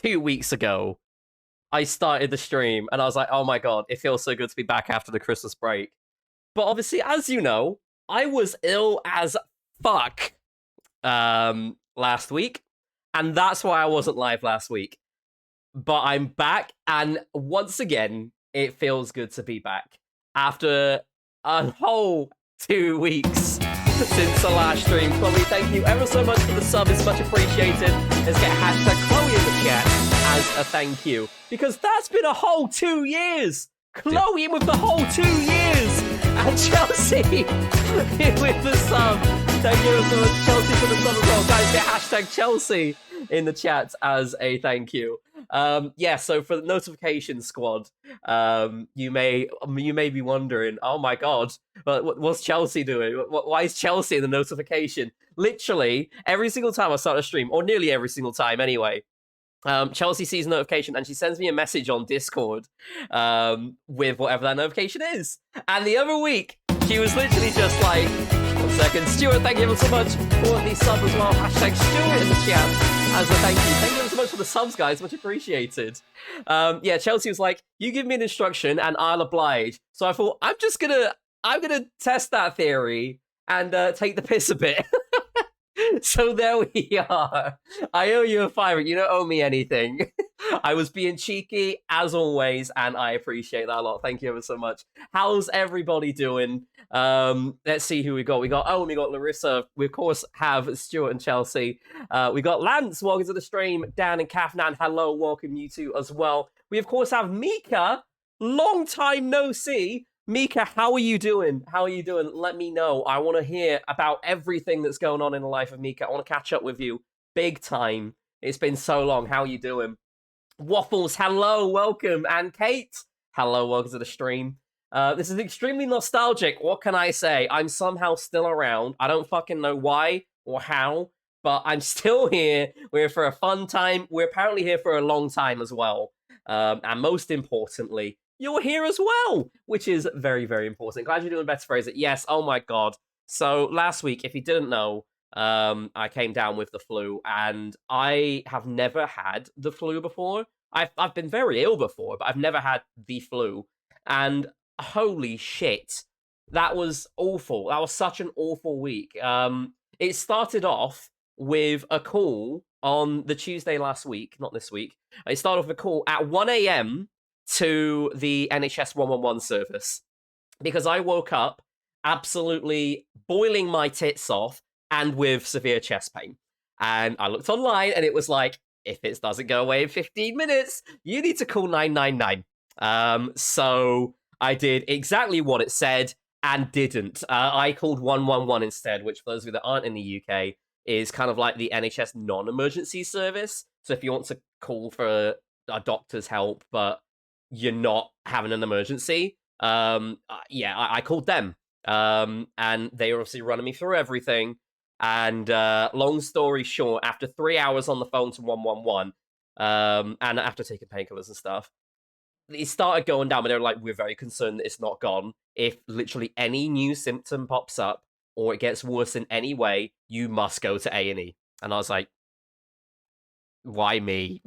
2 weeks ago, I started the stream and I was like, oh my god, it feels so good to be back after the Christmas break. But obviously, as you know, I was ill as fuck last week, and that's why I wasn't live last week. But I'm back, and once again, it feels good to be back after a whole 2 weeks since the last stream. Chloe, thank you ever so much for the sub. It's much appreciated. Let's get hashtag Chloe in the chat as a thank you, because that's been a whole 2 years. Chloe with the whole 2 years, and Chelsea with the sub. Thank you so much, Chelsea, for the sub as well. Guys, get hashtag Chelsea in the chat as a thank you. Yeah, so for the notification squad, you may be wondering, oh my god, what's Chelsea doing? Why is Chelsea in the notification? Literally every single time I start a stream, or nearly every single time anyway, Chelsea sees a notification and she sends me a message on Discord with whatever that notification is. And the other week, she was literally just like, 1 second, Stuart, thank you so much for the sub as well. Hashtag Stuart in the chat as a thank you. Thank you so much for the subs, guys. Much appreciated. Yeah, Chelsea was like, you give me an instruction and I'll oblige. So I thought, I'm gonna test that theory and take the piss a bit. So there we are. I owe you a fire. You don't owe me anything. I was being cheeky as always, and I appreciate that a lot. Thank you ever so much. How's everybody doing? Let's see who we got. We got Larissa. We of course have Stuart and Chelsea. We got Lance. Welcome to the stream. Dan and Kafnan. Hello, welcome you two as well. We of course have Mika. Long time no see. Mika, how are you doing? How are you doing? Let me know. I want to hear about everything that's going on in the life of Mika. I want to catch up with you big time. It's been so long. How are you doing? Waffles, hello, welcome. And Kate, hello, welcome to the stream. This is extremely nostalgic. What can I say? I'm somehow still around. I don't fucking know why or how, but I'm still here. We're here for a fun time. We're apparently here for a long time as well. And most importantly, you're here as well, which is very, very important. Glad you're doing better, Fraser. Yes, oh my god. So last week, if you didn't know, I came down with the flu, and I have never had the flu before. I've been very ill before, but I've never had the flu. And holy shit, that was awful. That was such an awful week. It started off with a call on the Tuesday last week, not this week. It started off with a call at 1 a.m. to the NHS 111 service, because I woke up absolutely boiling my tits off and with severe chest pain. And I looked online and it was like, if it doesn't go away in 15 minutes, you need to call 999. So I did exactly what it said and didn't. I called 111 instead, which for those of you that aren't in the UK is kind of like the NHS non-emergency service. So if you want to call for a doctor's help, but you're not having an emergency, yeah, I called them. And they were obviously running me through everything. And long story short, after 3 hours on the phone to 111, and after taking painkillers and stuff, it started going down, but they were like, we're very concerned that it's not gone. If literally any new symptom pops up or it gets worse in any way, you must go to A&E. And I was like, why me?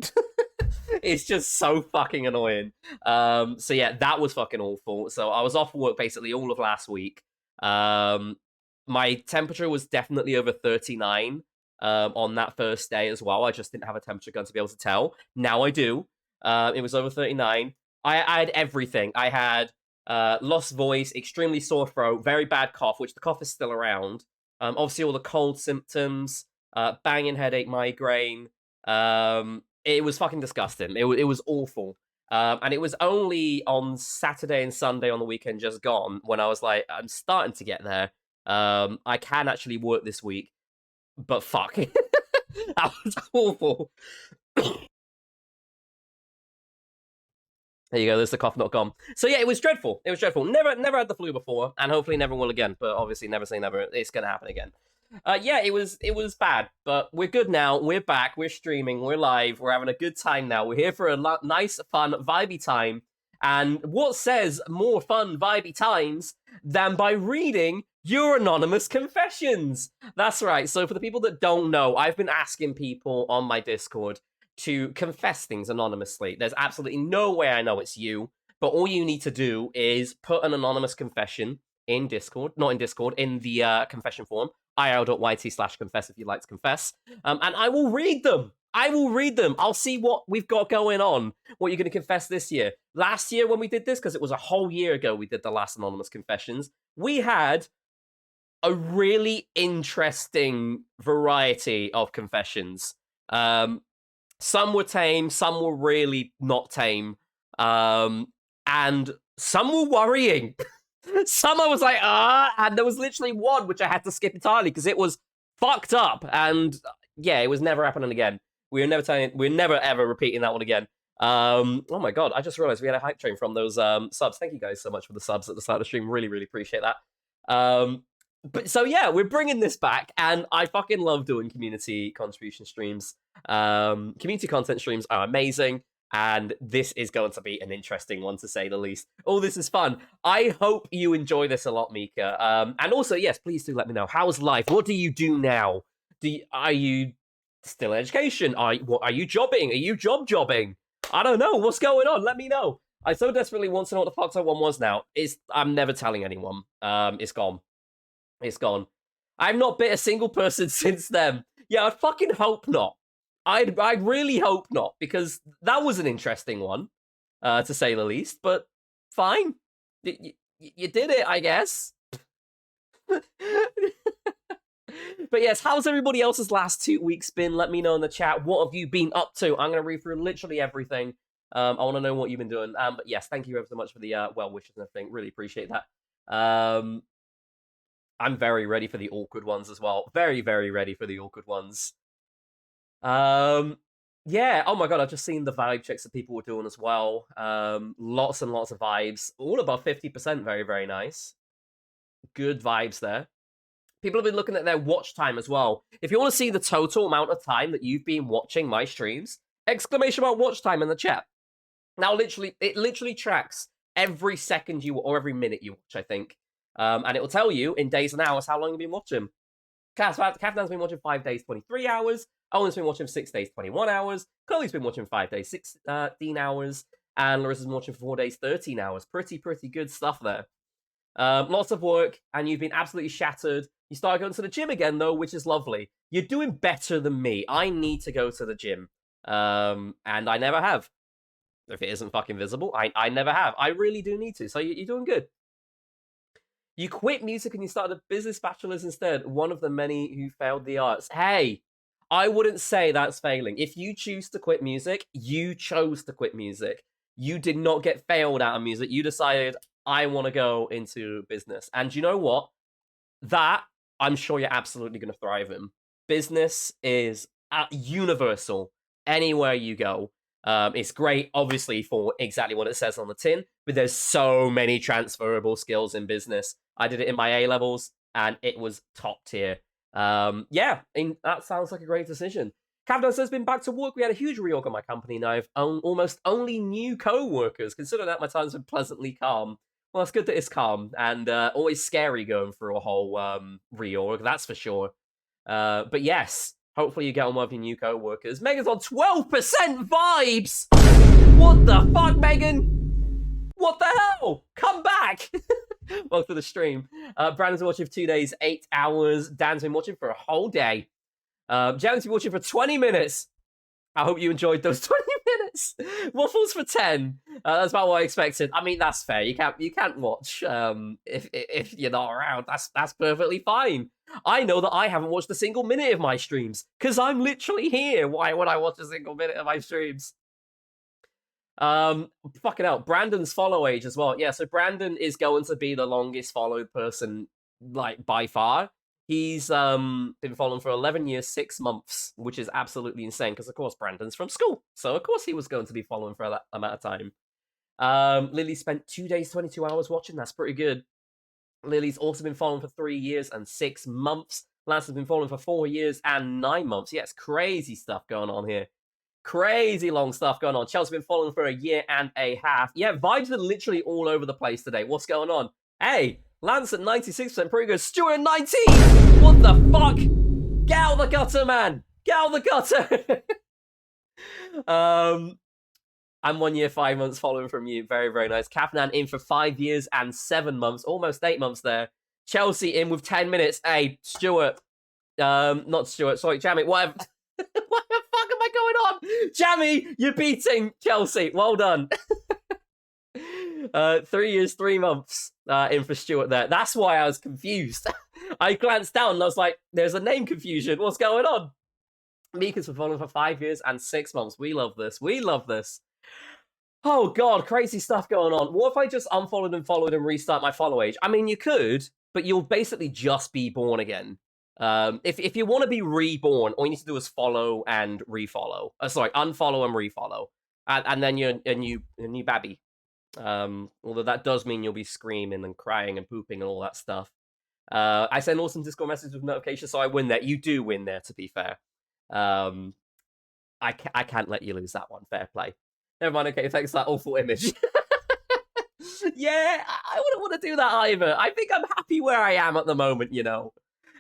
It's just so fucking annoying. So yeah, that was fucking awful. So I was off work basically all of last week. My temperature was definitely over 39 on that first day as well. I just didn't have a temperature gun to be able to tell. Now I do. It was over 39. I had everything. I had lost voice, extremely sore throat, very bad cough, which the cough is still around. Obviously all the cold symptoms, banging headache, migraine. It was fucking disgusting. It was awful. And it was only on Saturday and Sunday on the weekend just gone when I was like, I'm starting to get there. I can actually work this week, but fuck. That was awful. There you go, there's the cough not gone. So yeah, it was dreadful. It was dreadful. Never had the flu before, and hopefully never will again, but obviously never say never. It's gonna happen again. Yeah, it was bad, but we're good now. We're back. We're streaming. We're live. We're having a good time now. We're here for a nice, fun, vibey time. And what says more fun, vibey times than by reading your anonymous confessions? That's right. So for the people that don't know, I've been asking people on my Discord, to confess things anonymously. There's absolutely no way I know it's you, but all you need to do is put an anonymous confession in Discord, not in Discord, in the confession form, ir.yt/confess if you'd like to confess, and I will read them. I will read them. I'll see what we've got going on, what you're going to confess this year. Last year when we did this, because it was a whole year ago we did the last anonymous confessions, we had a really interesting variety of confessions. Some were tame, some were really not tame, and some were worrying. Some I was like, and there was literally one which I had to skip entirely because it was fucked up, and yeah, it was never happening again. We're never ever repeating that one again. Oh my god, I just realized we had a hype train from those subs. Thank you guys so much for the subs at the start of the stream. Really, really appreciate that. But so yeah, we're bringing this back, and I fucking love doing community contribution streams. Community content streams are amazing, and this is going to be an interesting one to say the least. Oh, this is fun. I hope you enjoy this a lot, Mika. And also, yes, please do let me know. How's life? What do you do now? Are you still in education? Are you jobbing? Are you jobbing? I don't know. What's going on? Let me know. I so desperately want to know what the Fox 01 was now. I'm never telling anyone. It's gone. It's gone. I've not bit a single person since then. Yeah, I fucking hope not. I'd really hope not, because that was an interesting one, to say the least. But fine, you did it, I guess. But yes, how's everybody else's last 2 weeks been? Let me know in the chat. What have you been up to? I'm going to read through literally everything. I want to know what you've been doing. But yes, thank you ever so much for the well wishes and everything. Really appreciate that. I'm very ready for the awkward ones as well. Very, very ready for the awkward ones. Yeah, oh my god, I've just seen the vibe checks that people were doing as well. Lots and lots of vibes. All above 50%, very, very nice. Good vibes there. People have been looking at their watch time as well. If you want to see the total amount of time that you've been watching my streams, exclamation mark watch time in the chat. Now, it literally tracks every second or every minute you watch, I think. And it will tell you in days and hours how long you've been watching. Kafdan's been watching 5 days, 23 hours. Owen's been watching 6 days, 21 hours. Chloe's been watching 5 days, 16 hours. And Larissa's been watching 4 days, 13 hours. Pretty good stuff there. Lots of work, and you've been absolutely shattered. You started going to the gym again, though, which is lovely. You're doing better than me. I need to go to the gym. And I never have. If it isn't fucking visible, I never have. I really do need to, so you're doing good. You quit music and you started a business bachelor's instead. One of the many who failed the arts. Hey, I wouldn't say that's failing. If you choose to quit music, you chose to quit music. You did not get failed out of music. You decided, I want to go into business. And you know what? That, I'm sure you're absolutely going to thrive in. Business is universal anywhere you go. It's great, obviously, for exactly what it says on the tin, but there's so many transferable skills in business. I did it in my A-levels, and it was top tier. Yeah, that sounds like a great decision. Kavdan says, been back to work. We had a huge reorg on my company, and I've almost only new co-workers. Consider that my time's been pleasantly calm. Well, it's good that it's calm, and always scary going through a whole reorg, that's for sure. But yes, hopefully you get on with your new co-workers. Megan's on 12% vibes! What the fuck, Megan? What the hell? Come back! Welcome to the stream. Brandon's been watching for 2 days, 8 hours. Dan's been watching for a whole day. Jan's been watching for 20 minutes. I hope you enjoyed those 20 minutes. Waffles for 10. That's about what I expected. I mean, that's fair. You can't watch if you're not around. That's perfectly fine. I know that I haven't watched a single minute of my streams because I'm literally here. Why would I watch a single minute of my streams? Fucking hell. Brandon's follow age as well. Yeah, so Brandon is going to be the longest followed person, like, by far. He's been following for 11 years, 6 months, which is absolutely insane because, of course, Brandon's from school. So, of course, he was going to be following for that amount of time. Lily spent 2 days, 22 hours watching. That's pretty good. Lily's also been following for 3 years and 6 months. Lance has been following for 4 years and 9 months. Yeah, it's crazy stuff going on here. Crazy long stuff going on. Chelsea's been following for a year and a half. Yeah, vibes are literally all over the place today. What's going on? Hey, Lance at 96%, pretty good. Stuart at 19! What the fuck? Get out of the gutter, man! Get out of the gutter! Um, I'm 1 year, 5 months following from you. Very, very nice. Kafnan in for 5 years and 7 months, almost 8 months there. Chelsea in with 10 minutes. Hey, Stuart. Not Stuart, sorry, Jamie. Whatever. What the fuck am I going on? Jamie, you're beating Chelsea. Well done. 3 years, 3 months in for Stuart there. That's why I was confused. I glanced down and I was like, there's a name confusion. What's going on? Mika's been following for 5 years and 6 months. We love this. We love this. Oh, God, crazy stuff going on. What if I just unfollowed and followed and restart my follow age? I mean, you could, but you'll basically just be born again. If you want to be reborn, all you need to do is follow and refollow. Sorry, unfollow and refollow. And then you're a new babby. Although that does mean you'll be screaming and crying and pooping and all that stuff. I send awesome Discord messages with notifications, so I win there. You do win there, to be fair. I can't let you lose that one. Fair play. Never mind. Okay, thanks for that awful image. Yeah, I wouldn't want to do that either. I think I'm happy where I am at the moment, you know.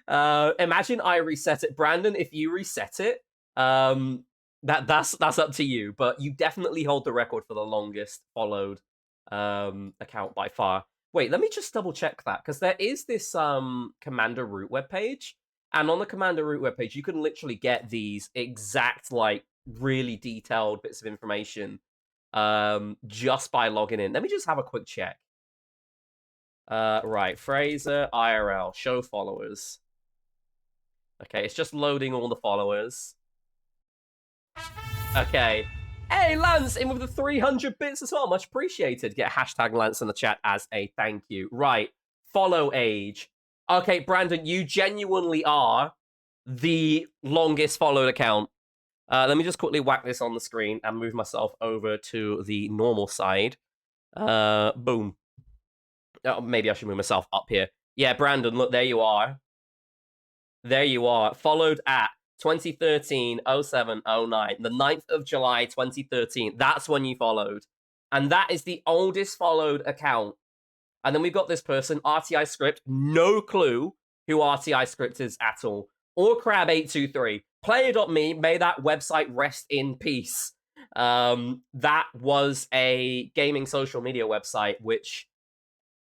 Imagine I reset it. Brandon, if you reset it, that's up to you. But you definitely hold the record for the longest followed account by far. Wait, let me just double check that, because there is this Commander Root webpage, and on the Commander Root webpage, you can literally get these exact, like, really detailed bits of information just by logging in. Let me just have a quick check. Right, Fraser, IRL, show followers. Okay, it's just loading all the followers. Okay. Hey, Lance, in with the 300 bits as well. Much appreciated. Get hashtag Lance in the chat as a thank you. Right, follow age. Okay, Brandon, you genuinely are the longest followed account. Let me just quickly whack this on the screen and move myself over to the normal side. Boom. Oh, maybe I should move myself up here. Yeah, Brandon, look, there you are. There you are. Followed at 2013 07 09, the 9th of July 2013. That's when you followed. And that is the oldest followed account. And then we've got this person, RTI Script. No clue who RTI Script is at all. Or Crab823. Player.me, may that website rest in peace. That was a gaming social media website, which...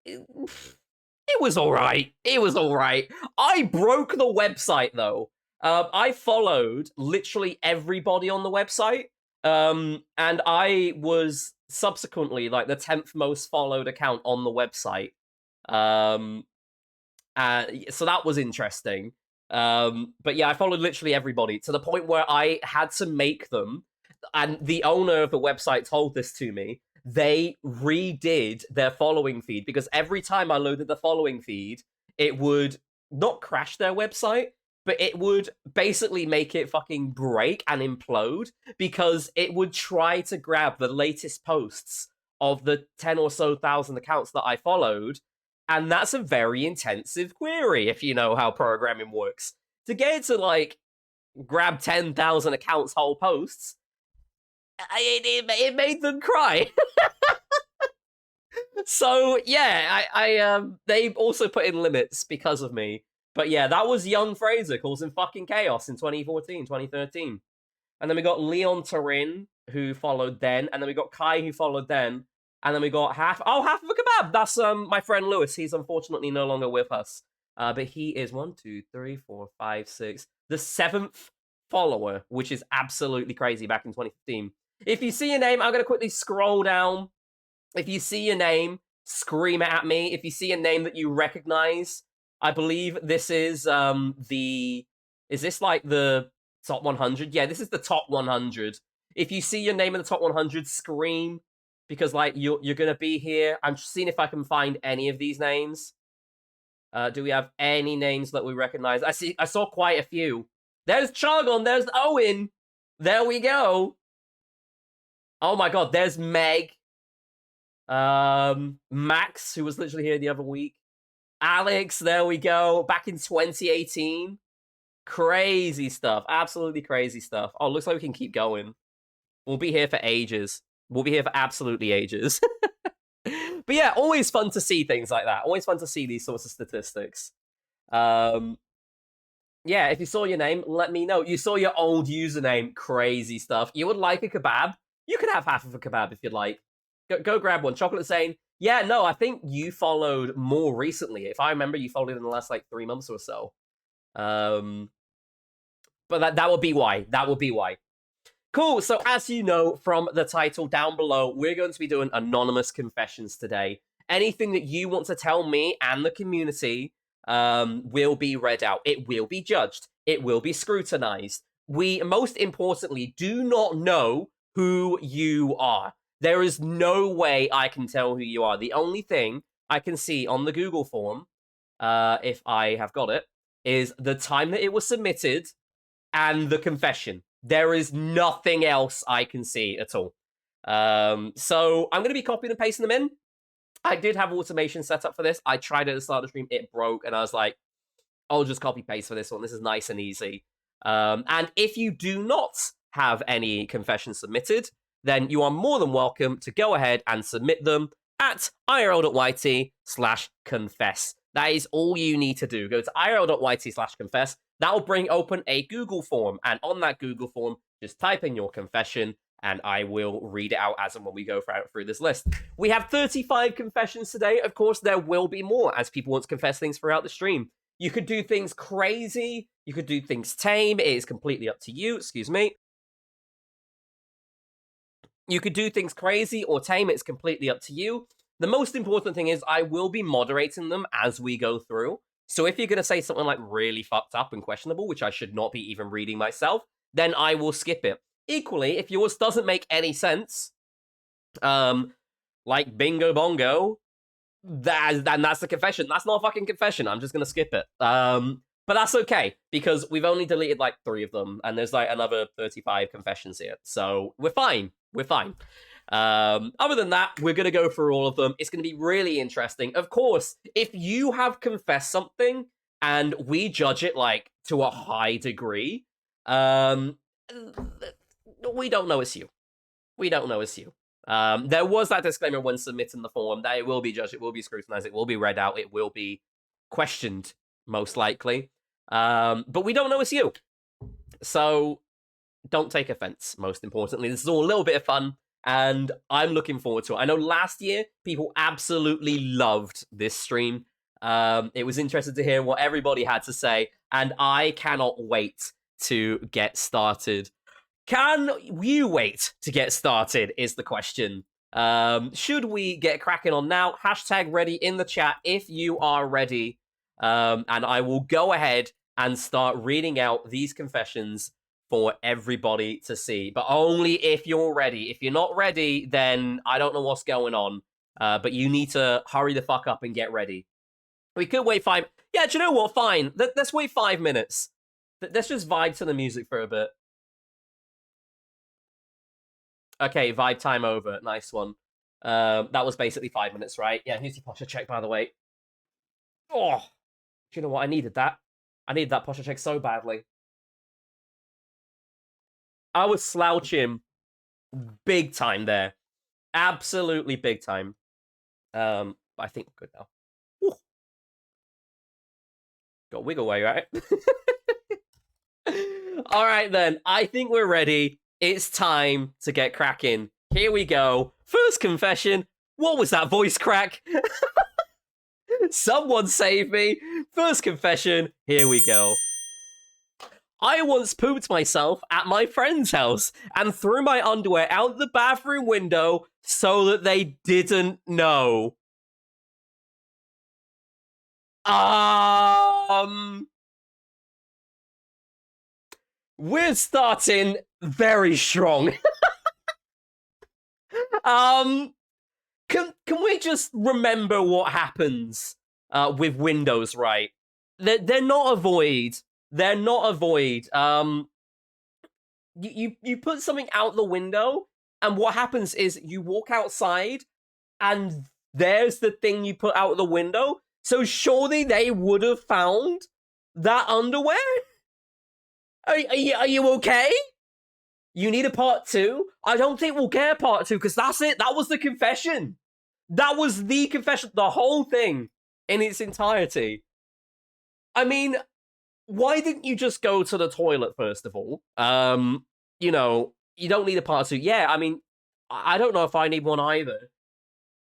It was all right. It was all right. I broke the website, though. I followed literally everybody on the website. And I was subsequently, like, the 10th most followed account on the website. So that was interesting. But yeah, I followed literally everybody to the point where I had to make them. And the owner of the website told this to me. They redid their following feed because every time I loaded the following feed, it would not crash their website, but it would basically make it fucking break and implode because it would try to grab the latest posts of the 10 or so thousand accounts that I followed. And that's a very intensive query if you know how programming works. To get it to, like, grab 10,000 accounts' whole posts, it made them cry. So yeah, I they also put in limits because of me. But yeah, that was young Fraser causing fucking chaos in 2014, 2013. And then we got Leon Turin, who followed then, and then we got Kai, who followed then, and then we got half of a kebab. That's my friend Lewis. He's unfortunately no longer with us. But he is 1, 2, 3, 4, 5, 6, the 7th follower, which is absolutely crazy back in 2015. If you see a name, I'm going to quickly scroll down. If you see a name, scream it at me. If you see a name that you recognize, I believe this is is this like the top 100? Yeah, this is the top 100. If you see your name in the top 100, scream, because like you're going to be here. I'm just seeing if I can find any of these names. Do we have any names that we recognize? I saw quite a few. There's Chargon, there's Owen. There we go. Oh my god, there's Meg. Max, who was literally here the other week. Alex, there we go. Back in 2018. Crazy stuff. Absolutely crazy stuff. Oh, looks like we can keep going. We'll be here for ages. We'll be here for absolutely ages. But yeah, always fun to see things like that. Always fun to see these sorts of statistics. Yeah, Yeah, if you saw your name, let me know. You saw your old username, crazy stuff. You would like a kebab? You could have half of a kebab if you'd like. Go grab one. Chocolate saying, yeah, no, I think you followed more recently. If I remember, you followed in the last like 3 months or so. But that would be why. That would be why. Cool. So as you know from the title down below, we're going to be doing anonymous confessions today. Anything that you want to tell me and the community will be read out. It will be judged. It will be scrutinized. We, most importantly, do not know who you are. There is no way I can tell who you are. The only thing I can see on the Google form, if I have got it, is the time that it was submitted and the confession. There is nothing else I can see at all. So I'm going to be copying and pasting them in. I did have automation set up for this. I tried it at the start of the stream. It broke, and I was like, I'll just copy paste for this one. This is nice and easy. And if you do not have any confessions submitted, then you are more than welcome to go ahead and submit them at irl.yt/confess. That is all you need to do. Go to irl.yt/confess. That will bring open a Google form. And on that Google form, just type in your confession, and I will read it out as and when we go through this list. We have 35 confessions today. Of course, there will be more as people want to confess things throughout the stream. You could do things crazy. You could do things tame. It is completely up to you. Excuse me. You could do things crazy or tame. It's completely up to you. The most important thing is I will be moderating them as we go through. So if you're going to say something like really fucked up and questionable, which I should not be even reading myself, then I will skip it. Equally, if yours doesn't make any sense, like bingo bongo, that's the confession. That's not a fucking confession. I'm just going to skip it. But that's okay, because we've only deleted like 3 of them, and there's like another 35 confessions here. So we're fine. We're fine. Other than that, we're going to go through all of them. It's going to be really interesting. Of course, if you have confessed something and we judge it like to a high degree, we don't know it's you. We don't know it's you. There was that disclaimer when submitting the form that it will be judged, it will be scrutinized, it will be read out, it will be questioned, most likely. But we don't know it's you. So don't take offense, most importantly. This is all a little bit of fun, and I'm looking forward to it. I know last year, people absolutely loved this stream. It was interesting to hear what everybody had to say, and I cannot wait to get started. Can you wait to get started is the question. Should we get cracking on now? Hashtag ready in the chat if you are ready. And I will go ahead and start reading out these confessions for everybody to see. But only if you're ready. If you're not ready, then I don't know what's going on. But you need to hurry the fuck up and get ready. We could wait 5... Yeah, do you know what? Fine. Let's wait 5 minutes. Let's just vibe to the music for a bit. Okay, vibe time over. Nice one. That was basically 5 minutes, right? Yeah, here's your posture check, by the way. Oh, do you know what? I needed that. I needed that posture check so badly. I was slouching big time there. Absolutely big time. I think we're good now. Woo. Got wiggle way, right? All right, then. I think we're ready. It's time to get cracking. Here we go. First confession. What was that voice crack? Someone save me. First confession. Here we go. I once pooped myself at my friend's house and threw my underwear out the bathroom window so that they didn't know. We're starting very strong. Can we just remember what happens with windows, right? They're not a void. They're not a void. You put something out the window, and what happens is you walk outside, and there's the thing you put out the window. So surely they would have found that underwear? Are you okay? You need a part 2? I don't think we'll get a part 2, because that's it. That was the confession. That was the confession. The whole thing in its entirety. I mean, why didn't you just go to the toilet first of all? You don't need a part two. Yeah, I mean, I don't know if I need one either.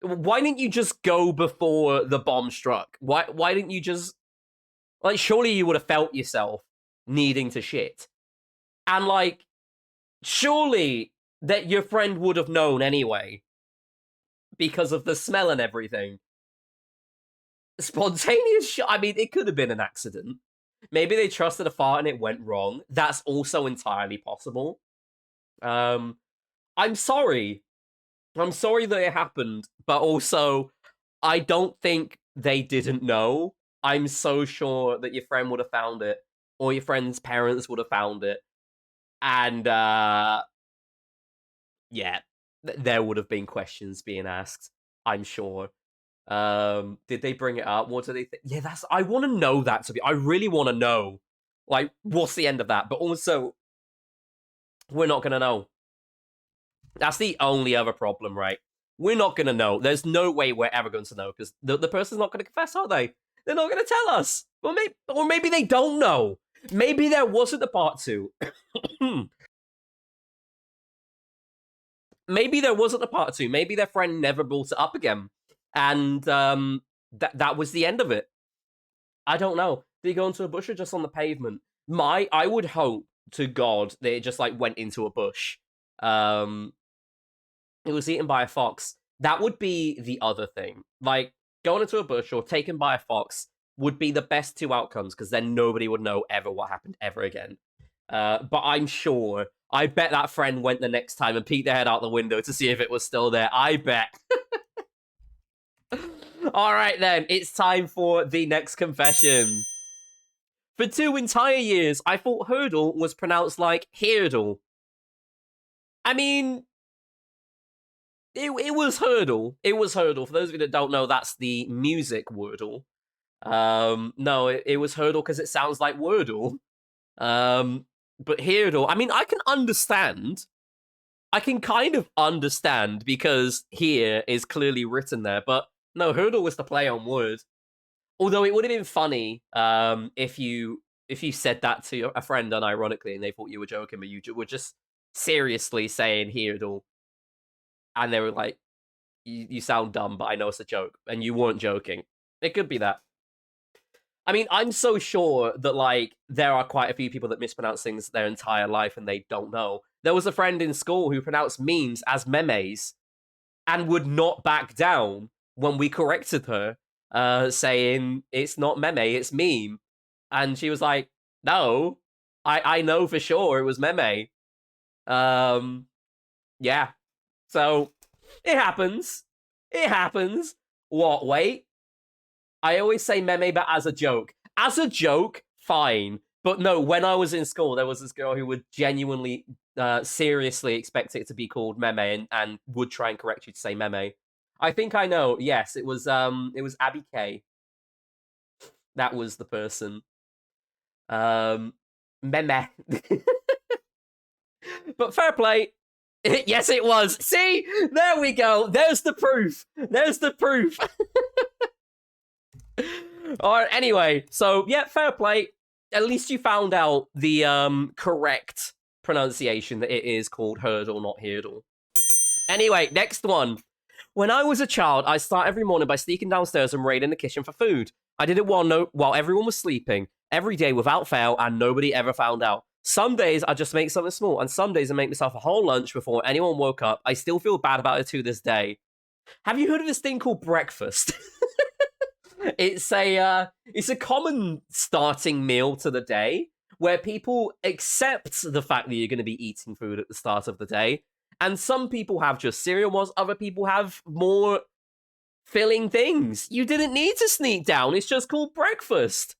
Why didn't you just go before the bomb struck? Why didn't you just like surely you would have felt yourself needing to shit. And like surely that your friend would have known anyway because of the smell and everything. Spontaneous I mean, it could have been an accident. Maybe they trusted a fart and it went wrong. That's also entirely possible. Um, I'm sorry. I'm sorry that it happened, but also I don't think they didn't know. I'm so sure that your friend would have found it, or your friend's parents would have found it, and yeah, there would have been questions being asked. I'm sure. Did they bring it up? What do they think? Yeah, that's. I want to know that. I really want to know. Like, what's the end of that? But also, we're not gonna know. That's the only other problem, right? We're not gonna know. There's no way we're ever going to know because the person's not gonna confess, are they? They're not gonna tell us. Or maybe they don't know. Maybe there wasn't a part two. Maybe there wasn't a part two. Maybe their friend never brought it up again, and that was the end of it. I don't know. Did he go into a bush or just on the pavement? I would hope to God that it just like went into a bush. It was eaten by a fox. That would be the other thing. Like going into a bush or taken by a fox would be the best two outcomes because then nobody would know ever what happened ever again. But I'm sure. I bet that friend went the next time and peeked their head out the window to see if it was still there. I bet. All right, then. It's time for the next confession. For 2 entire years, I thought hurdle was pronounced like hurdle. I mean, it was hurdle. It was hurdle. For those of you that don't know, that's the music Wordle. No, it was hurdle because it sounds like Wordle. But hurdle, I mean, I can understand. I can kind of understand because here is clearly written there, but no, hurdle was the play on word. Although it would have been funny if you said that to a friend unironically and they thought you were joking, but you were just seriously saying hurdle, and they were like, "You sound dumb, but I know it's a joke," and you weren't joking. It could be that. I mean, I'm so sure that like there are quite a few people that mispronounce things their entire life and they don't know. There was a friend in school who pronounced memes as memes and would not back down when we corrected her, saying it's not meme, it's meme. And she was like, "No, I know for sure it was meme." Yeah. So it happens. It happens. What? Wait. I always say meme, but as a joke. As a joke, fine. But no, when I was in school, there was this girl who would genuinely, seriously expect it to be called meme and would try and correct you to say meme. I think I know. Yes, it was Abby K. That was the person. Meme. But fair play. Yes, it was. See? There we go. There's the proof. There's the proof. All right, anyway, so yeah, fair play. At least you found out the correct pronunciation that it is called hurdle, not hurdle. Anyway, next one. When I was a child, I start every morning by sneaking downstairs and raiding the kitchen for food. I did it while everyone was sleeping, every day without fail, and nobody ever found out. Some days I just make something small, and some days I make myself a whole lunch before anyone woke up. I still feel bad about it to this day. Have you heard of this thing called breakfast? It's a common starting meal to the day where people accept the fact that you're going to be eating food at the start of the day. And some people have just cereal meals, other people have more filling things. You didn't need to sneak down. It's just called breakfast.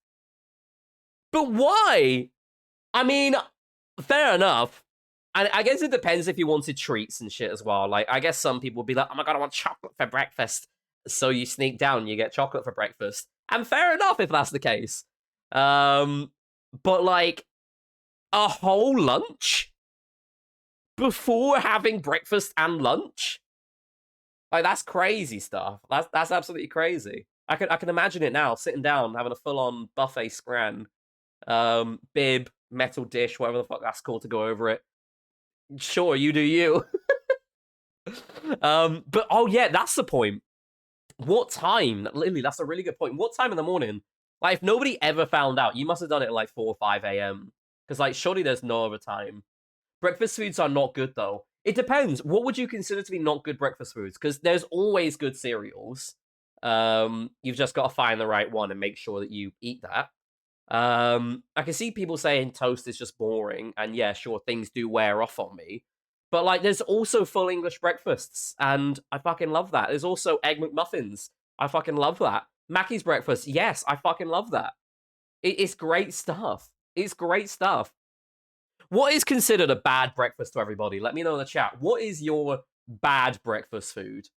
But why? I mean, fair enough. And I guess it depends if you wanted treats and shit as well. Like, I guess some people would be like, "Oh my god, I want chocolate for breakfast." So you sneak down, you get chocolate for breakfast. And fair enough if that's the case. But like, a whole lunch? Before having breakfast and lunch? Like, that's crazy stuff. That's absolutely crazy. I can imagine it now, sitting down, having a full-on buffet scran. Bib, metal dish, whatever the fuck that's called to go over it. Sure, you do you. But oh yeah, that's the point. What time? Literally, that's a really good point. What time in the morning? Like, if nobody ever found out, you must have done it at like 4 or 5 a.m. Because, like, surely there's no other time. Breakfast foods are not good, though. It depends. What would you consider to be not good breakfast foods? Because there's always good cereals. You've just got to find the right one and make sure that you eat that. I can see people saying toast is just boring, and yeah, sure, things do wear off on me. But like, there's also full English breakfasts, and I fucking love that. There's also egg McMuffins. I fucking love that. Mackey's breakfast, yes, I fucking love that. It's great stuff. It's great stuff. What is considered a bad breakfast to everybody? Let me know in the chat. What is your bad breakfast food?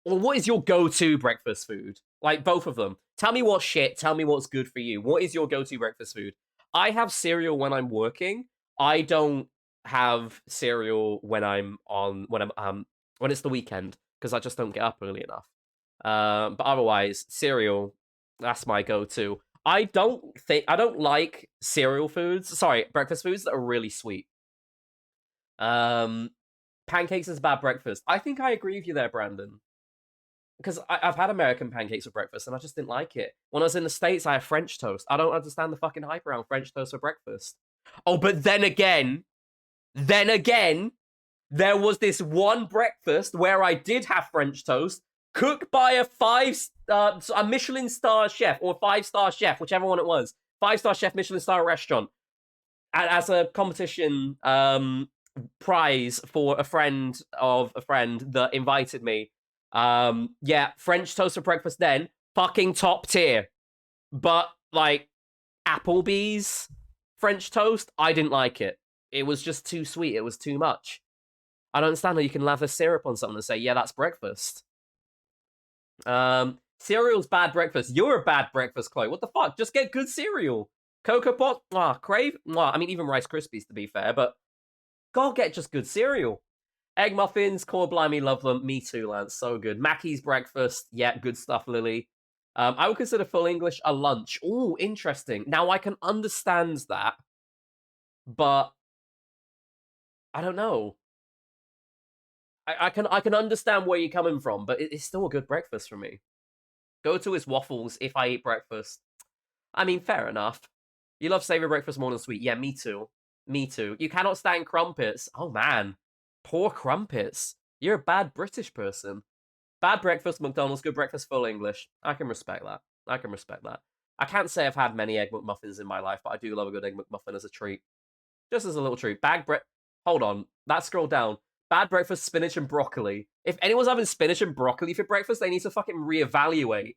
Or what is your go-to breakfast food? Like, both of them. Tell me what's shit. Tell me what's good for you. What is your go-to breakfast food? I have cereal when I'm working. I don't have cereal when when it's the weekend because I just don't get up early enough. But otherwise, cereal, that's my go-to. I don't like cereal foods. Sorry, breakfast foods that are really sweet. Pancakes is bad breakfast. I think I agree with you there, Brandon. Because I've had American pancakes for breakfast and I just didn't like it. When I was in the States, I had French toast. I don't understand the fucking hype around French toast for breakfast. Oh, but then again, there was this one breakfast where I did have French toast cooked by a Michelin star chef or 5-star chef, whichever one it was. 5-star chef, Michelin star restaurant. And as a competition prize for a friend of a friend that invited me. Yeah, French toast for breakfast then, fucking top tier. But like Applebee's French toast, I didn't like it. It was just too sweet. It was too much. I don't understand how you can lather syrup on something and say, yeah, that's breakfast. Cereal's bad breakfast. You're a bad breakfast, Chloe. What the fuck? Just get good cereal. Cocoa Pot, Crave. I mean, even Rice Krispies, to be fair, but go get just good cereal. Egg muffins, core blimey, love them. Me too, Lance. So good. Mackey's breakfast, yeah, good stuff, Lily. I would consider full English a lunch. Ooh, interesting. Now I can understand that, but I don't know. I can understand where you're coming from, but it's still a good breakfast for me. Go to is waffles if I eat breakfast. I mean, fair enough. You love savory breakfast more than sweet. Yeah, me too. Me too. You cannot stand crumpets. Oh man, poor crumpets. You're a bad British person. Bad breakfast, McDonald's. Good breakfast, full English. I can respect that. I can respect that. I can't say I've had many Egg McMuffins in my life, but I do love a good Egg McMuffin as a treat. Just as a little treat. Hold on. That scroll down. Bad breakfast, spinach and broccoli. If anyone's having spinach and broccoli for breakfast, they need to fucking reevaluate.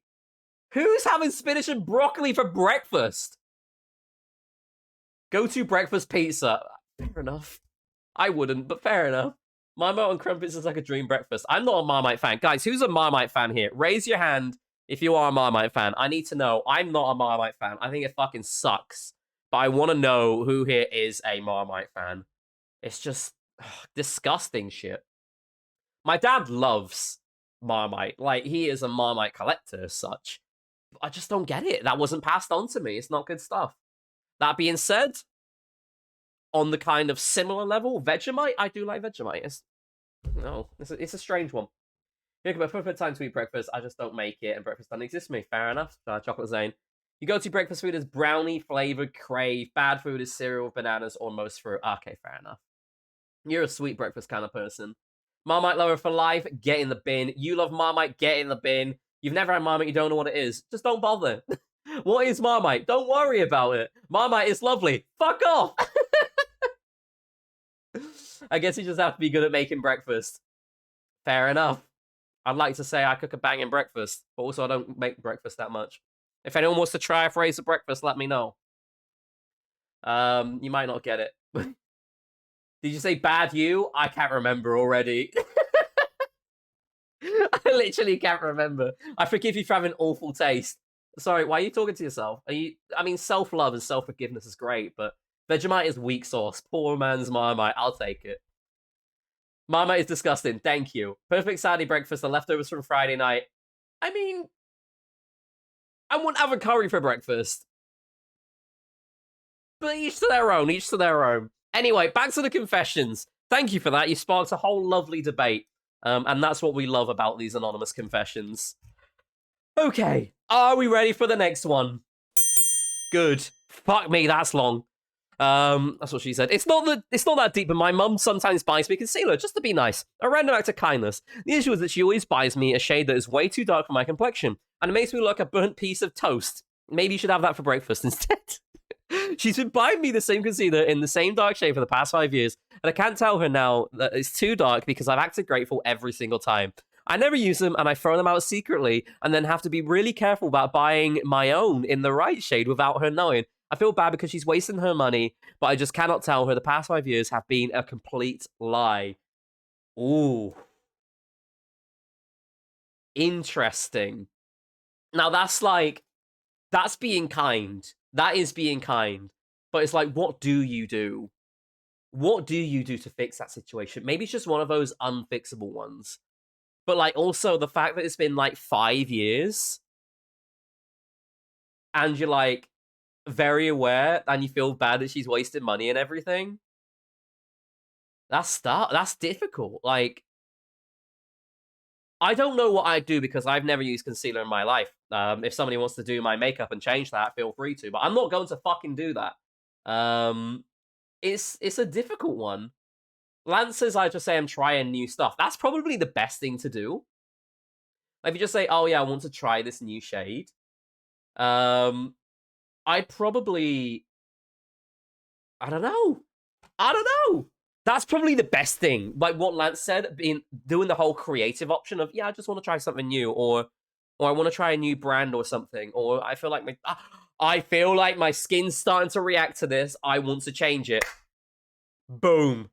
Who's having spinach and broccoli for breakfast? Go to breakfast pizza. Fair enough. I wouldn't, but fair enough. Marmite and crumpets is like a dream breakfast. I'm not a Marmite fan. Guys, who's a Marmite fan here? Raise your hand if you are a Marmite fan. I need to know. I'm not a Marmite fan. I think it fucking sucks. But I want to know who here is a Marmite fan. It's just disgusting shit. My dad loves Marmite. Like, he is a Marmite collector as such. I just don't get it. That wasn't passed on to me. It's not good stuff. That being said, on the kind of similar level, Vegemite, I do like Vegemite. It's a strange one. Yeah, but perfect time to eat breakfast. I just don't make it, and breakfast doesn't exist for me. Fair enough. Chocolate Zane. You go to breakfast food as brownie flavored Crave. Bad food is cereal, bananas, or most fruit. Okay, fair enough. You're a sweet breakfast kind of person. Marmite lover for life. Get in the bin. You love Marmite. Get in the bin. You've never had Marmite. You don't know what it is. Just don't bother. What is Marmite? Don't worry about it. Marmite is lovely. Fuck off. I guess you just have to be good at making breakfast. Fair enough. I'd like to say I cook a banging breakfast, but also I don't make breakfast that much. If anyone wants to try a phrase of breakfast, let me know. You might not get it. Did you say bad you? I can't remember already. I literally can't remember. I forgive you for having awful taste. Sorry, why are you talking to yourself? I mean, self-love and self-forgiveness is great, but Vegemite is weak sauce. Poor man's Marmite. I'll take it. Marmite is disgusting. Thank you. Perfect Saturday breakfast. The leftovers from Friday night. I mean, I wouldn't have a curry for breakfast. But each to their own, each to their own. Anyway, back to the confessions. Thank you for that. You sparked a whole lovely debate. And that's what we love about these anonymous confessions. Okay, are we ready for the next one? Good. Fuck me, that's long. That's what she said. It's not that deep, but my mum sometimes buys me concealer just to be nice. A random act of kindness. The issue is that she always buys me a shade that is way too dark for my complexion, and it makes me look like a burnt piece of toast. Maybe you should have that for breakfast instead. She's been buying me the same concealer in the same dark shade for the past 5 years, and I can't tell her now that it's too dark because I've acted grateful every single time. I never use them, and I throw them out secretly, and then have to be really careful about buying my own in the right shade without her knowing. I feel bad because she's wasting her money, but I just cannot tell her the past 5 years have been a complete lie. Ooh. Interesting. Now, that's being kind. That is being kind. But it's like, what do you do? What do you do to fix that situation? Maybe it's just one of those unfixable ones. But, like, also the fact that it's been, like, 5 years, and you're, like, very aware, and you feel bad that she's wasted money and everything. That's difficult. Like, I don't know what I'd do because I've never used concealer in my life. If somebody wants to do my makeup and change that, feel free to. But I'm not going to fucking do that. It's a difficult one. Lance says I just say I'm trying new stuff. That's probably the best thing to do. Like, if you just say, oh yeah, I want to try this new shade. I'd probably... I don't know. That's probably the best thing. Like what Lance said, doing the whole creative option of, yeah, I just want to try something new, or I want to try a new brand or something, or I feel like my skin's starting to react to this. I want to change it. Boom.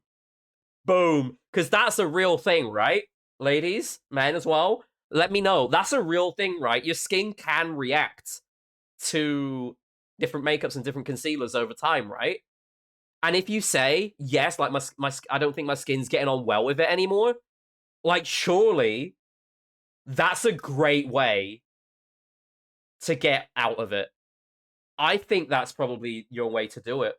Because that's a real thing, right? Ladies, men as well. Let me know. That's a real thing, right? Your skin can react to different makeups and different concealers over time, right? And if you say, yes, like I don't think my skin's getting on well with it anymore, like, surely that's a great way to get out of it. I think that's probably your way to do it.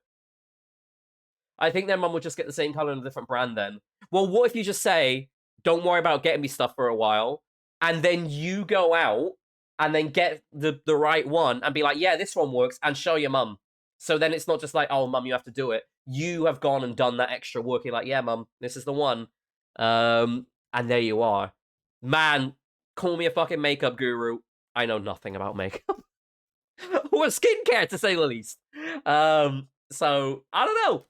I think their mum would just get the same color in a different brand then. Well, what if you just say, don't worry about getting me stuff for a while, and then you go out and then get the right one and be like, yeah, this one works, and show your mum. So then it's not just like, oh, mum, you have to do it. You have gone and done that extra work. You're like, yeah, mum, this is the one. And there you are. Man, call me a fucking makeup guru. I know nothing about makeup. Or skincare, to say the least. So, I don't know.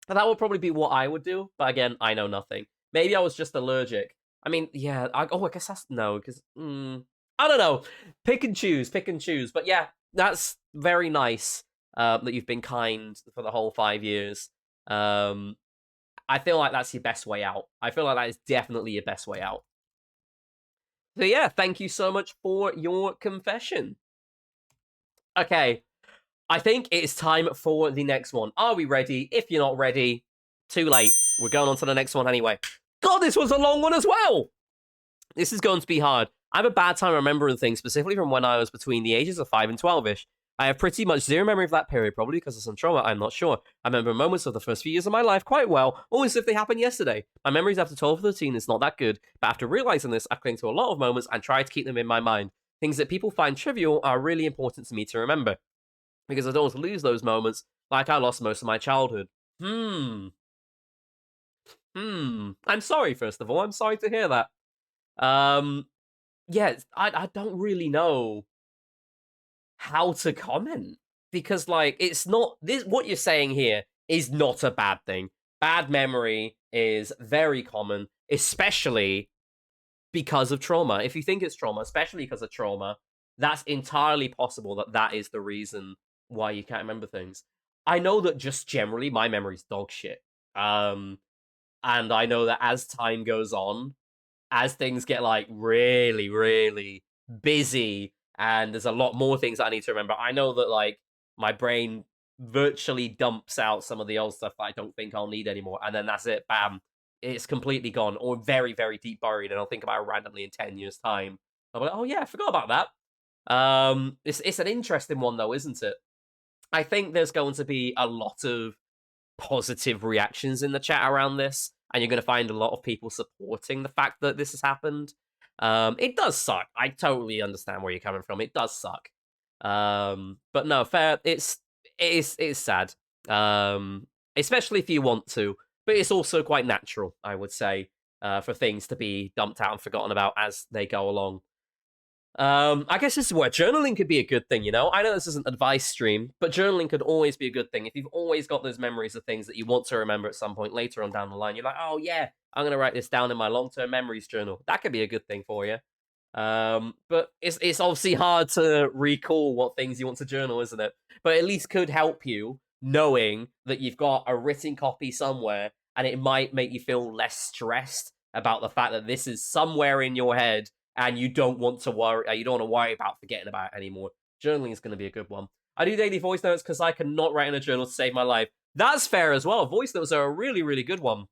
That would probably be what I would do. But again, I know nothing. Maybe I was just allergic. I mean, yeah. I guess that's... No, because... I don't know. Pick and choose. But yeah, that's very nice. That you've been kind for the whole 5 years. I feel like that's your best way out. I feel like that is definitely your best way out. So yeah, thank you so much for your confession. Okay, I think it is time for the next one. Are we ready? If you're not ready, too late. We're going on to the next one anyway. God, this was a long one as well! This is going to be hard. I have a bad time remembering things, specifically from when I was between the ages of 5 and 12-ish. I have pretty much zero memory of that period, probably because of some trauma, I'm not sure. I remember moments of the first few years of my life quite well, almost as if they happened yesterday. My memories after 12 or 13 is not that good, but after realizing this, I cling to a lot of moments and try to keep them in my mind. Things that people find trivial are really important to me to remember, because I don't want to lose those moments, like I lost most of my childhood. I'm sorry, first of all. I'm sorry to hear that. Yeah, I don't really know how to comment, because like it's not this what you're saying here is not a bad thing. Bad memory is very common, especially because of trauma. If you think it's trauma, especially because of trauma, that's entirely possible that is the reason why you can't remember things. I know that just generally my memory's dog shit. And I know that as time goes on, as things get like really, really busy, and there's a lot more things I need to remember, I know that like my brain virtually dumps out some of the old stuff that I don't think I'll need anymore, and then that's it, bam, it's completely gone, or very, very deep buried, and I'll think about it randomly in 10 years' time. I'll be like, oh yeah, I forgot about that. It's an interesting one though, isn't it? I think there's going to be a lot of positive reactions in the chat around this, and you're going to find a lot of people supporting the fact that this has happened. It does suck. I totally understand where you're coming from. It does suck. But no, fair. It's sad. Especially if you want to, but it's also quite natural, I would say, for things to be dumped out and forgotten about as they go along. I guess this is where journaling could be a good thing, you know? I know this isn't advice stream, but journaling could always be a good thing. If you've always got those memories of things that you want to remember at some point later on down the line, you're like, oh yeah, I'm going to write this down in my long-term memories journal. That could be a good thing for you. But it's obviously hard to recall what things you want to journal, isn't it? But at least could help you knowing that you've got a written copy somewhere, and it might make you feel less stressed about the fact that this is somewhere in your head and you don't want to worry. You don't want to worry about forgetting about it anymore. Journaling is going to be a good one. I do daily voice notes because I cannot write in a journal to save my life. That's fair as well. Voice notes are a really, really good one.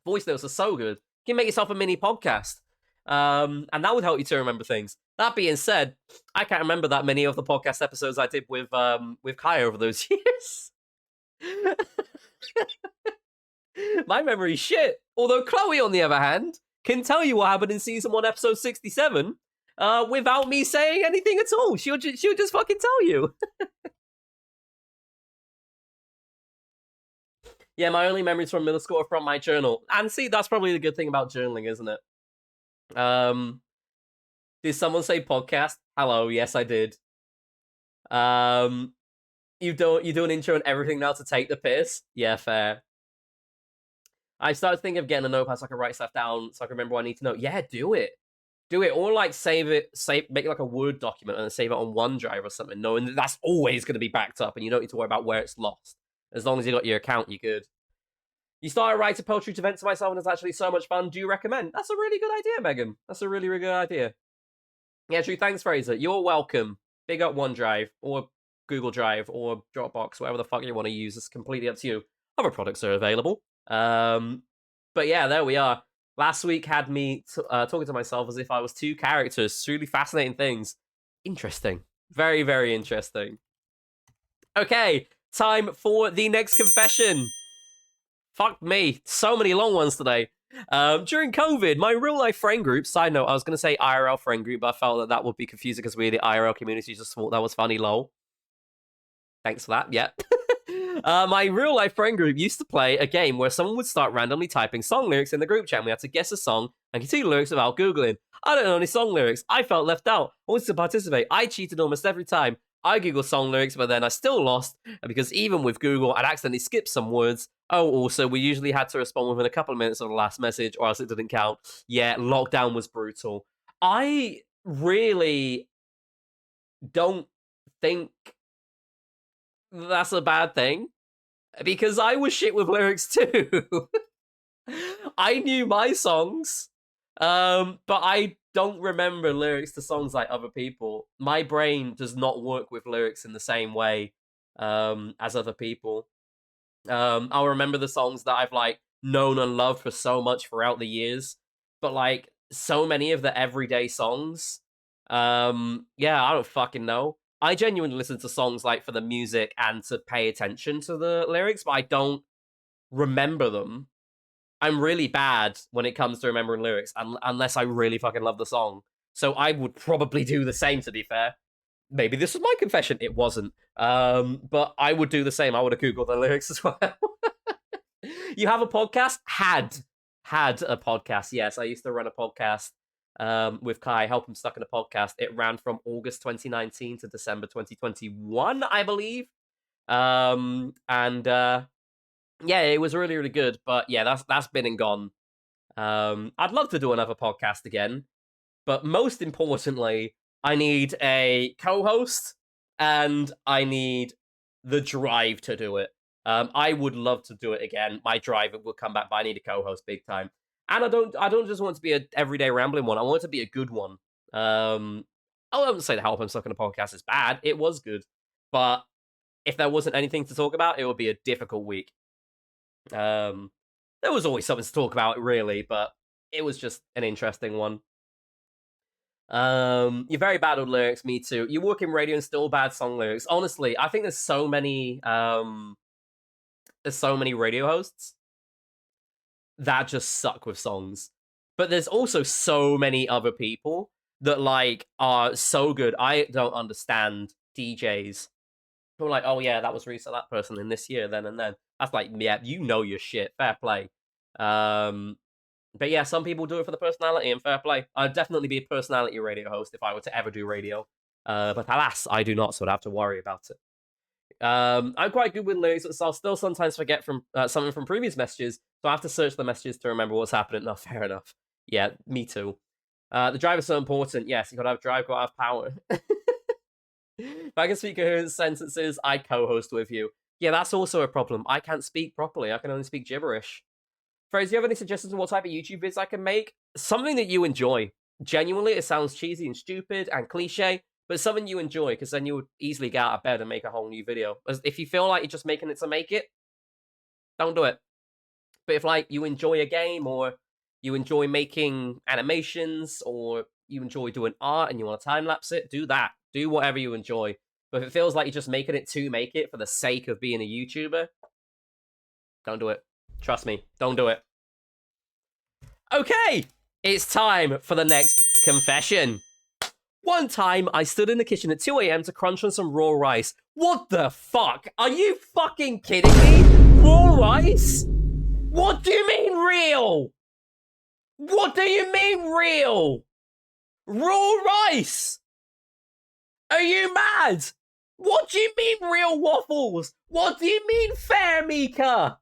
Voice notes are so good. You can make yourself a mini podcast. And that would help you to remember things. That being said, I can't remember that many of the podcast episodes I did with Kai over those years. My memory's shit. Although Chloe, on the other hand, can tell you what happened in season 1, episode 67, without me saying anything at all. She'll just fucking tell you. Yeah, my only memories from middle school are from my journal. And see, that's probably the good thing about journaling, isn't it? Did someone say podcast? Hello, yes, I did. You do an intro and everything now to take the piss? Yeah, fair. I started thinking of getting a notepad so I can write stuff down so I can remember what I need to know. Yeah, do it. Do it. Or like make like a Word document and save it on OneDrive or something, knowing that that's always going to be backed up and you don't need to worry about where it's lost. As long as you got your account, you're good. You started writing poetry to vent to myself and it's actually so much fun. Do you recommend? That's a really good idea, Megan. That's a really, really good idea. Yeah, true. Thanks, Fraser. You're welcome. Big up OneDrive or Google Drive or Dropbox, whatever the fuck you want to use. It's completely up to you. Other products are available. But yeah, there we are. Last week had me talking to myself as if I was 2 characters. Really fascinating things. Interesting. Very, very interesting. Okay, time for the next confession. Fuck me. So many long ones today. During COVID, my real-life friend group, side note, I was going to say IRL friend group, but I felt that would be confusing because we're the IRL community, just thought that was funny, lol. Thanks for that, yeah. My real-life friend group used to play a game where someone would start randomly typing song lyrics in the group chat, and we had to guess a song and continue lyrics without Googling. I don't know any song lyrics. I felt left out. I wanted to participate. I cheated almost every time. I Googled song lyrics, but then I still lost because even with Google, I'd accidentally skipped some words. Oh, also, we usually had to respond within a couple of minutes of the last message, or else it didn't count. Yeah, lockdown was brutal. I really don't think that's a bad thing, because I was shit with lyrics too. I knew my songs, but I don't remember lyrics to songs like other people. My brain does not work with lyrics in the same way as other people. I'll remember the songs that I've like known and loved for so much throughout the years, but like so many of the everyday songs, yeah, I don't fucking know. I genuinely listen to songs like for the music and to pay attention to the lyrics, but I don't remember them. I'm really bad when it comes to remembering lyrics, unless I really fucking love the song. So I would probably do the same, to be fair. Maybe this was my confession. It wasn't. But I would do the same. I would have Googled the lyrics as well. You have a podcast? Had a podcast. Yes, I used to run a podcast with Kai, help him stuck in a podcast. It ran from August 2019 to December 2021, I believe. Yeah, it was really, really good. But yeah, that's been and gone. I'd love to do another podcast again. But most importantly, I need a co-host and I need the drive to do it. I would love to do it again. My drive will come back, but I need a co-host big time. And I don't just want it to be an everyday rambling one. I want it to be a good one. I wouldn't say the Help I'm Stuck in a Podcast is bad. It was good. But if there wasn't anything to talk about, it would be a difficult week. There was always something to talk about, really, but it was just an interesting one. You're very bad with lyrics, me too. You work in radio and still bad song lyrics. Honestly, I think there's so many radio hosts that just suck with songs. But there's also so many other people that like are so good. I don't understand DJs who are like, oh yeah, that was released to that person in this year, then and then. That's like, yeah, you know your shit. Fair play. But yeah, some people do it for the personality, and fair play. I'd definitely be a personality radio host if I were to ever do radio. But alas, I do not, so I'd have to worry about it. I'm quite good with lyrics, so I'll still sometimes forget from something from previous messages, so I have to search the messages to remember what's happening. No, fair enough. Yeah, me too. The drive is so important. Yes, you gotta have drive, gotta have power. If I can speak coherent sentences, I co-host with you. Yeah, that's also a problem. I can't speak properly. I can only speak gibberish. Fraser, do you have any suggestions on what type of YouTube vids I can make? Something that you enjoy. Genuinely, it sounds cheesy and stupid and cliche, but it's something you enjoy, because then you would easily get out of bed and make a whole new video. If you feel like you're just making it to make it, don't do it. But if like you enjoy a game, or you enjoy making animations, or you enjoy doing art and you want to time lapse it, do that. Do whatever you enjoy. But if it feels like you're just making it to make it for the sake of being a YouTuber, don't do it. Trust me, don't do it. Okay, it's time for the next confession. One time, I stood in the kitchen at 2 a.m. to crunch on some raw rice. What the fuck? Are you fucking kidding me? Raw rice? What do you mean real? What do you mean real? Raw rice? Are you mad? What do you mean real waffles? What do you mean fair, Mika?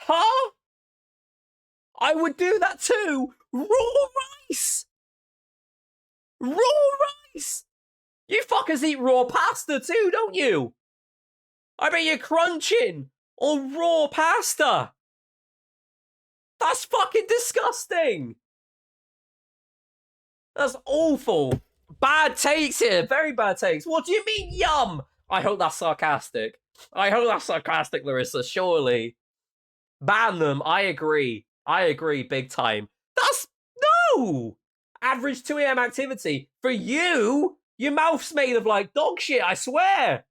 Huh? I would do that too. Raw rice. Raw rice. You fuckers eat raw pasta too, don't you? I bet you're crunching on raw pasta. That's fucking disgusting. That's awful. Bad takes here. Very bad takes. What do you mean, yum? I hope that's sarcastic. I hope that's sarcastic, Larissa. Surely. Ban them. I agree. I agree big time. That's... No! Average 2 a.m. activity. For you, your mouth's made of, like, dog shit, I swear.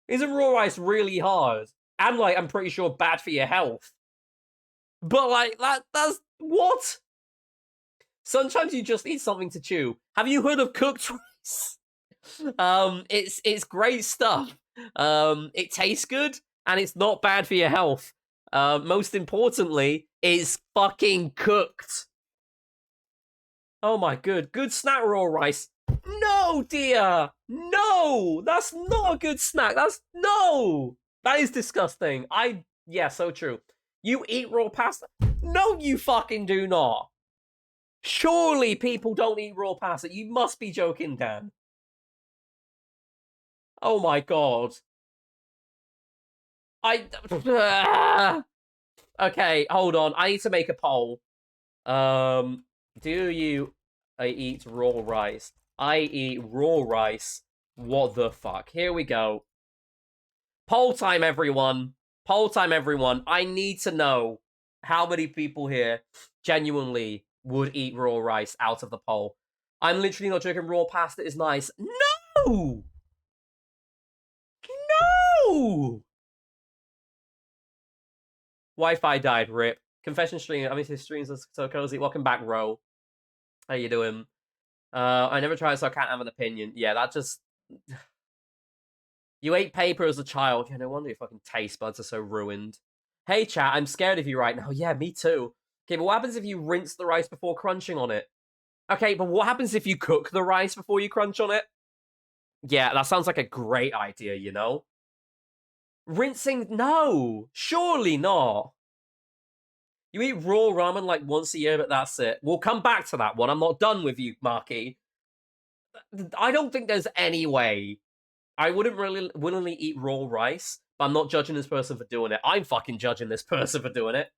Isn't raw rice really hard? And, like, I'm pretty sure bad for your health. But, like, that's... What? Sometimes you just need something to chew. Have you heard of cooked rice? It's great stuff. It tastes good, and it's not bad for your health. Most importantly, it's fucking cooked. Oh my good snack raw rice. No, dear! No! That's not a good snack. No! That is disgusting. Yeah, so true. You eat raw pasta? No, you fucking do not. Surely people don't eat raw pasta. You must be joking, Dan. Oh my god. Okay, hold on. I need to make a poll. Do you eat raw rice? I eat raw rice. What the fuck? Here we go. Poll time, everyone. Poll time, everyone. I need to know how many people here genuinely would eat raw rice out of the poll. I'm literally not joking. Raw pasta is nice. No! No! Wi-Fi died, rip. Confession stream. I mean, his streams are so cozy. Welcome back, Ro. How you doing? I never tried, so I can't have an opinion. Yeah, that just... You ate paper as a child. Yeah, no wonder your fucking taste buds are so ruined. Hey, chat, I'm scared of you right now. Yeah, me too. Okay, but what happens if you rinse the rice before crunching on it? Okay, but what happens if you cook the rice before you crunch on it? Yeah, that sounds like a great idea, you know? Rinsing? No! Surely not. You eat raw ramen like once a year, but that's it. We'll come back to that one. I'm not done with you, Marky. I don't think there's any way. I wouldn't really willingly eat raw rice, but I'm not judging this person for doing it. I'm fucking judging this person for doing it.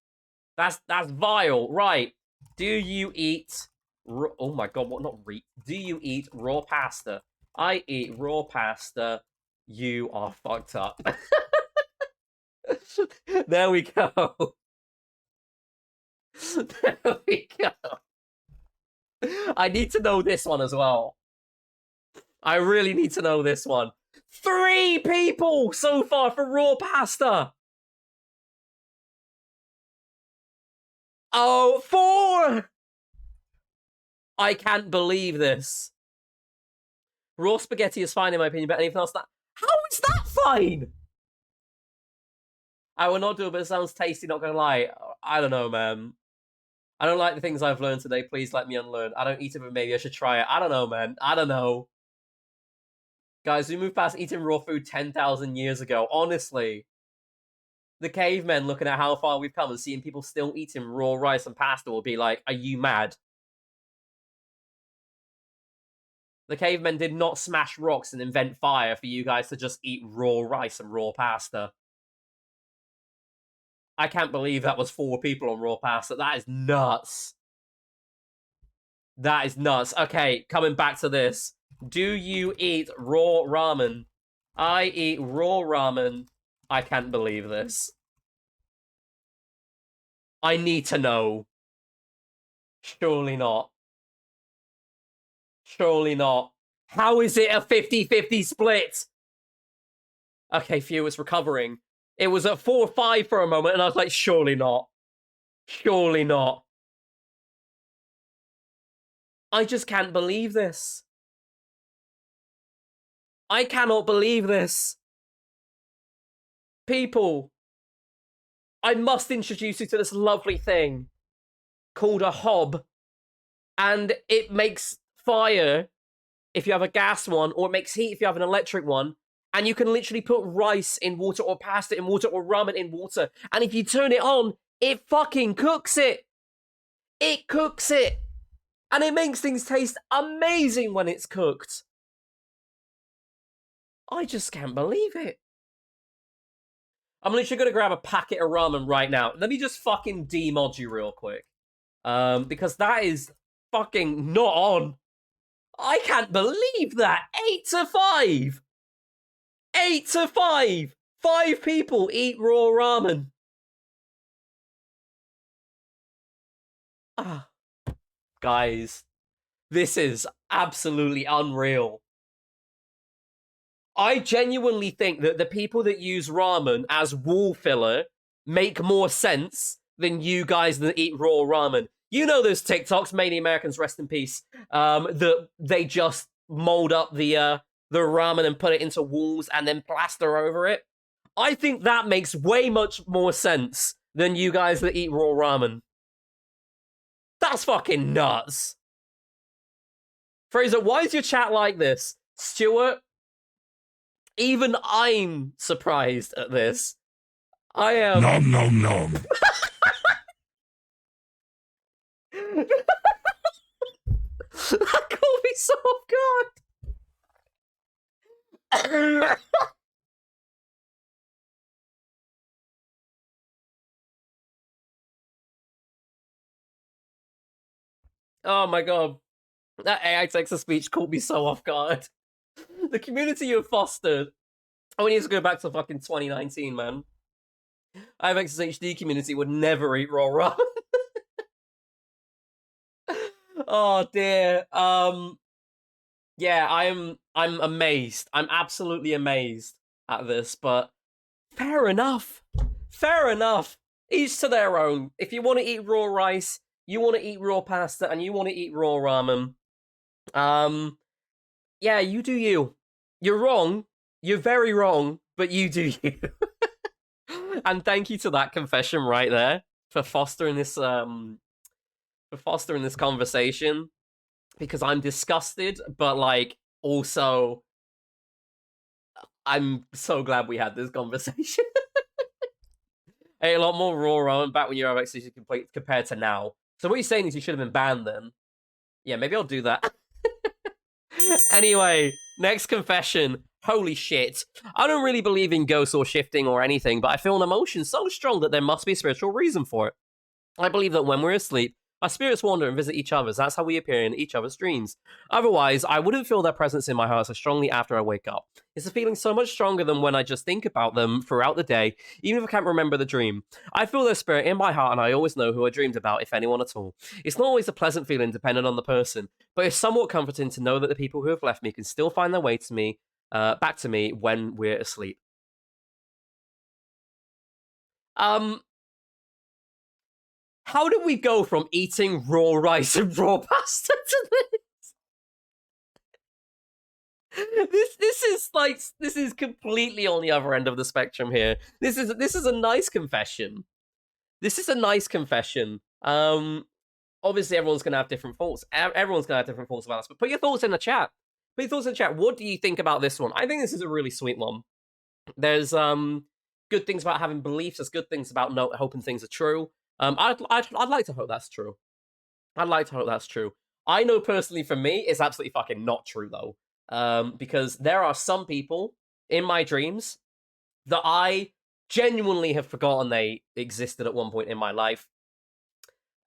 That's vile. Right. Do you eat... Oh my god, what? Not re... Do you eat raw pasta? I eat raw pasta. You are fucked up. There we go. There we go. I need to know this one as well. I really need to know this one. 3 people so far for raw pasta. Oh, 4! I can't believe this. Raw spaghetti is fine in my opinion, but anything else that... How is that fine? I will not do it, but it sounds tasty, not gonna lie. I don't know, man. I don't like the things I've learned today. Please let me unlearn. I don't eat it, but maybe I should try it. I don't know, man. I don't know. Guys, we moved past eating raw food 10,000 years ago. Honestly. The cavemen looking at how far we've come and seeing people still eating raw rice and pasta will be like, are you mad? The cavemen did not smash rocks and invent fire for you guys to just eat raw rice and raw pasta. I can't believe that was 4 people on raw pasta. That is nuts. That is nuts. Okay, coming back to this. Do you eat raw ramen? I eat raw ramen. I can't believe this. I need to know. Surely not. Surely not. How is it a 50-50 split? Okay, phew, it's recovering. It was at 4-5 for a moment, and I was like, surely not. Surely not. I just can't believe this. I cannot believe this. People, I must introduce you to this lovely thing called a hob. And it makes fire if you have a gas one, or it makes heat if you have an electric one. And you can literally put rice in water, or pasta in water, or ramen in water. And if you turn it on, it fucking cooks it. It cooks it. And it makes things taste amazing when it's cooked. I just can't believe it. I'm literally going to grab a packet of ramen right now. Let me just fucking demod you real quick. Because that is fucking not on. I can't believe that. 8-5. 8-5. 5 people eat raw ramen. Ah. Guys, this is absolutely unreal. I genuinely think that the people that use ramen as wall filler make more sense than you guys that eat raw ramen. You know those TikToks, mainly Americans, rest in peace, that they just mold up the ramen and put it into walls and then plaster over it. I think that makes way much more sense than you guys that eat raw ramen. That's fucking nuts. Fraser, why is your chat like this? Stuart, even I'm surprised at this. I am... Nom nom nom. That caught me so off guard. Oh my god. That AI text-to-speech caught me so off guard. The community you have fostered. Oh, we need to go back to fucking 2019, man. IVX's HD community would never eat raw ramen. Oh dear. Yeah, I'm amazed. I'm absolutely amazed at this, but fair enough. Fair enough. Each to their own. If you want to eat raw rice, you want to eat raw pasta, and you want to eat raw ramen, yeah, you do you. You're wrong. You're very wrong, but you do you. And thank you to that confession right there for fostering this conversation, because I'm disgusted, but like also I'm so glad we had this conversation. Hey, a lot more raw ramen back when you're actually complete compared to now. So what you're saying is you should have been banned then. Yeah, maybe I'll do that. Anyway, next confession. Holy shit. I don't really believe in ghosts or shifting or anything, but I feel an emotion so strong that there must be a spiritual reason for it. I believe that when we're asleep, Our spirits wander and visit each other's. That's how we appear in each other's dreams. Otherwise, I wouldn't feel their presence in my heart so strongly after I wake up. It's a feeling so much stronger than when I just think about them throughout the day, even if I can't remember the dream. I feel their spirit in my heart, and I always know who I dreamed about, if anyone at all. It's not always a pleasant feeling, depending on the person, but it's somewhat comforting to know that the people who have left me can still find their way to me, back to me when we're asleep. Um, how did we go from eating raw rice and raw pasta to this? This is completely on the other end of the spectrum here. This is a nice confession. This is a nice confession. Obviously everyone's gonna have different thoughts. Everyone's gonna have different thoughts about this, but put your thoughts in the chat. Put your thoughts in the chat. What do you think about this one? I think this is a really sweet one. There's good things about having beliefs. There's good things about hoping things are true. I'd like to hope that's true. I'd like to hope that's true. I know personally for me, it's absolutely fucking not true though. Because there are some people in my dreams that I genuinely have forgotten they existed at one point in my life,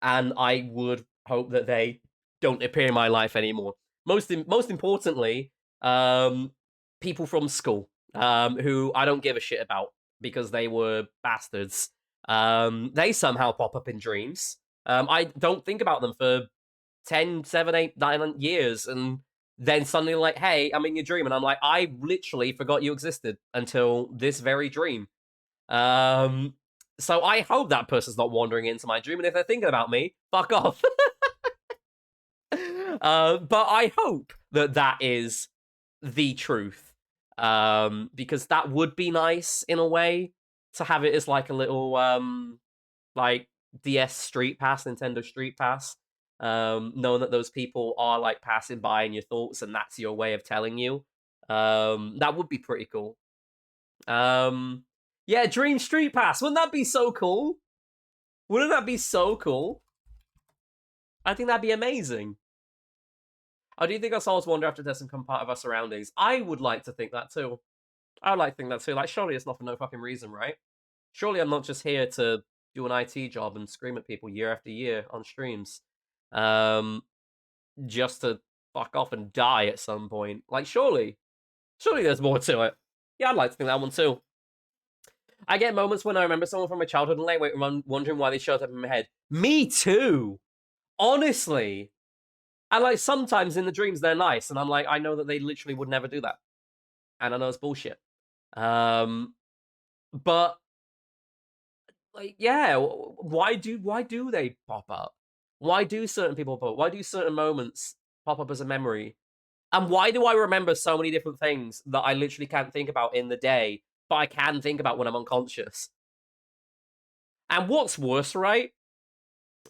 and I would hope that they don't appear in my life anymore. Most importantly, people from school, who I don't give a shit about because they were bastards. They somehow pop up in dreams. I don't think about them for 10, 7, 8, 9 years, and then suddenly like, hey, I'm in your dream, and I'm like, I literally forgot you existed until this very dream. So I hope that person's not wandering into my dream, and if they're thinking about me, fuck off. But I hope that that is the truth, because that would be nice in a way to have it as like a little like DS Street Pass, Nintendo Street Pass, knowing that those people are like passing by in your thoughts, and that's your way of telling you. That would be pretty cool. Yeah, Dream Street Pass. Wouldn't that be so cool? Wouldn't that be so cool? I think that'd be amazing. I do think our souls wander after death and become part of our surroundings. I would like to think that too. I would like to think that too. Like, surely it's not for no fucking reason, right? Surely I'm not just here to do an IT job and scream at people year after year on streams, just to fuck off and die at some point. Like, surely there's more to it. Yeah, I'd like to think that one too. I get moments when I remember someone from my childhood and late wondering why they showed up in my head. Me too. Honestly. And like sometimes in the dreams they're nice, and I'm like, I know that they literally would never do that. And I know it's bullshit. But like, yeah, why do they pop up? Why do certain people pop up? Why do certain moments pop up as a memory? And why do I remember so many different things that I literally can't think about in the day, but I can think about when I'm unconscious? And what's worse, right,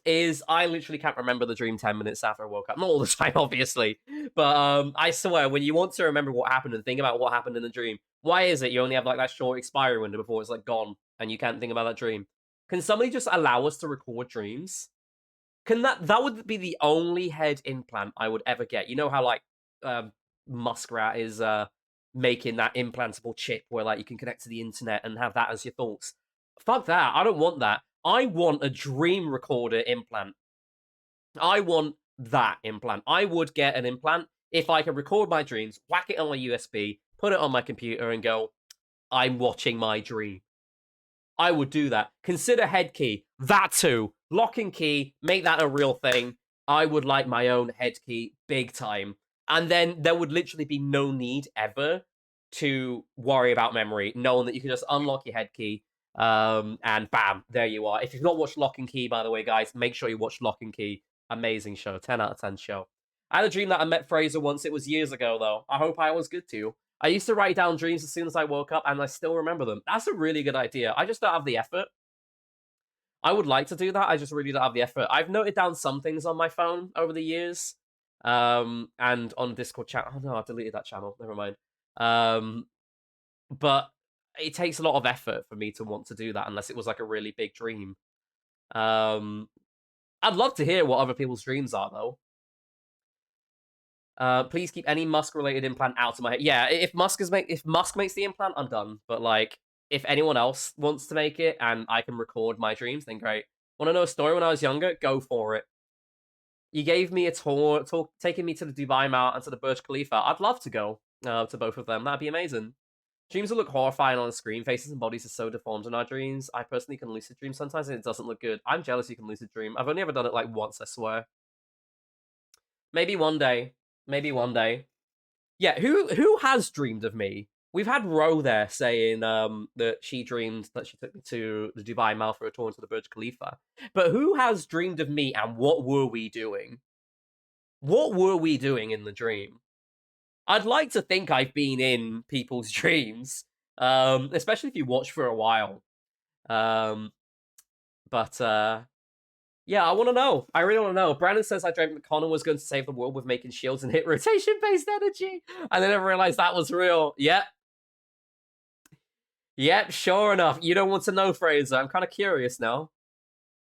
is I literally can't remember the dream 10 minutes after I woke up. Not all the time, obviously. But I swear, when you want to remember what happened and think about what happened in the dream, why is it you only have like that short expiry window before it's like gone and you can't think about that dream? Can somebody just allow us to record dreams? Can that would be the only head implant I would ever get. You know how like Muskrat is making that implantable chip where like you can connect to the internet and have that as your thoughts. Fuck that. I don't want that. I want a dream recorder implant. I want that implant. I would get an implant if I could record my dreams, whack it on my USB, put it on my computer, and go, I'm watching my dream. I would do that. Consider head key. That too. Lock and key. Make that a real thing. I would like my own head key big time. And then there would literally be no need ever to worry about memory, knowing that you can just unlock your head key, and bam, there you are. If you've not watched Lock and Key, by the way, guys, make sure you watch Lock and Key. Amazing show. 10 out of 10 show. I had a dream that I met Fraser once. It was years ago, though. I hope I was good too. I used to write down dreams as soon as I woke up, and I still remember them. That's a really good idea. I just don't have the effort. I would like to do that. I just really don't have the effort. I've noted down some things on my phone over the years, and on Discord chat. Oh no, I deleted that channel. Never mind. But it takes a lot of effort for me to want to do that, unless it was like a really big dream. I'd love to hear what other people's dreams are, though. Please keep any Musk-related implant out of my head. Yeah, if Musk makes the implant, I'm done. But like, if anyone else wants to make it and I can record my dreams, then great. Want to know a story when I was younger? Go for it. You gave me a tour, taking me to the Dubai Mall and to the Burj Khalifa. I'd love to go to both of them. That'd be amazing. Dreams will look horrifying on the screen. Faces and bodies are so deformed in our dreams. I personally can lucid dream sometimes and it doesn't look good. I'm jealous you can lucid dream. I've only ever done it like once, I swear. Maybe one day. Maybe one day. Yeah, who has dreamed of me? We've had Ro there saying that she dreamed that she took me to the Dubai Mall for a tour into the Burj Khalifa. But who has dreamed of me and what were we doing? What were we doing in the dream? I'd like to think I've been in people's dreams, especially if you watch for a while. But yeah, I want to know. I really want to know. Brandon says I dreamt that Connor was going to save the world with making shields and hit rotation-based energy, and I never realized that was real. Yep. Yep, sure enough. You don't want to know, Fraser. I'm kind of curious now.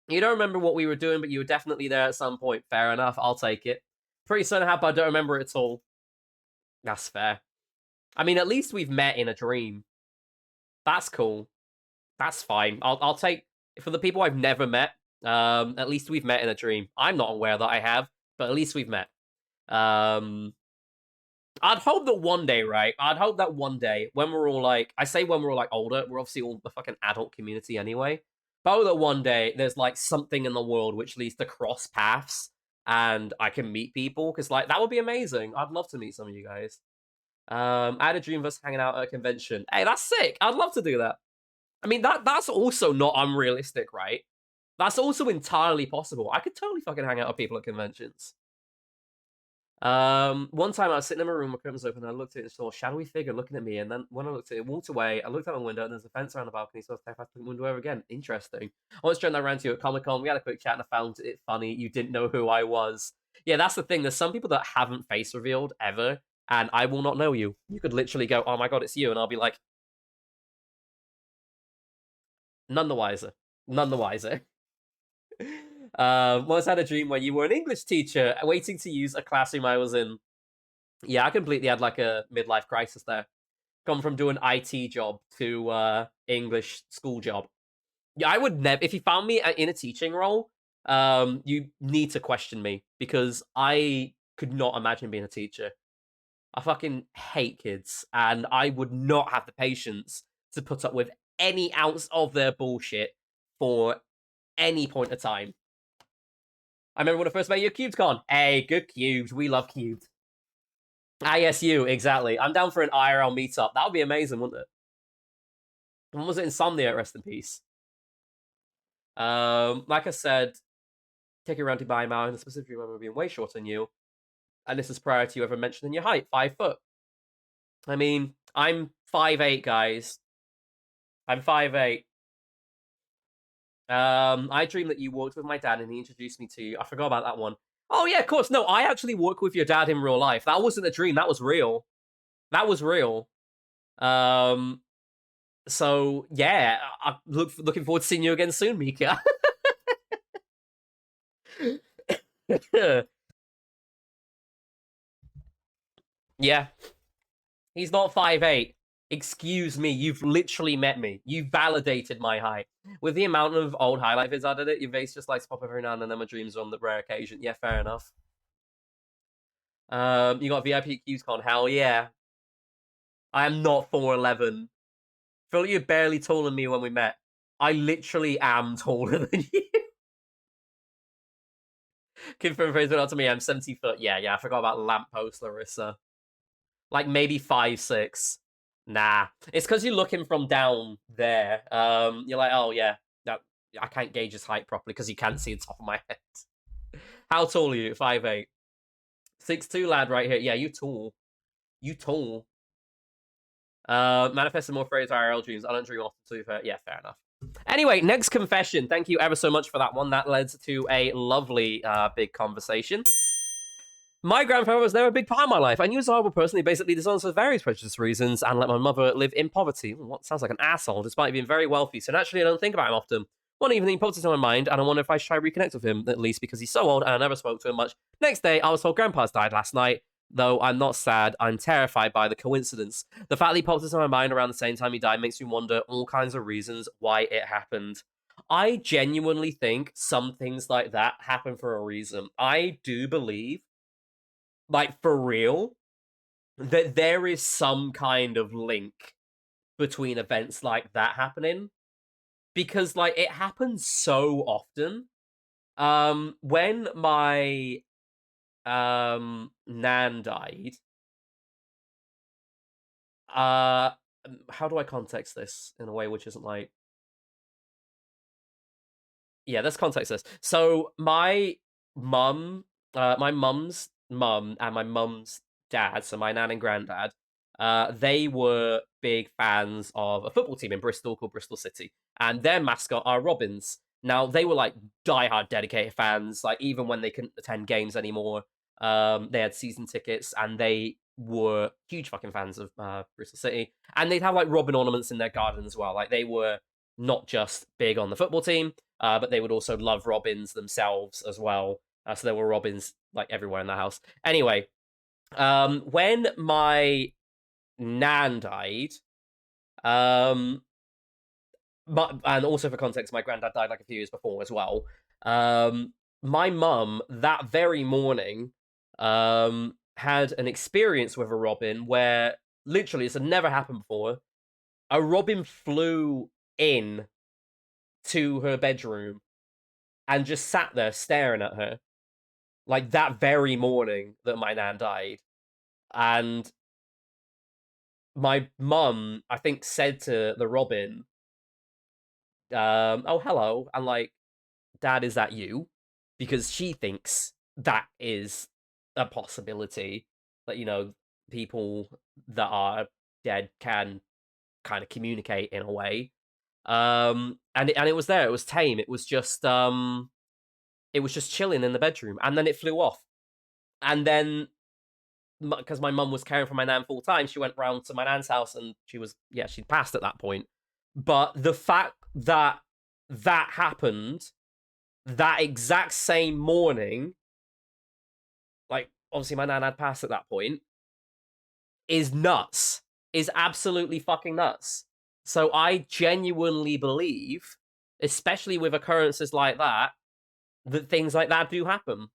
You don't remember what we were doing, but you were definitely there at some point. Fair enough. I'll take it. Pretty certain how, but I don't remember it at all. That's fair. I mean, at least we've met in a dream. That's cool. That's fine. I'll take, for the people I've never met, at least we've met in a dream. I'm not aware that I have, but at least we've met. I'd hope that one day, right? I'd hope that one day, when we're all like, I say when we're all like older, we're obviously all the fucking adult community anyway. But I hope that one day there's like something in the world which leads to cross paths and I can meet people, because like that would be amazing. I'd love to meet some of you guys. I had a dream of us hanging out at a convention. Hey, that's sick. I'd love to do that. I mean, that's also not unrealistic, right? That's also entirely possible. I could totally fucking hang out with people at conventions. One time I was sitting in my room with curtains open and I looked at it and saw a shadowy figure looking at me, and then when I looked at it, walked away, I looked out my window and there's a fence around the balcony, so I was terrified to look the window over again. Interesting. I once turned that around to you at Comic-Con, we had a quick chat and I found it funny. You didn't know who I was. Yeah, that's the thing. There's some people that haven't face revealed ever, and I will not know you. You could literally go, oh my god, it's you, and I'll be like, none the wiser. None the wiser. Once had a dream where you were an English teacher waiting to use a classroom I was in. Yeah, I completely had like a midlife crisis there. Gone from doing IT job to English school job. Yeah, I would never. If you found me in a teaching role, you need to question me, because I could not imagine being a teacher. I fucking hate kids, and I would not have the patience to put up with any ounce of their bullshit for any point of time. I remember when I first met you at CubesCon. Hey, good cubes. We love cubes. ISU, exactly. I'm down for an IRL meetup. That would be amazing, wouldn't it? When was it? Insomnia, rest in peace. Like I said, take you around to Dubai Mall, and specifically remember being way shorter than you. And this is prior to you ever mentioning your height, 5 foot. I mean, I'm 5'8", guys. I'm 5'8". I dreamed that you walked with my dad and he introduced me to you. I forgot about that one. Oh yeah, of course. No, I actually work with your dad in real life. That wasn't a dream. That was real. That was real. So yeah, I'm looking forward to seeing you again soon, Mika. Yeah. He's not 5'8". Excuse me, you've literally met me. You validated my height. With the amount of old highlight vids I did it, your face just likes to pop every now and then my dreams are on the rare occasion. Yeah, fair enough. You got VIP at CubesCon, hell yeah. I am not 4'11". Feel like you're barely taller than me when we met. I literally am taller than you. Confirm phrase went out to me, I'm 70 foot. Yeah, I forgot about lamppost, Larissa. Like maybe 5'6". Nah, it's because you're looking from down there. You're like, oh yeah, I can't gauge his height properly because you can't see the top of my head. How tall are you? 5'8". 6'2" lad right here. Yeah, you tall. You tall. Manifesting more phrase IRL dreams. I don't dream often, to be fair. Yeah, fair enough. Anyway, next confession. Thank you ever so much for that one. That led to a lovely big conversation. My grandfather was never a big part of my life. I knew he was a horrible person. He basically disowned us for various precious reasons and let my mother live in poverty. What sounds like an asshole, despite being very wealthy. So naturally, I don't think about him often. One evening, he popped into my mind, and I wonder if I should try to reconnect with him, at least because he's so old and I never spoke to him much. Next day, I was told Grandpa's died last night. Though I'm not sad, I'm terrified by the coincidence. The fact that he popped into my mind around the same time he died makes me wonder all kinds of reasons why it happened. I genuinely think some things like that happen for a reason. I do believe, like for real, that there is some kind of link between events like that happening because like it happens so often. When my nan died, uh how do I context this in a way which isn't like, yeah, let's context this. So my mum's mum and my mum's dad, so my nan and granddad, they were big fans of a football team in Bristol called Bristol City, and their mascot are robins. Now they were like diehard dedicated fans, like even when they couldn't attend games anymore, they had season tickets, and they were huge fucking fans of Bristol City, and they'd have like robin ornaments in their garden as well. Like they were not just big on the football team, but they would also love robins themselves as well. So there were robins like everywhere in the house. Anyway, when my nan died, um, and also for context, my granddad died like a few years before as well. My mum that very morning had an experience with a robin where literally this had never happened before. A robin flew in to her bedroom and just sat there staring at her, like that very morning that my nan died. And my mum, I think, said to the robin, "Oh, hello," and like, "Dad, is that you?" Because she thinks that is a possibility that people that are dead can kind of communicate in a way. And it was there. It was tame. It was just chilling in the bedroom, and then it flew off. And then, because my mum was caring for my nan full time, she went round to my nan's house, and she'd passed at that point. But the fact that that happened that exact same morning, like obviously my nan had passed at that point, is nuts. Is absolutely fucking nuts. So I genuinely believe, especially with occurrences like that things like that do happen.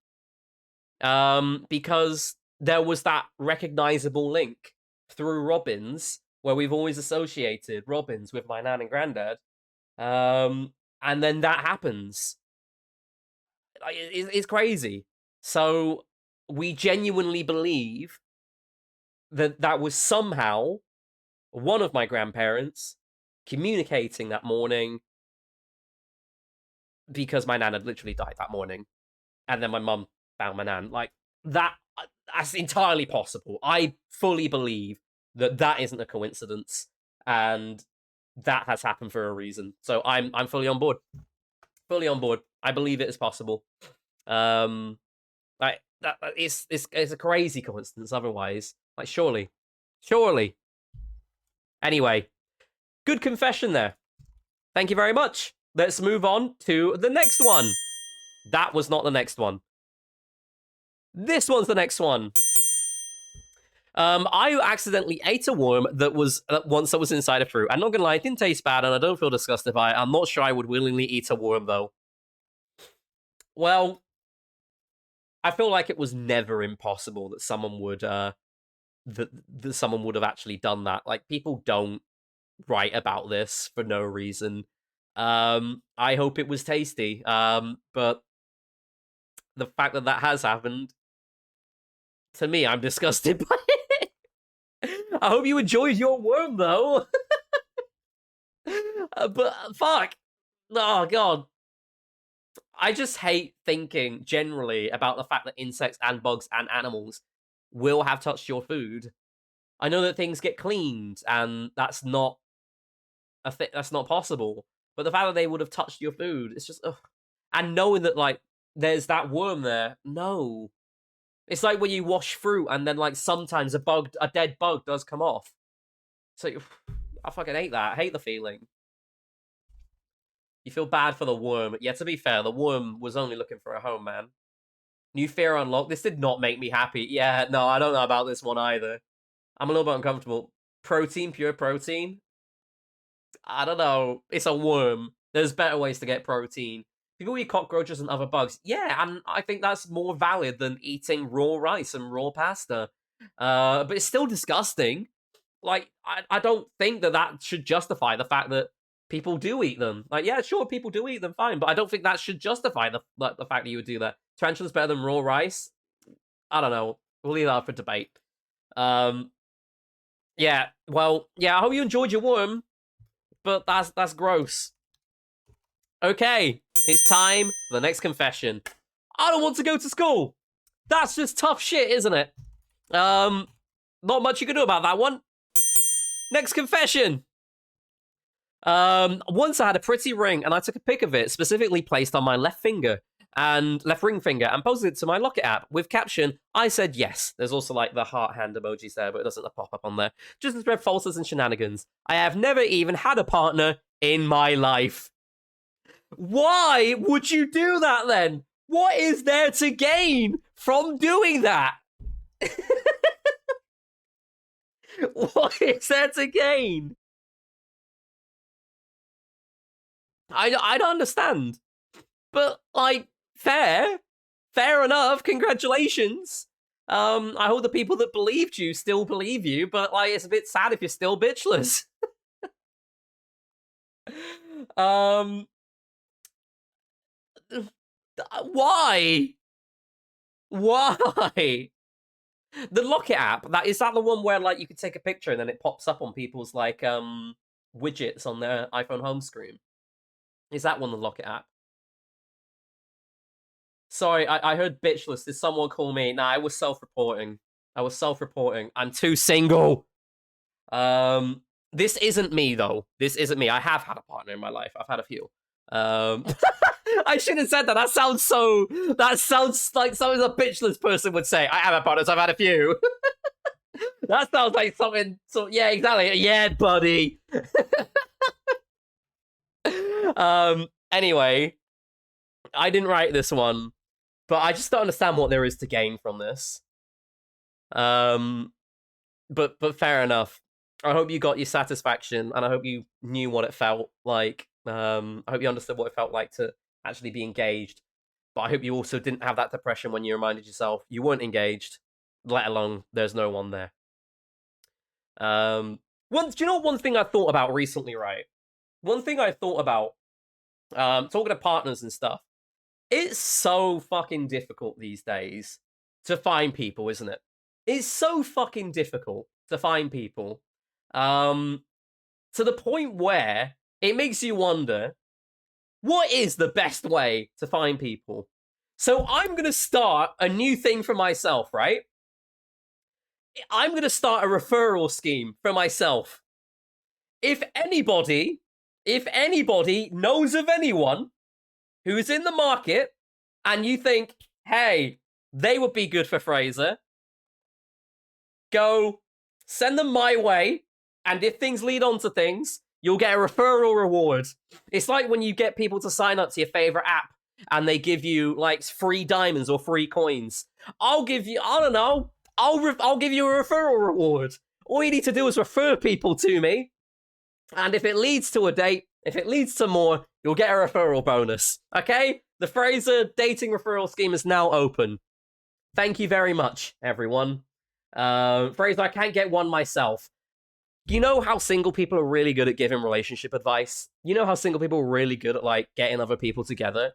Because there was that recognizable link through robins, where we've always associated robins with my nan and granddad. And then that happens. Like, it's crazy. So we genuinely believe that that was somehow one of my grandparents communicating that morning, because my nan had literally died that morning, and then my mum found my nan. Like that's entirely possible. I fully believe that that isn't a coincidence, and that has happened for a reason. So I'm fully on board. Fully on board. I believe it is possible. Like it's a crazy coincidence otherwise. Like surely. Anyway, good confession there. Thank you very much. Let's move on to the next one. That was not the next one. This one's the next one. I accidentally ate a worm that was once that was inside a fruit. I'm not gonna lie, it didn't taste bad, and I don't feel disgusted by it. I'm not sure I would willingly eat a worm though. Well, I feel like it was never impossible that someone would that someone would have actually done that. Like people don't write about this for no reason. I hope it was tasty. But the fact that that has happened, to me, I'm disgusted by it. I hope you enjoyed your worm though. But fuck. Oh god. I just hate thinking generally about the fact that insects and bugs and animals will have touched your food. I know that things get cleaned, and that's not that's not possible. But the fact that they would have touched your food, it's just, ugh. And knowing that like there's that worm there, no. It's like when you wash fruit, and then like sometimes a dead bug does come off. So I fucking hate that. I hate the feeling. You feel bad for the worm. Yeah, to be fair, the worm was only looking for a home, man. New fear unlocked. This did not make me happy. Yeah, no, I don't know about this one either. I'm a little bit uncomfortable. Protein, pure protein. I don't know. It's a worm. There's better ways to get protein. People eat cockroaches and other bugs. Yeah, and I think that's more valid than eating raw rice and raw pasta. But it's still disgusting. Like, I don't think that should justify the fact that people do eat them. Like, yeah, sure, people do eat them, fine, but I don't think that should justify the fact that you would do that. Tarantula's better than raw rice? I don't know. We'll leave that up for debate. Yeah, well, yeah, I hope you enjoyed your worm, but that's gross. Okay, it's time for the next confession. I don't want to go to school. That's just tough shit, isn't it? Not much you can do about that one. Next confession. Once I had a pretty ring and I took a pic of it, specifically placed on my left finger and left ring finger, and posted it to my Locket app with caption, I said yes. There's also like the heart hand emojis there, but it doesn't pop up on there. Just to spread falsehoods and shenanigans. I have never even had a partner in my life. Why would you do that then? What is there to gain from doing that? What is there to gain? I don't understand. But, like, fair enough, congratulations. I hope the people that believed you still believe you, but, like, it's a bit sad if you're still bitchless. Why? Why? The Locket app, is that the one where, like, you can take a picture and then it pops up on people's, like, widgets on their iPhone home screen? Is that one the Locket app? Sorry, I heard bitchless. Did someone call me? Nah, I was self-reporting. I'm too single. This isn't me, though. This isn't me. I have had a partner in my life. I've had a few. I should have said that. That sounds like something a bitchless person would say. I have a partner, so I've had a few. That sounds like something. So yeah, exactly. Yeah, buddy. Anyway, I didn't write this one, but I just don't understand what there is to gain from this. But fair enough. I hope you got your satisfaction, and I hope you knew what it felt like. I hope you understood what it felt like to actually be engaged. But I hope you also didn't have that depression when you reminded yourself you weren't engaged, let alone there's no one there. Do you know one thing I thought about recently, right? One thing I thought about, talking to partners and stuff, it's so fucking difficult these days to find people, isn't it? It's so fucking difficult to find people. To the point where it makes you wonder, what is the best way to find people? So I'm going to start a new thing for myself, right? I'm going to start a referral scheme for myself. If anybody knows of anyone who's in the market and you think, hey, they would be good for Fraser, go send them my way, and if things lead on to things, you'll get a referral reward. It's like when you get people to sign up to your favorite app and they give you like free diamonds or free coins. I'll give you, I don't know, I'll give you a referral reward. All you need to do is refer people to me, and if it leads to a date, if it leads to more, you'll get a referral bonus. Okay? The Fraser dating referral scheme is now open. Thank you very much, everyone. Fraser, I can't get one myself. You know how single people are really good at giving relationship advice? You know how single people are really good at, like, getting other people together?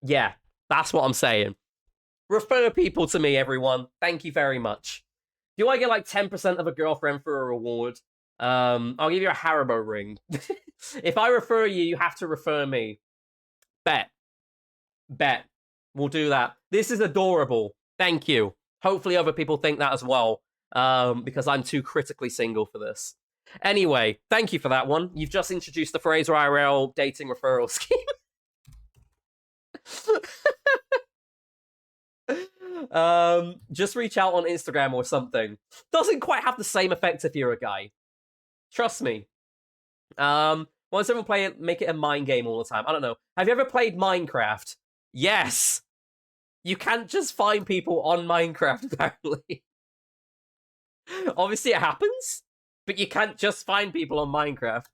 Yeah, that's what I'm saying. Refer people to me, everyone. Thank you very much. Do I get, like, 10% of a girlfriend for a reward? I'll give you a Haribo ring. If I refer you, you have to refer me. Bet. We'll do that. This is adorable. Thank you. Hopefully other people think that as well. Because I'm too critically single for this. Anyway, thank you for that one. You've just introduced the Fraser IRL dating referral scheme. Just reach out on Instagram or something. Doesn't quite have the same effect if you're a guy. Trust me. Why does everyone make it a mind game all the time? I don't know. Have you ever played Minecraft? Yes! You can't just find people on Minecraft, apparently. Obviously it happens, but you can't just find people on Minecraft.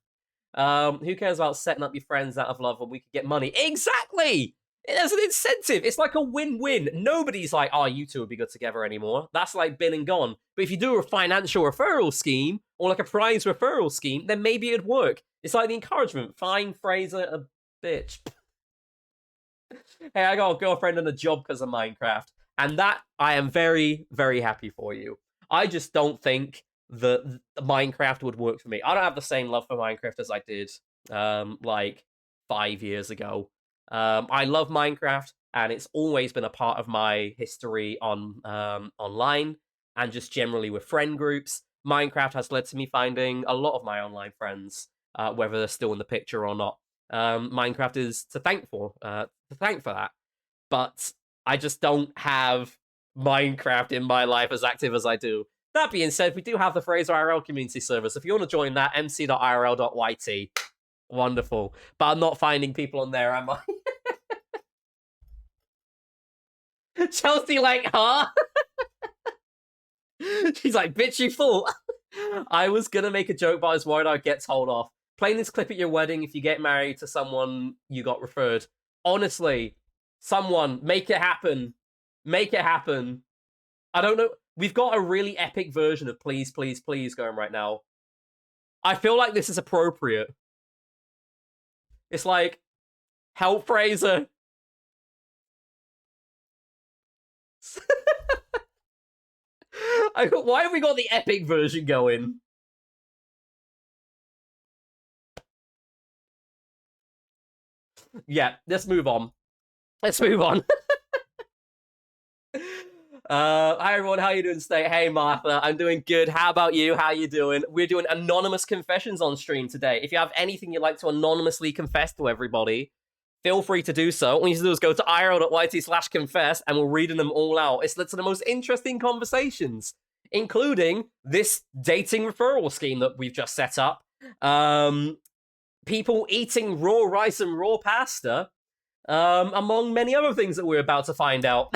Who cares about setting up your friends out of love when we could get money? Exactly! There's an incentive. It's like a win-win. Nobody's like, oh, you two would be good together anymore. That's like been and gone. But if you do a financial referral scheme or like a prize referral scheme, then maybe it'd work. It's like the encouragement. Find Fraser a bitch. Hey, I got a girlfriend and a job because of Minecraft. And that I am very, very happy for you. I just don't think that Minecraft would work for me. I don't have the same love for Minecraft as I did like 5 years ago. I love Minecraft, and it's always been a part of my history on online and just generally with friend groups. Minecraft has led to me finding a lot of my online friends, whether they're still in the picture or not. Minecraft is to thank for that, but I just don't have Minecraft in my life as active as I do. That being said, we do have the Fraser IRL community service. If you want to join that, mc.irl.yt. Wonderful. But I'm not finding people on there, am I? Chelsea, like, huh? She's like, bitch, you fool. I was gonna make a joke, but I was worried I'd get told off. Playing this clip at your wedding if you get married to someone you got referred. Honestly, someone, make it happen. Make it happen. I don't know. We've got a really epic version of Please, Please, Please going right now. I feel like this is appropriate. It's like, help Fraser. Why have we got the epic version going? Yeah, let's move on. Let's move on. Hi everyone, how you doing today? Hey Martha, I'm doing good. How about you? How you doing? We're doing anonymous confessions on stream today. If you have anything you'd like to anonymously confess to everybody, feel free to do so. All you need to do is go to irl.yt/confess and we're reading them all out. It's led to the most interesting conversations, including this dating referral scheme that we've just set up. People eating raw rice and raw pasta, among many other things that we're about to find out.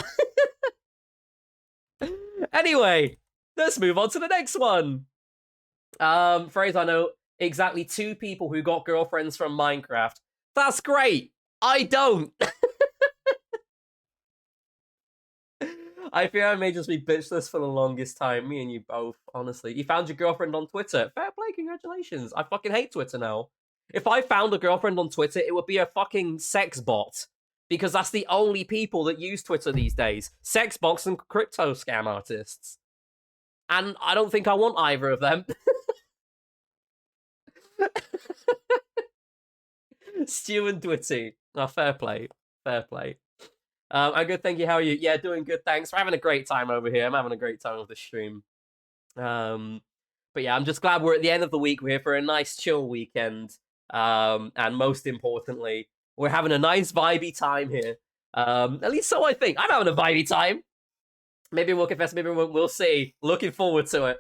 Anyway, let's move on to the next one. Phrase, I know exactly 2 people who got girlfriends from Minecraft. That's great. I don't. I fear I may just be bitchless for the longest time. Me and you both, honestly. You found your girlfriend on Twitter. Fair play, congratulations. I fucking hate Twitter now. If I found a girlfriend on Twitter, it would be a fucking sex bot. Because that's the only people that use Twitter these days. Sex bots and crypto scam artists. And I don't think I want either of them. Stu and Dwitty. Oh, fair play. Fair play. I'm good, thank you. How are you? Yeah, doing good, thanks. We're having a great time over here. I'm having a great time with the stream. But yeah, I'm just glad we're at the end of the week. We're here for a nice chill weekend. And most importantly, we're having a nice vibey time here. At least so I think. I'm having a vibey time. Maybe we'll confess, maybe we'll see. Looking forward to it.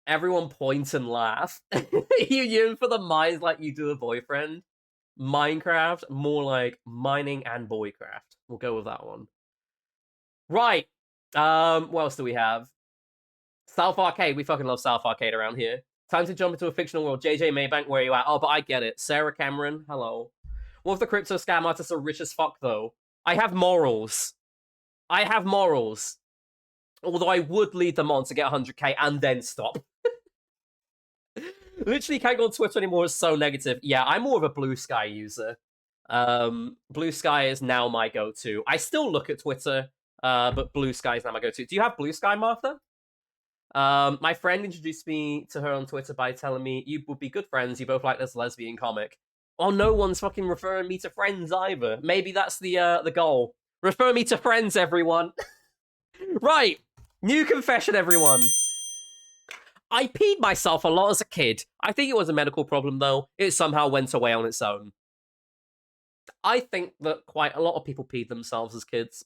Everyone point and laugh. You yearn for the mines like you do a boyfriend. Minecraft, more like mining and boycraft. We'll go with that one. Right. What else do we have? South Arcade. We fucking love South Arcade around here. Time to jump into a fictional world. JJ Maybank, where are you at? Oh, but I get it. Sarah Cameron, hello. What if the crypto scam artists are rich as fuck, though? I have morals. I have morals. Although I would lead them on to get 100k and then stop. Literally can't go on Twitter anymore. It's so negative. Yeah, I'm more of a Blue Sky user. Blue Sky is now my go-to. I still look at Twitter, but Blue Sky is now my go-to. Do you have Blue Sky, Martha? My friend introduced me to her on Twitter by telling me you would be good friends. You both like this lesbian comic. Oh, no one's fucking referring me to friends either. Maybe that's the goal. Refer me to friends, everyone. Right, new confession, everyone. I peed myself a lot as a kid. I think it was a medical problem, though. It somehow went away on its own. I think that quite a lot of people peed themselves as kids.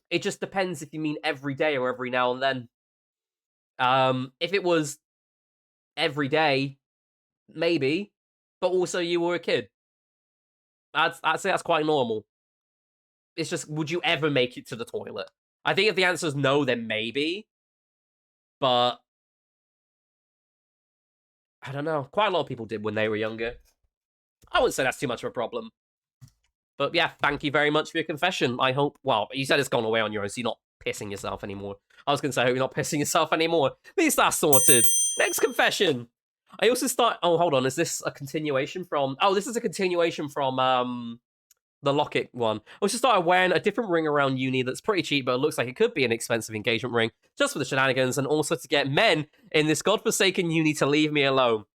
It just depends if you mean every day or every now and then. If it was every day, maybe, but also you were a kid. I'd say that's quite normal. It's just, would you ever make it to the toilet? I think if the answer is no, then maybe. But I don't know. Quite a lot of people did when they were younger. I wouldn't say that's too much of a problem. But yeah, thank you very much for your confession. I hope, well, you said it's gone away on your own, so you're not pissing yourself anymore. I was going to say, I hope you're not pissing yourself anymore. At least that's sorted. Next confession. I also oh, hold on. Is this a continuation from, this is a continuation from the Locket one. I also started wearing a different ring around uni that's pretty cheap, but it looks like it could be an expensive engagement ring, just for the shenanigans, and also to get men in this godforsaken uni to leave me alone.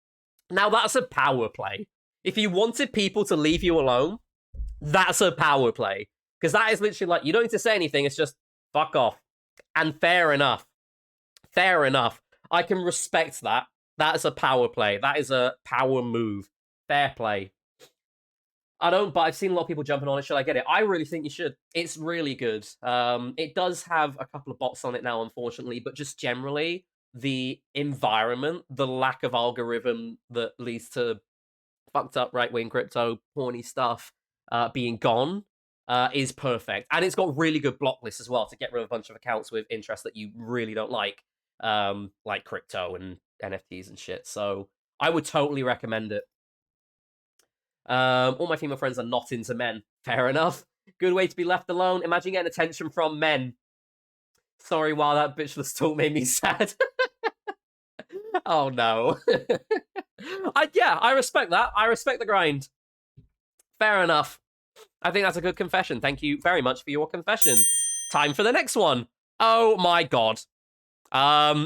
Now, that's a power play. If you wanted people to leave you alone, that's a power play. Because that is literally like, you don't need to say anything, it's just, fuck off. And fair enough. Fair enough. I can respect that. That is a power play. That is a power move. Fair play. I don't, but I've seen a lot of people jumping on it. Should I get it? I really think you should. It's really good. It does have a couple of bots on it now, unfortunately, but just generally, the environment, the lack of algorithm that leads to fucked up right-wing crypto, porny stuff being gone is perfect. And it's got really good block lists as well to get rid of a bunch of accounts with interests that you really don't like crypto and NFTs and shit. So I would totally recommend it. All my female friends are not into men. Fair enough. Good way to be left alone. Imagine getting attention from men. Sorry, wow, that bitchless talk made me sad. Oh, no. I respect that. I respect the grind. Fair enough. I think that's a good confession. Thank you very much for your confession. Time for the next one. Oh, my God.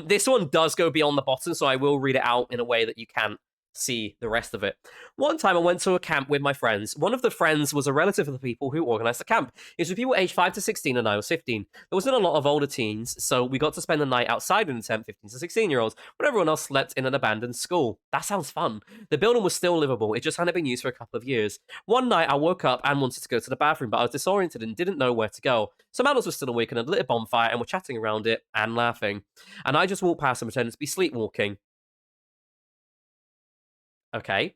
This one does go beyond the bottom, so I will read it out in a way that you can't see the rest of it. One time I went to a camp with my friends. One of the friends was a relative of the people who organized the camp. It was with people aged 5 to 16 and I was 15. There wasn't a lot of older teens, so we got to spend the night outside in the tent, 15 to 16-year-olds, when everyone else slept in an abandoned school. That sounds fun. The building was still livable. It just hadn't been used for a couple of years. One night I woke up and wanted to go to the bathroom, but I was disoriented and didn't know where to go. Some adults were still awake and had lit a bonfire and were chatting around it and laughing. And I just walked past and pretended to be sleepwalking. Okay.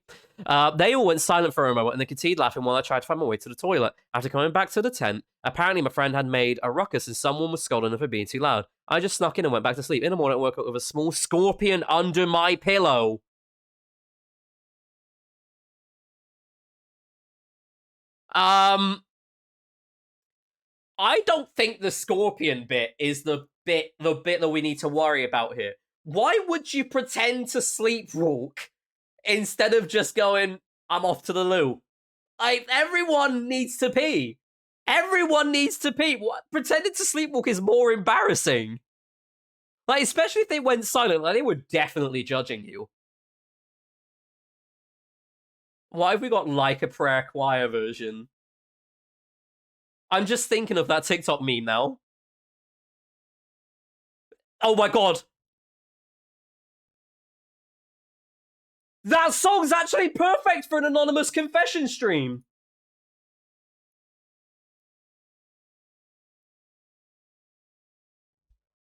They all went silent for a moment and they continued laughing while I tried to find my way to the toilet. After coming back to the tent, apparently my friend had made a ruckus and someone was scolding her for being too loud. I just snuck in and went back to sleep. In the morning, I woke up with a small scorpion under my pillow. I don't think the scorpion bit is the bit that we need to worry about here. Why would you pretend to sleepwalk instead of just going, I'm off to the loo? Everyone needs to pee. Everyone needs to pee. What? Pretending to sleepwalk is more embarrassing. Like, especially if they went silent, like, they were definitely judging you. Why have we got like a prayer choir version? I'm just thinking of that TikTok meme now. Oh my God. That song's actually perfect for an anonymous confession stream.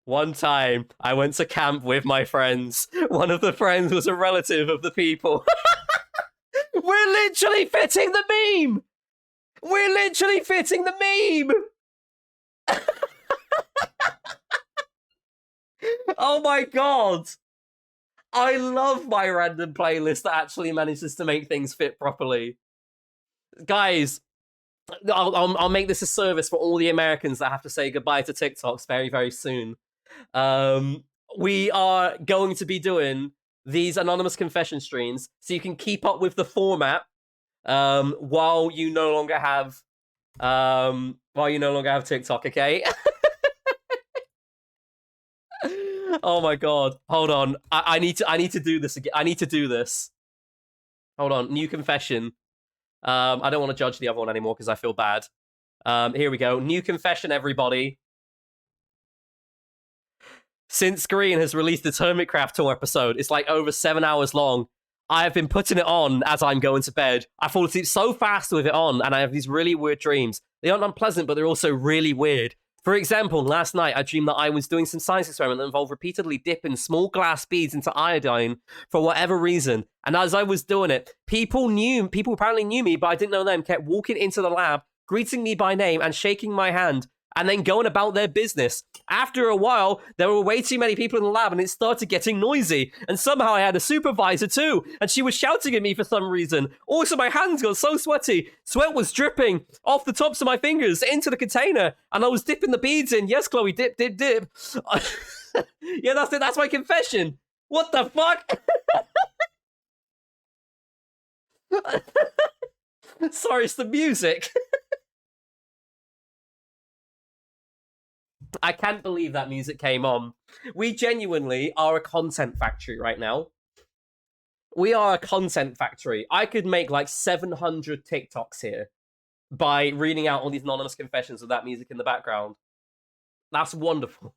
One time, I went to camp with my friends. One of the friends was a relative of the people. We're literally fitting the meme! We're literally fitting the meme! Oh my God! I love my random playlist that actually manages to make things fit properly. Guys, I'll make this a service for all the Americans that have to say goodbye to TikToks very, very soon. We are going to be doing these anonymous confession streams so you can keep up with the format while you no longer have TikTok, okay? Oh my God. Hold on. I need to do this again. I need to do this. Hold on. New confession. I don't want to judge the other one anymore because I feel bad. Here we go. New confession, everybody. Since Green has released the Hermitcraft Tour episode, it's like over 7 hours long. I have been putting it on as I'm going to bed. I fall asleep so fast with it on, and I have these really weird dreams. They aren't unpleasant, but they're also really weird. For example, last night I dreamed that I was doing some science experiment that involved repeatedly dipping small glass beads into iodine for whatever reason. And as I was doing it, people apparently knew me, but I didn't know them, kept walking into the lab, greeting me by name and shaking my hand and then going about their business. After a while, there were way too many people in the lab and it started getting noisy. And somehow I had a supervisor too, and she was shouting at me for some reason. Also, my hands got so sweaty. Sweat was dripping off the tops of my fingers into the container, and I was dipping the beads in. Yes, Chloe, dip, dip, dip. Yeah, that's it. That's my confession. What the fuck? Sorry, it's the music. I can't believe that music came on. We genuinely are a content factory right now. We are a content factory. I could make like 700 TikToks here by reading out all these anonymous confessions with that music in the background. That's wonderful.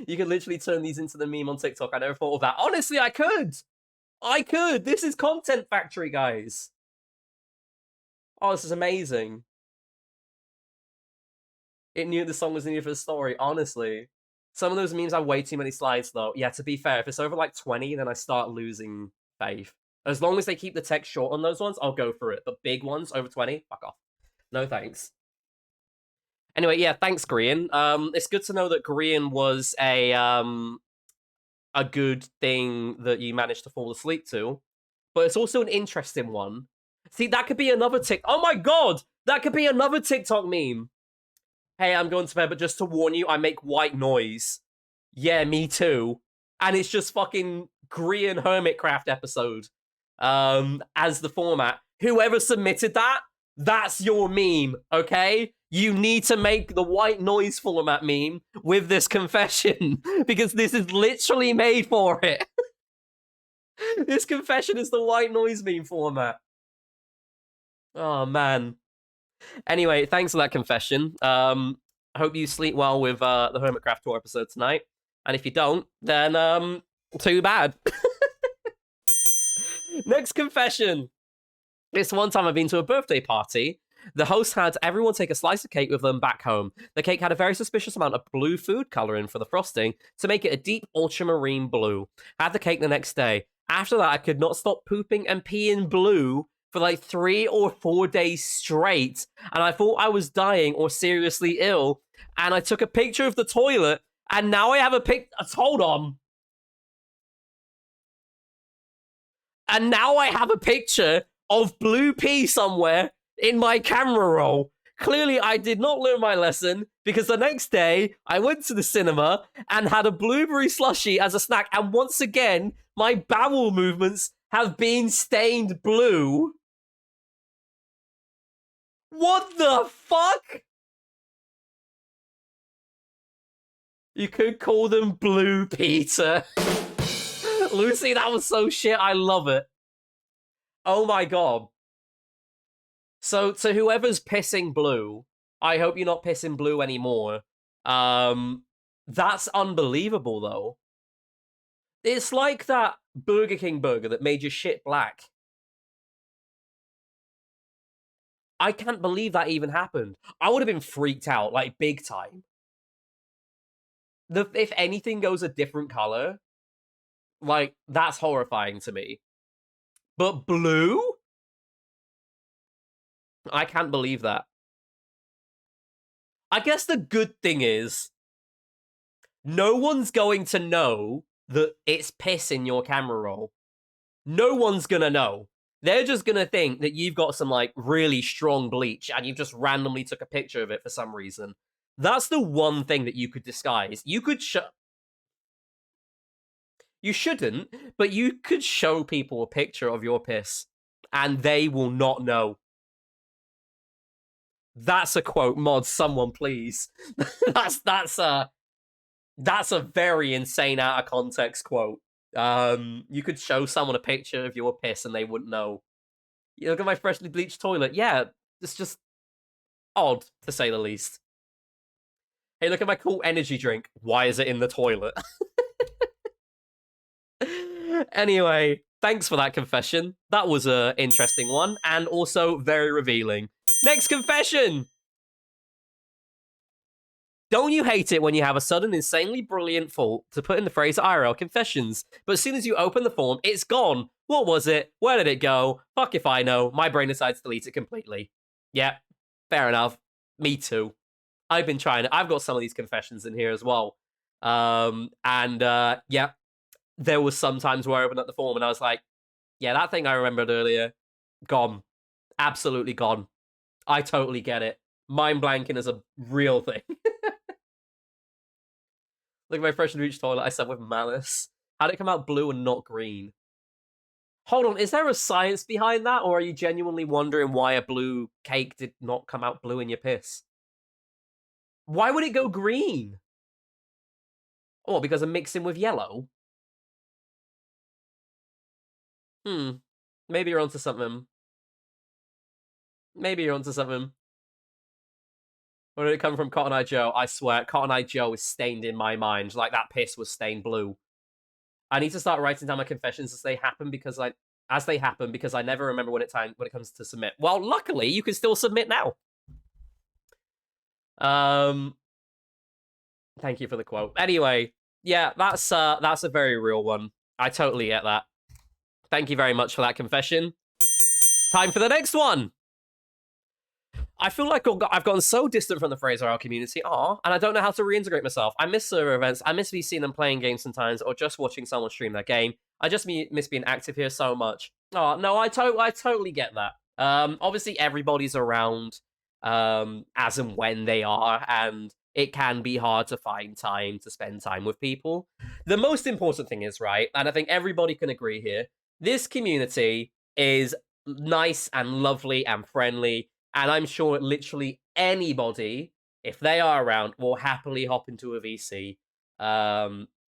You could literally turn these into the meme on TikTok. I never thought of that. Honestly, I could. I could. This is content factory, guys. Oh, this is amazing. It knew the song was needed for the story, honestly. Some of those memes have way too many slides, though. Yeah, to be fair, if it's over like 20, then I start losing faith. As long as they keep the text short on those ones, I'll go for it. But big ones over 20, fuck off. No thanks. Anyway, yeah, thanks, Grian. It's good to know that Grian was a good thing that you managed to fall asleep to. But it's also an interesting one. See, that could be another Oh my god! That could be another TikTok meme. Hey, I'm going to bed, but just to warn you, I make white noise. Yeah, me too. And it's just fucking Grian Hermitcraft episode as the format. Whoever submitted that, that's your meme, okay? You need to make the white noise format meme with this confession because this is literally made for it. This confession is the white noise meme format. Oh, man. Anyway, thanks for that confession. I hope you sleep well with the Hermitcraft tour episode tonight. And if you don't, then too bad. Next confession. This one time I've been to a birthday party. The host had everyone take a slice of cake with them back home. The cake had a very suspicious amount of blue food coloring for the frosting to make it a deep ultramarine blue. I had the cake the next day. After that, I could not stop pooping and peeing blue for like 3 or 4 days straight, and I thought I was dying or seriously ill, and I took a picture of the toilet, and now I have a hold on. And now I have a picture of blue pee somewhere in my camera roll. Clearly, I did not learn my lesson, because the next day, I went to the cinema and had a blueberry slushie as a snack, and once again, my bowel movements have been stained blue. What the fuck? You could call them Blue Peter. Lucy, that was so shit. I love it. Oh my god. So, to whoever's pissing blue, I hope you're not pissing blue anymore. That's unbelievable, though. It's like that Burger King burger that made your shit black. I can't believe that even happened. I would have been freaked out, like, big time. If anything goes a different color, like, that's horrifying to me. But blue? I can't believe that. I guess the good thing is, no one's going to know that it's piss in your camera roll. No one's gonna know. They're just gonna think that you've got some, like, really strong bleach and you've just randomly took a picture of it for some reason. That's the one thing that you could disguise. You could You shouldn't, but you could show people a picture of your piss and they will not know. That's a quote. Mod, someone please. That's a very insane out of context quote. You could show someone a picture of your piss and they wouldn't know. You look at my freshly bleached toilet. Yeah, it's just odd, to say the least. Hey, look at my cool energy drink. Why is it in the toilet? Anyway, thanks for that confession. That was an interesting one, and also very revealing. Next confession! Don't you hate it when you have a sudden, insanely brilliant thought to put in the phrase IRL confessions, but as soon as you open the form, it's gone? What was it? Where did it go? Fuck if I know. My brain decides to delete it completely. Yeah, fair enough. Me too. I've been trying it. I've got some of these confessions in here as well. Yeah, there was some times where I opened up the form and I was like, yeah, that thing I remembered earlier, gone. Absolutely gone. I totally get it. Mind blanking is a real thing. Look at my fresh and reach toilet I said with malice. How'd it come out blue and not green? Hold on, is there a science behind that, or are you genuinely wondering why a blue cake did not come out blue in your piss? Why would it go green? Oh, because of mixing with yellow? Maybe you're onto something. Maybe you're onto something. Where did it come from, Cotton Eye Joe? I swear, Cotton Eye Joe is stained in my mind, like that piss was stained blue. I need to start writing down my confessions as they happen because I never remember when it comes to submit. Well, luckily you can still submit now. Thank you for the quote. Anyway, yeah, that's a very real one. I totally get that. Thank you very much for that confession. Time for the next one. I feel like I've gotten so distant from the Fraser Isle community, and I don't know how to reintegrate myself. I miss server events, I miss VCing and playing games sometimes, or just watching someone stream their game. I just miss being active here so much. Oh, no, I totally get that. Obviously, everybody's around as and when they are, and it can be hard to find time to spend time with people. The most important thing is, right, and I think everybody can agree here, this community is nice and lovely and friendly, and I'm sure literally anybody, if they are around, will happily hop into a VC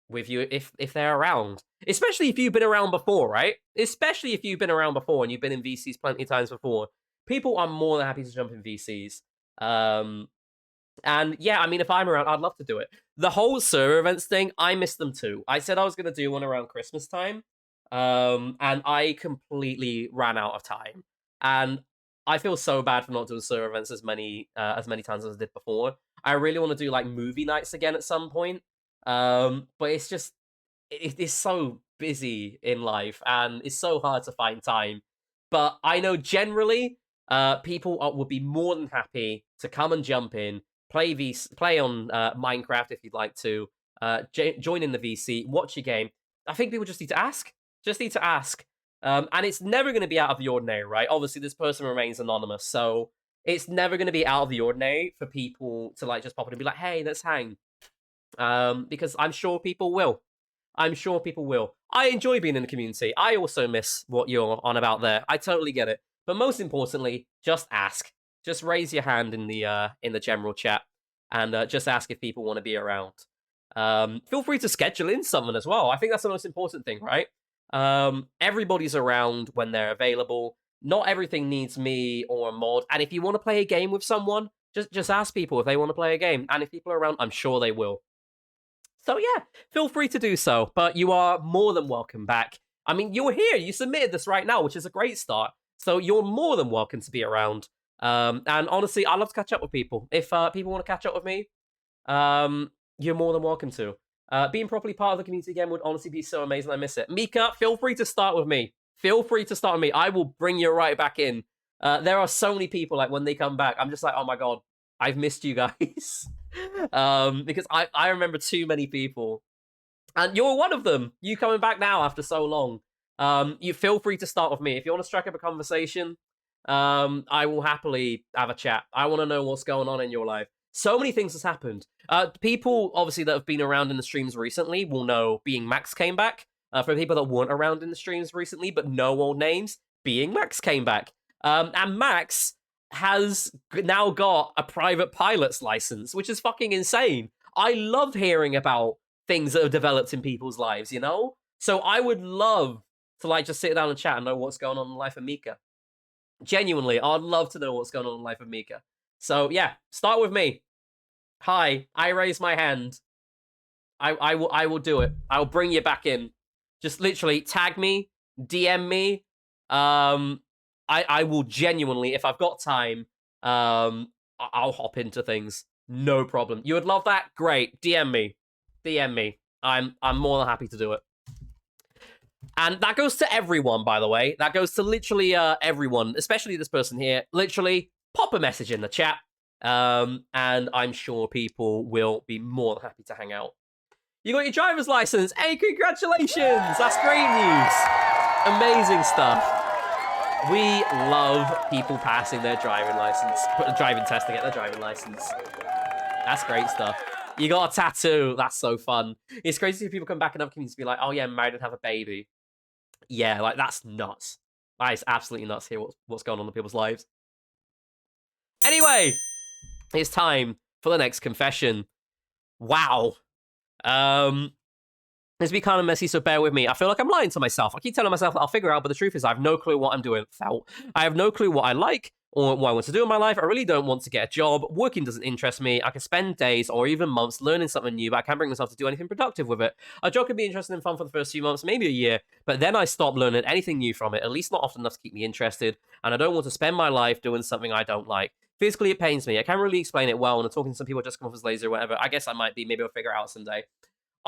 with you if they're around. Especially if you've been around before, right? Especially if you've been around before and you've been in VCs plenty of times before. People are more than happy to jump in VCs. And yeah, I mean, if I'm around, I'd love to do it. The whole server events thing, I miss them too. I said I was going to do one around Christmas time, and I completely ran out of time. And I feel so bad for not doing server events as many times as I did before. I really want to do like movie nights again at some point. But it's just it is so busy in life and it's so hard to find time. But I know generally, people would be more than happy to come and jump in, play on Minecraft if you'd like to, join in the VC, watch your game. I think people just need to ask. Just need to ask. And it's never going to be out of the ordinary, right? Obviously, this person remains anonymous, so it's never going to be out of the ordinary for people to like just pop in and be like, "Hey, let's hang," because I'm sure people will. I'm sure people will. I enjoy being in the community. I also miss what you're on about there. I totally get it. But most importantly, just ask. Just raise your hand in the general chat, and just ask if people want to be around. Feel free to schedule in someone as well. I think that's the most important thing, right? Everybody's around when they're available. Not everything needs me or a mod. And if you want to play a game with someone, just ask people if they want to play a game. And if people are around, I'm sure they will. So yeah, feel free to do so. But you are more than welcome back. I mean, you're here. You submitted this right now, which is a great start. So you're more than welcome to be around. And honestly, I love to catch up with people. If people want to catch up with me, you're more than welcome to. Being properly part of the community again would honestly be so amazing. I miss it. Mika, feel free to start with me. Feel free to start with me. I will bring you right back in. There are so many people, like, when they come back, I'm just like, oh my god, I've missed you guys. Because I remember too many people. And you're one of them. You coming back now after so long. You feel free to start with me. If you want to strike up a conversation, I will happily have a chat. I want to know what's going on in your life. So many things has happened. People, obviously, that have been around in the streams recently will know Being Max came back. For people that weren't around in the streams recently but know old names, Being Max came back. And Max has now got a private pilot's license, which is fucking insane. I love hearing about things that have developed in people's lives, you know? So I would love to like just sit down and chat and know what's going on in the life of Mika. Genuinely, I'd love to know what's going on in the life of Mika. So yeah, start with me. Hi, I raise my hand. I will do it. I'll bring you back in. Just literally tag me, DM me. I will genuinely, if I've got time, I'll hop into things. No problem. You would love that? Great. DM me. DM me. I'm more than happy to do it. And that goes to everyone, by the way. That goes to literally everyone, especially this person here. Literally, pop a message in the chat. And I'm sure people will be more than happy to hang out. You got your driver's license. Hey, congratulations! That's great news. Amazing stuff. We love people passing their driving license, driving test to get their driving license. That's great stuff. You got a tattoo. That's so fun. It's crazy to see people come back in other communities and be like, oh yeah, I'm married and have a baby. Yeah, like that's nuts. That is absolutely nuts here, what's going on in people's lives. Anyway, it's time for the next confession. Wow. It's be kind of messy, so bear with me. I feel like I'm lying to myself. I keep telling myself that I'll figure out, but the truth is I have no clue what I'm doing. I have no clue what I like or what I want to do in my life. I really don't want to get a job. Working doesn't interest me. I can spend days or even months learning something new, but I can't bring myself to do anything productive with it. A job can be interesting and fun for the first few months, maybe a year, but then I stop learning anything new from it, at least not often enough to keep me interested, and I don't want to spend my life doing something I don't like. Physically, it pains me. I can't really explain it well, and I'm talking to some people just come off as lazy or whatever. I guess I might be. Maybe I'll figure it out someday.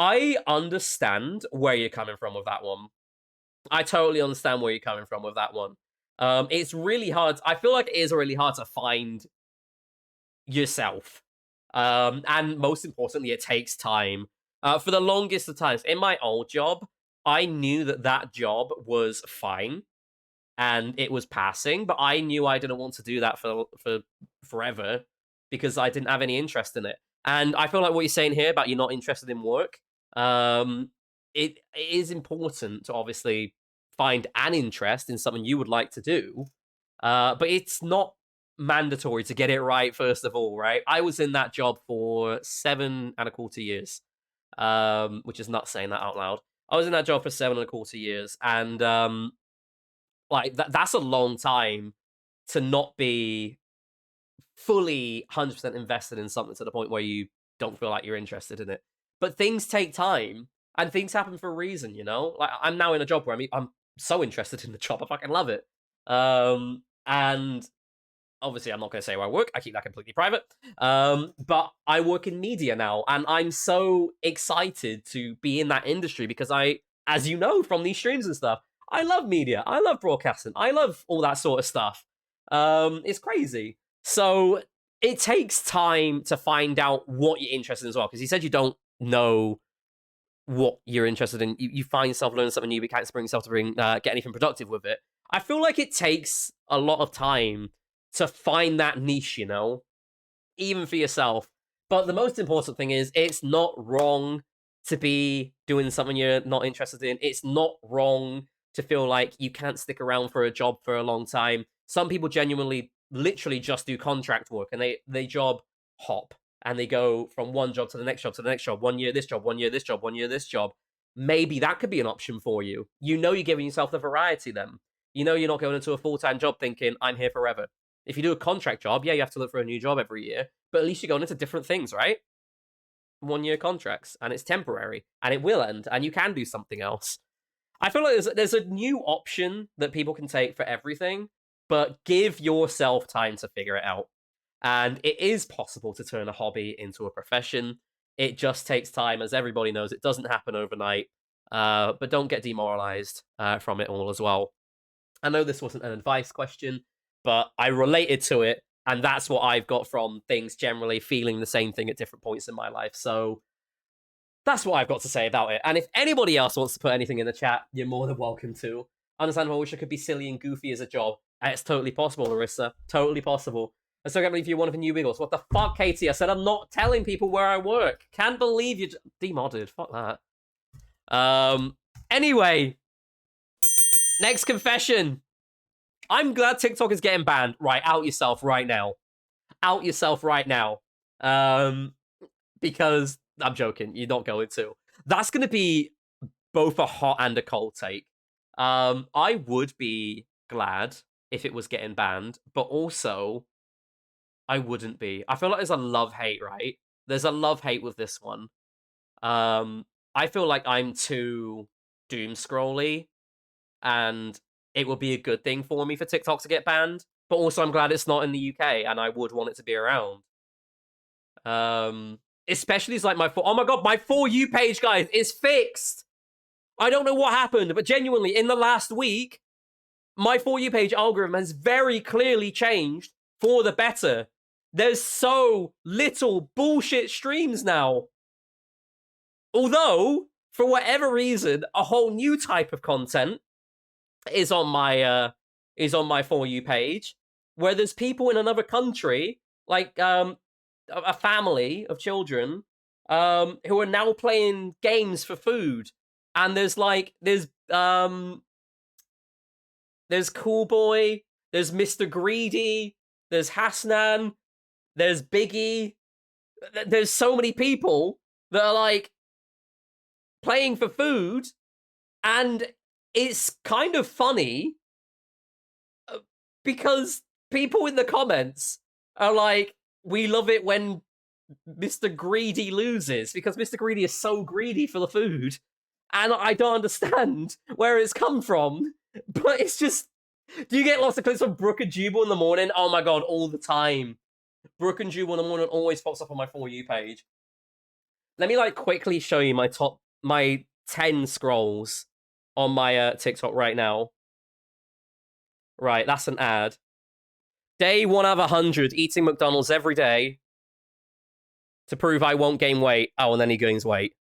I understand where you're coming from with that one. I totally understand where you're coming from with that one. It's really hard. I feel like it is really hard to find yourself. And most importantly, it takes time. For the longest of times, in my old job, I knew that job was fine and it was passing, but I knew I didn't want to do that for forever because I didn't have any interest in it. And I feel like what you're saying here about you're not interested in work, it is important to obviously find an interest in something you would like to do, but it's not mandatory to get it right first of all, right? I was in that job for 7.25 years, which is not saying that out loud. I was in that job for 7.25 years, and like that's a long time to not be fully 100% invested in something to the point where you don't feel like you're interested in it. But things take time and things happen for a reason, you know? Like I'm now in a job where I'm so interested in the job. I fucking love it. And obviously I'm not going to say where I work. I keep that completely private. But I work in media now and I'm so excited to be in that industry because I, as you know from these streams and stuff, I love media. I love broadcasting. I love all that sort of stuff. It's crazy. So it takes time to find out what you're interested in as well. Because you said you don't know what you're interested in. You find yourself learning something new, but can't bring yourself to get anything productive with it. I feel like it takes a lot of time to find that niche, you know, even for yourself. But the most important thing is it's not wrong to be doing something you're not interested in. It's not wrong to feel like you can't stick around for a job for a long time. Some people genuinely literally just do contract work and they job hop and they go from one job to the next job to the next job. 1 year this job, 1 year this job, 1 year this job. Maybe that could be an option for you. You know you're giving yourself the variety then. You know you're not going into a full-time job thinking, I'm here forever. If you do a contract job, yeah, you have to look for a new job every year, but at least you're going into different things, right? 1 year contracts, and it's temporary, and it will end, and you can do something else. I feel like there's a new option that people can take for everything, but give yourself time to figure it out. And it is possible to turn a hobby into a profession. It just takes time, as everybody knows. It doesn't happen overnight, but don't get demoralized from it all as well. I know this wasn't an advice question, but I related to it, and that's what I've got from things generally feeling the same thing at different points in my life. So that's what I've got to say about it. And if anybody else wants to put anything in the chat, you're more than welcome to. I understand I wish I could be silly and goofy as a job. It's totally possible, Larissa. Totally possible. I still can't believe you're one of the new Wiggles. What the fuck, Katie? I said I'm not telling people where I work. Can't believe you demodded. Fuck that. Anyway. Next confession. I'm glad TikTok is getting banned. Right, out yourself right now. Out yourself right now. Because I'm joking. You're not going to. That's going to be both a hot and a cold take. I would be glad if it was getting banned, but also I wouldn't be. I feel like there's a love-hate, right? There's a love-hate with this one. I feel like I'm too doom scrolly, and it would be a good thing for me for TikTok to get banned. But also, I'm glad it's not in the UK, and I would want it to be around. Especially as like oh my god, my For You page, guys, is fixed. I don't know what happened, but genuinely, in the last week, my For You page algorithm has very clearly changed for the better. There's so little bullshit streams now. Although, for whatever reason, a whole new type of content is on my For You page, where there's people in another country, like a family of children, who are now playing games for food, and there's Cool Boy, there's Mr. Greedy, there's Hasnan, there's Biggie. There's so many people that are like playing for food, and it's kind of funny because people in the comments are like, we love it when Mr. Greedy loses, because Mr. Greedy is so greedy for the food. And I don't understand where it's come from, but it's just... Do you get lots of clips of Brooke and Jubal in the morning? Oh my god, all the time. Brooke and Jubal in the morning always pops up on my For You page. Let me like quickly show you my 10 scrolls on my TikTok right now. Right, that's an ad. Day 1 out of 100, eating McDonald's every day to prove I won't gain weight. Oh, and then he gains weight.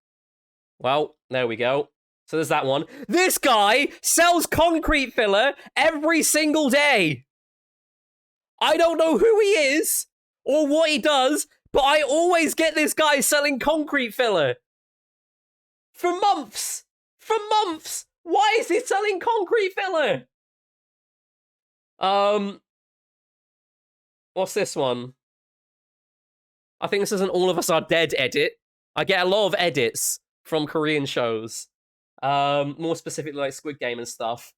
Well, there we go. So there's that one. This guy sells concrete filler every single day. I don't know who he is or what he does, but I always get this guy selling concrete filler. For months. For months. Why is he selling concrete filler? What's this one? I think this is an All of Us Are Dead edit. I get a lot of edits from Korean shows. More specifically like Squid Game and stuff,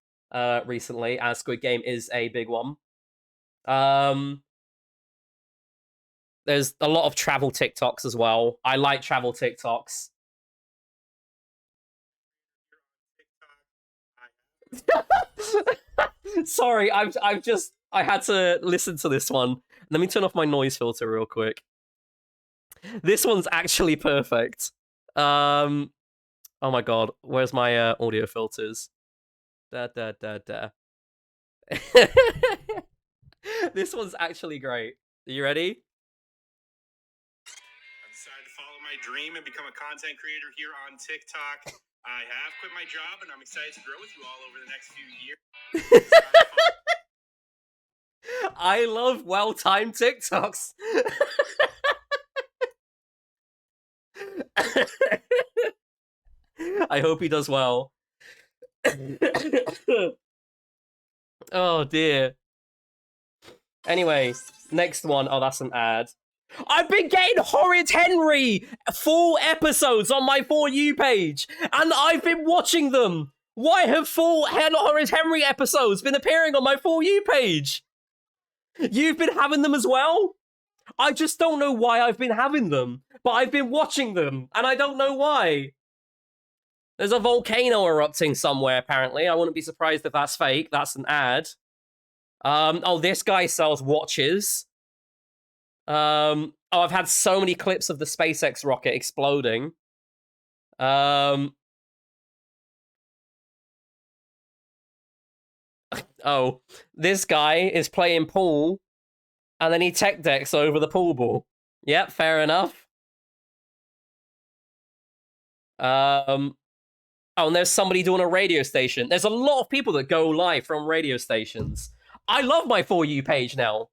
recently, as Squid Game is a big one. There's a lot of travel TikToks as well. I like travel TikToks. Sorry, I had to listen to this one. Let me turn off my noise filter real quick. This one's actually perfect. Oh my god, where's my audio filters? This one's actually great. Are you ready? I decided to follow my dream and become a content creator here on TikTok. I have quit my job and I'm excited to grow with you all over the next few years. I love well-timed TikToks. I hope he does well. Oh dear. Anyway, next one. Oh, that's an ad. I've been getting Horrid Henry full episodes on my For You page, and I've been watching them. Why have full Horrid Henry episodes been appearing on my For You page? You've been having them as well? I just don't know why I've been having them, but I've been watching them, and I don't know why. There's a volcano erupting somewhere, apparently. I wouldn't be surprised if that's fake. That's an ad. Oh, this guy sells watches. Oh, I've had so many clips of the SpaceX rocket exploding. Oh, this guy is playing pool, and then he tech decks over the pool ball. Yep, fair enough. Oh, and there's somebody doing a radio station. There's a lot of people that go live from radio stations. I love my For You page now.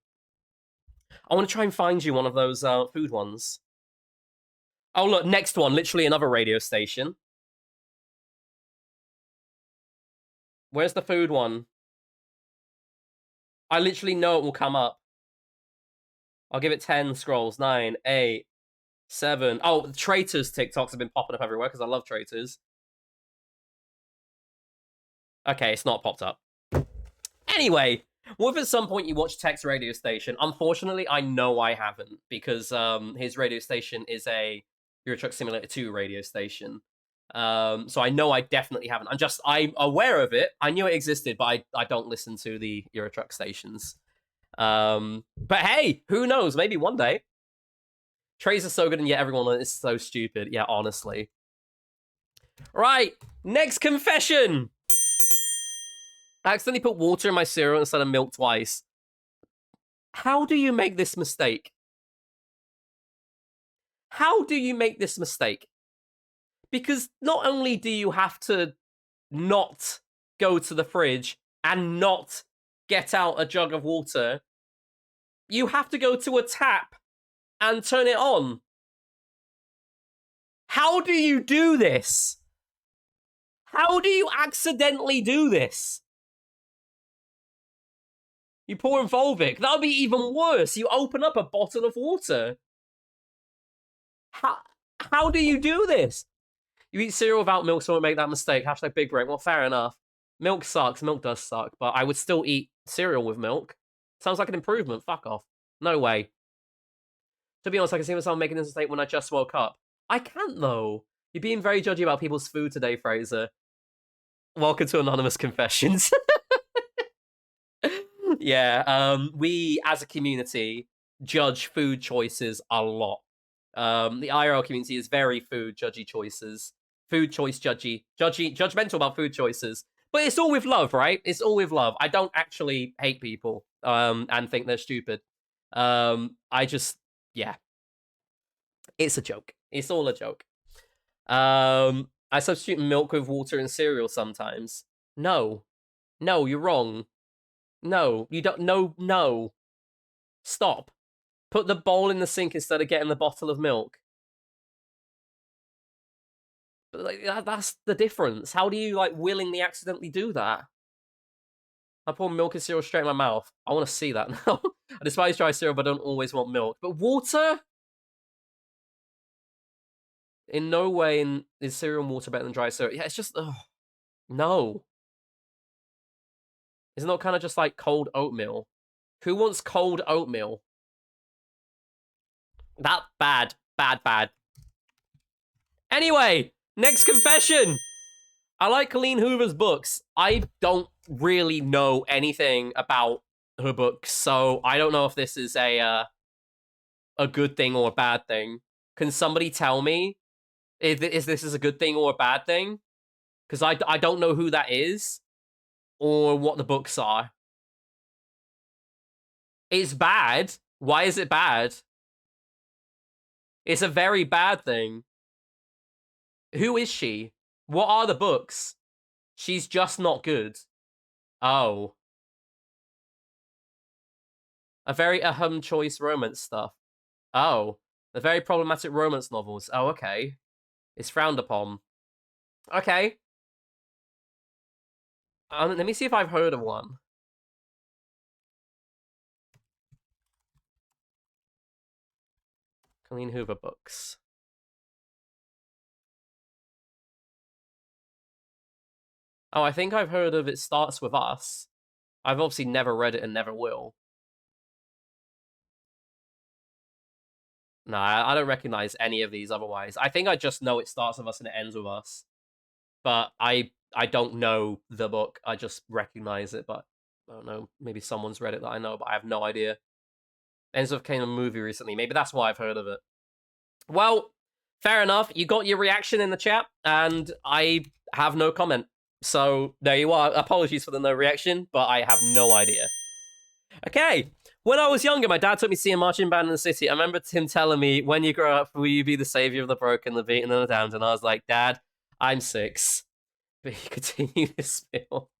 I want to try and find you one of those food ones. Oh, look, next one. Literally another radio station. Where's the food one? I literally know it will come up. I'll give it 10 scrolls. 9, 8, 7. Oh, Traitors TikToks have been popping up everywhere because I love Traitors. Okay, it's not popped up. Anyway, what if at some point you watch Tech's radio station? Unfortunately, I know I haven't, because his radio station is a Euro Truck Simulator 2 radio station. So I know I definitely haven't. I'm aware of it. I knew it existed, but I don't listen to the Euro Truck stations. But hey, who knows? Maybe one day. Trays are so good, and yet everyone is so stupid. Yeah, honestly. Right, next confession. I accidentally put water in my cereal instead of milk twice. How do you make this mistake? How do you make this mistake? Because not only do you have to not go to the fridge and not get out a jug of water, you have to go to a tap and turn it on. How do you do this? How do you accidentally do this? You pour in Volvic. That would be even worse. You open up a bottle of water. How do you do this? You eat cereal without milk, so don't make that mistake. Hashtag big brain. Well, fair enough. Milk sucks. Milk does suck. But I would still eat cereal with milk. Sounds like an improvement. Fuck off. No way. To be honest, I can see myself making this mistake when I just woke up. I can't, though. You're being very judgy about people's food today, Fraser. Welcome to Anonymous Confessions. Yeah, we, as a community, judge food choices a lot. The IRL community is very food judgy choices. Food choice judgmental about food choices. But it's all with love, right? It's all with love. I don't actually hate people and think they're stupid. I just, yeah. It's a joke. It's all a joke. I substitute milk with water and cereal sometimes. No. No, you're wrong. No, you don't. No. Stop. Put the bowl in the sink instead of getting the bottle of milk. But like, that's the difference. How do you, like, willingly accidentally do that? I pour milk and cereal straight in my mouth. I want to see that now. I despise dry cereal, but I don't always want milk. But water? In no way is cereal and water better than dry cereal. Yeah, it's just, no. Isn't that kind of just like cold oatmeal? Who wants cold oatmeal? That bad. Anyway, next confession. I like Colleen Hoover's books. I don't really know anything about her books, so I don't know if this is a good thing or a bad thing. Can somebody tell me if this is a good thing or a bad thing? Because I don't know who that is or what the books are. It's bad. Why is it bad? It's a very bad thing. Who is she? What are the books? She's just not good. Oh. A very choice romance stuff. Oh. The very problematic romance novels. Oh, okay. It's frowned upon. Okay. Let me see if I've heard of one. Colleen Hoover books. Oh, I think I've heard of It Starts With Us. I've obviously never read it and never will. No, I don't recognize any of these otherwise. I think I just know It Starts With Us and It Ends With Us. But I don't know the book. I just recognize it, but I don't know. Maybe someone's read it that I know, but I have no idea. Ends With came a movie recently. Maybe that's why I've heard of it. Well, fair enough. You got your reaction in the chat, and I have no comment. So there you are. Apologies for the no reaction, but I have no idea. Okay. When I was younger, my dad took me to see a marching band in the city. I remember him telling me, when you grow up, will you be the savior of the broken, the beaten, and the damned? And I was like, Dad, I'm 6. But he continued to spill.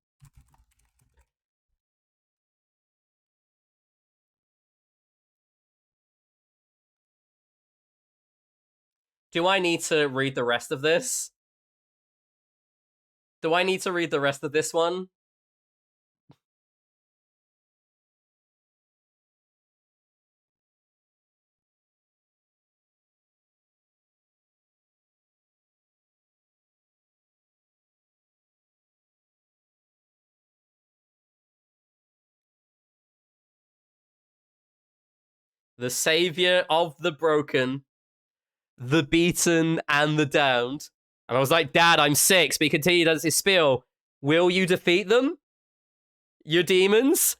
Do I need to read the rest of this? Do I need to read the rest of this one? The savior of the broken, the beaten, and the downed. And I was like, Dad, I'm 6. But he continued as his spiel. Will you defeat them? Your demons?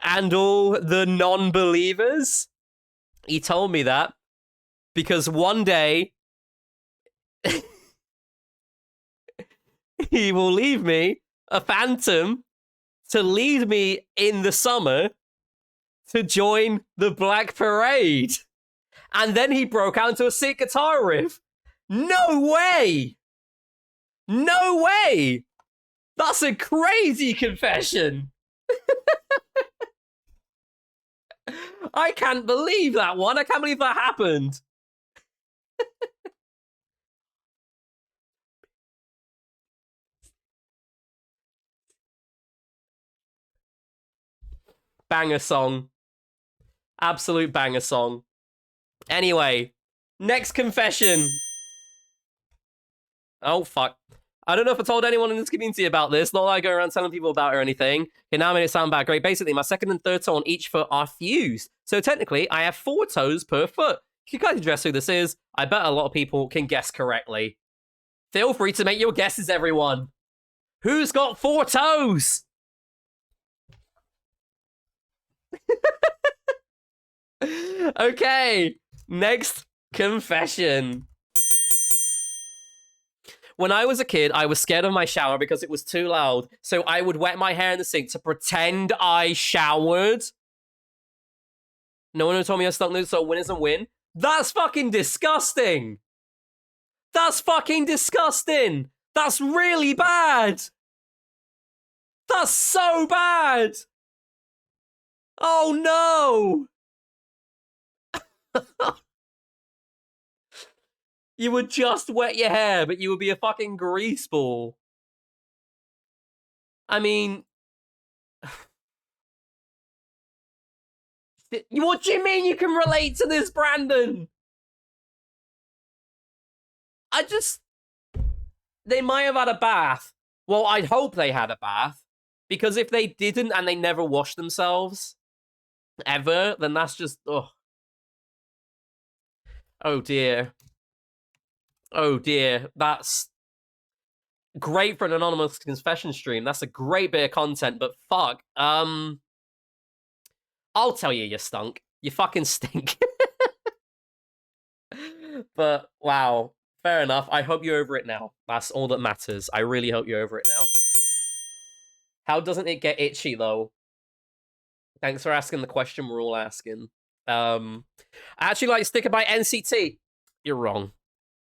And all the non-believers? He told me that because one day he will leave me, a phantom, to lead me in the summer to join the Black Parade. And then he broke out into a sick guitar riff. No way! No way! That's a crazy confession. I can't believe that one. I can't believe that happened. Banger song. Absolute banger song. Anyway, next confession. Oh, fuck. I don't know if I told anyone in this community about this. Not that I go around telling people about it or anything. Okay, now I made it sound bad. Great. Basically, my second and third toe on each foot are fused. So technically, I have 4 toes per foot. You can kind of guess who this is. I bet a lot of people can guess correctly. Feel free to make your guesses, everyone. Who's got 4 toes? Okay, next confession. When I was a kid, I was scared of my shower because it was too loud, so I would wet my hair in the sink to pretend I showered. No one ever told me I stunk news, so win isn't win. That's fucking disgusting. That's fucking disgusting. That's really bad. That's so bad. Oh no. You would just wet your hair, but you would be a fucking grease ball. I mean... What do you mean you can relate to this, Brandon? They might have had a bath. Well, I'd hope they had a bath. Because if they didn't and they never washed themselves, ever, then that's just... Ugh. Oh dear. Oh dear, that's great for an anonymous confession stream. That's a great bit of content, but fuck. I'll tell you, you stunk. You fucking stink. But wow, fair enough. I hope you're over it now. That's all that matters. I really hope you're over it now. How doesn't it get itchy though? Thanks for asking the question we're all asking. I actually like Sticker by NCT. You're wrong.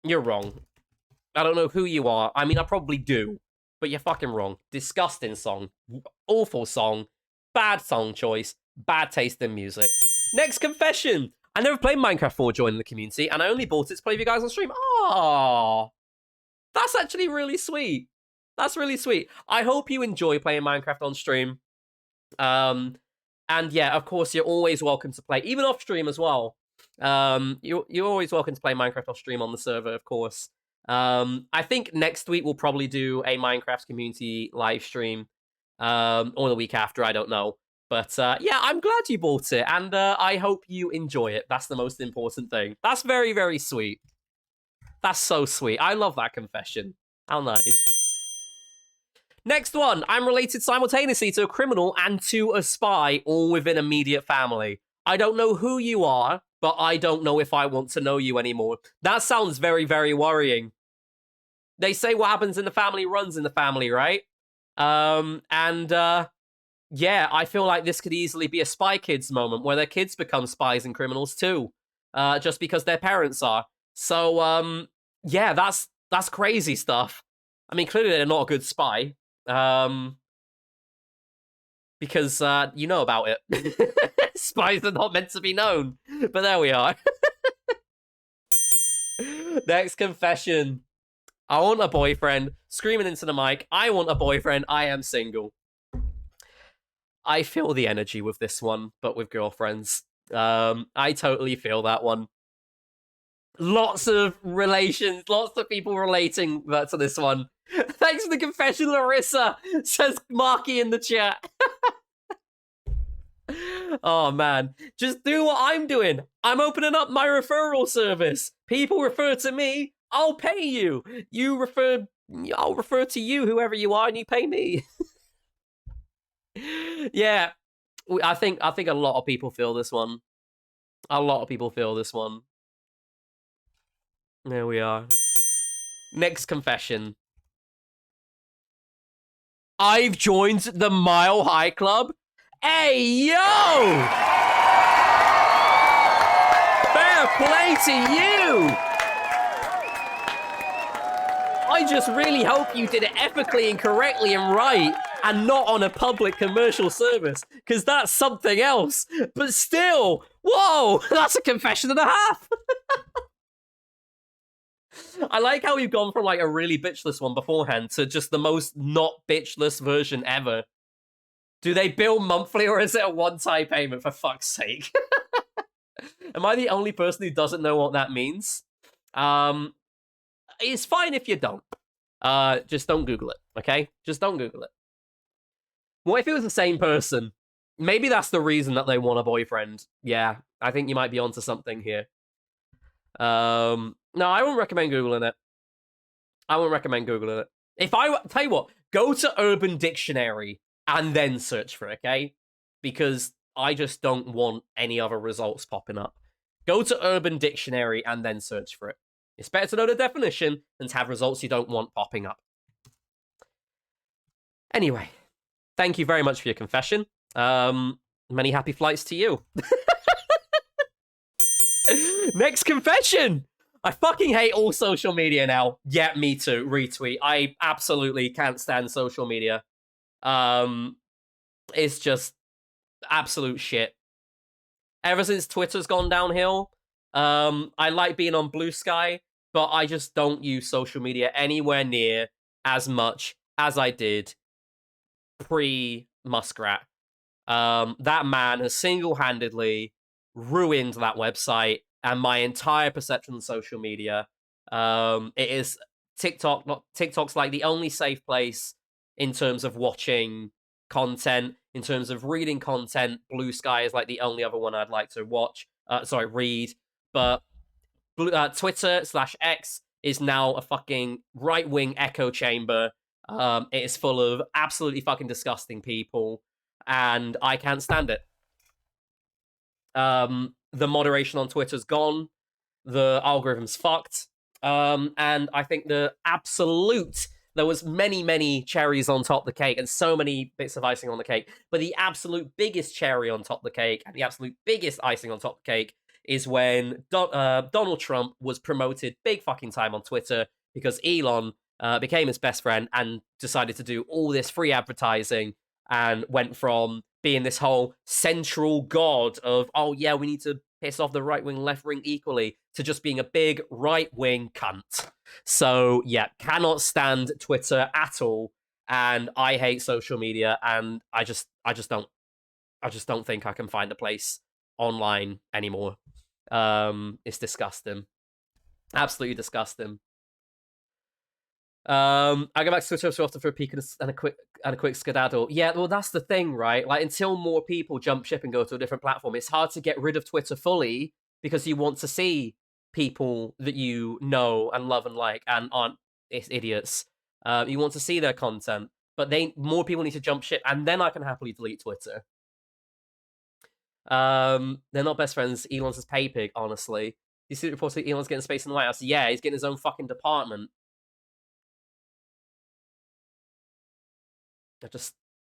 You're wrong. I don't know who you are. I mean, I probably do. But you're fucking wrong. Disgusting song. Awful song. Bad song choice. Bad taste in music. Next confession. I never played Minecraft 4 joining the community, and I only bought it to play with you guys on stream. Aww. That's actually really sweet. That's really sweet. I hope you enjoy playing Minecraft on stream. And yeah, of course, you're always welcome to play, even off stream as well. You're always welcome to play Minecraft off stream on the server, of course. I think next week we'll probably do a Minecraft community live stream, or the week after, I don't know. But yeah, I'm glad you bought it, and I hope you enjoy it. That's the most important thing. That's very, very sweet. That's so sweet. I love that confession. How nice. Next one. I'm related simultaneously to a criminal and to a spy, all within immediate family. I don't know who you are, but I don't know if I want to know you anymore. That sounds very, very worrying. They say what happens in the family runs in the family, right? Yeah, I feel like this could easily be a Spy Kids moment where their kids become spies and criminals too, just because their parents are. So, yeah, that's crazy stuff. I mean, clearly they're not a good spy, because you know about it. Spies are not meant to be known, but there we are. Next confession. I want a boyfriend. Screaming into the mic. I want a boyfriend. I am single. I feel the energy with this one, but with girlfriends. I totally feel that one. Lots of relations, lots of people relating to this one. Thanks for the confession, Larissa, says Marky in the chat. Oh, man. Just do what I'm doing. I'm opening up my referral service. People refer to me, I'll pay you. I'll refer to you, whoever you are, and you pay me. Yeah, I think a lot of people feel this one. A lot of people feel this one. There we are. Next confession. I've joined the Mile High Club. Hey, yo! Fair play to you! I just really hope you did it ethically and correctly and right, and not on a public commercial service, because that's something else. But still, whoa, that's a confession and a half. I like how we've gone from like a really bitchless one beforehand to just the most not bitchless version ever. Do they bill monthly or is it a one-time payment, for fuck's sake? Am I the only person who doesn't know what that means? It's fine if you don't. Just don't Google it, okay? Just don't Google it. What if it was the same person? Maybe that's the reason that they want a boyfriend. Yeah, I think you might be onto something here. No, I wouldn't recommend Googling it. I wouldn't recommend Googling it. If I tell you what, go to Urban Dictionary and then search for it, okay? Because I just don't want any other results popping up. Go to Urban Dictionary and then search for it. It's better to know the definition than to have results you don't want popping up. Anyway, thank you very much for your confession. Many happy flights to you. Next confession! I fucking hate all social media now. Yeah, me too. Retweet. I absolutely can't stand social media. It's just absolute shit. Ever since Twitter's gone downhill, I like being on Blue Sky, but I just don't use social media anywhere near as much as I did pre-Muskrat. That man has single-handedly ruined that website and my entire perception of social media. It is TikTok. TikTok's like the only safe place in terms of watching content. In terms of reading content, Blue Sky is like the only other one I'd like to read. But Twitter/X is now a fucking right-wing echo chamber. It is full of absolutely fucking disgusting people, and I can't stand it. The moderation on Twitter's gone. The algorithm's fucked. And I think there was many cherries on top of the cake and so many bits of icing on the cake. But the absolute biggest cherry on top of the cake and the absolute biggest icing on top of the cake is when Donald Trump was promoted big fucking time on Twitter because Elon became his best friend and decided to do all this free advertising and went from being this whole central god of, oh yeah, we need to piss off the right wing, left wing equally, to just being a big right wing cunt. So yeah, cannot stand Twitter at all, and I hate social media, and I just don't think I can find a place online anymore. It's disgusting, absolutely disgusting. I go back to Twitter so often for a peek and a quick skedaddle. Yeah, well, that's the thing, right? Like, until more people jump ship and go to a different platform, it's hard to get rid of Twitter fully because you want to see people that you know and love and like and aren't idiots. You want to see their content, but more people need to jump ship, and then I can happily delete Twitter. They're not best friends. Elon's his pay pig, honestly. You see the reports that Elon's getting space in the White House? Yeah, he's getting his own fucking department.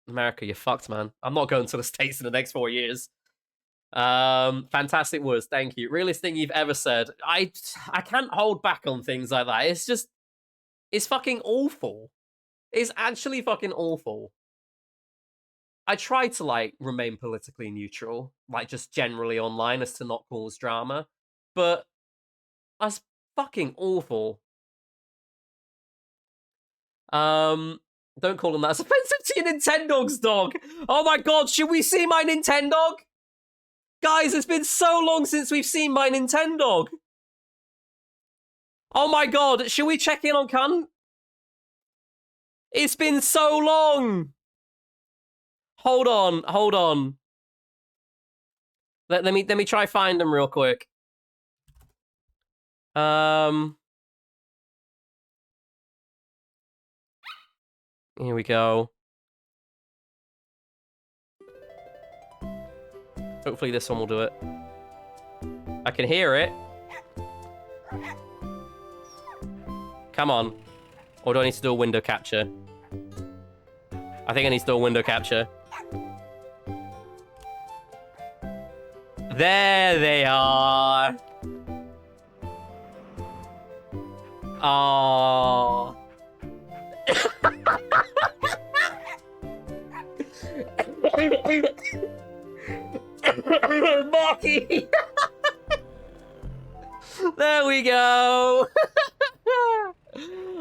America, you're fucked, man. I'm not going to the States in the next 4 years. Fantastic words, thank you. Realest thing you've ever said. I can't hold back on things like that. It's fucking awful. It's actually fucking awful. I try to, like, remain politically neutral, like, just generally online as to not cause drama, but that's fucking awful. Don't call them that. It's offensive to your Nintendogs, dog. Oh my god, should we see my Nintendog? Guys, it's been so long since we've seen my Nintendog. Oh my god, should we check in on cunt? It's been so long. Hold on. Let me try find them real quick. Here we go. Hopefully this one will do it. I can hear it. Come on. Or do I need to do a window capture? I think I need to do a window capture. There they are. Oh. Marky! There we go!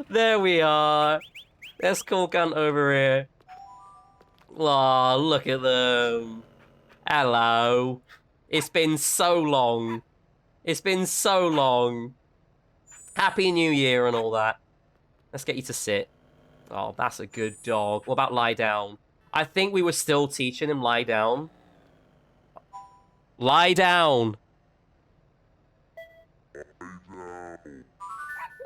There we are. Let's call Cunt over here. Aw, look at them. Hello. It's been so long. It's been so long. Happy New Year and all that. Let's get you to sit. Oh, that's a good dog. What about lie down? I think we were still teaching him lie down. Lie down.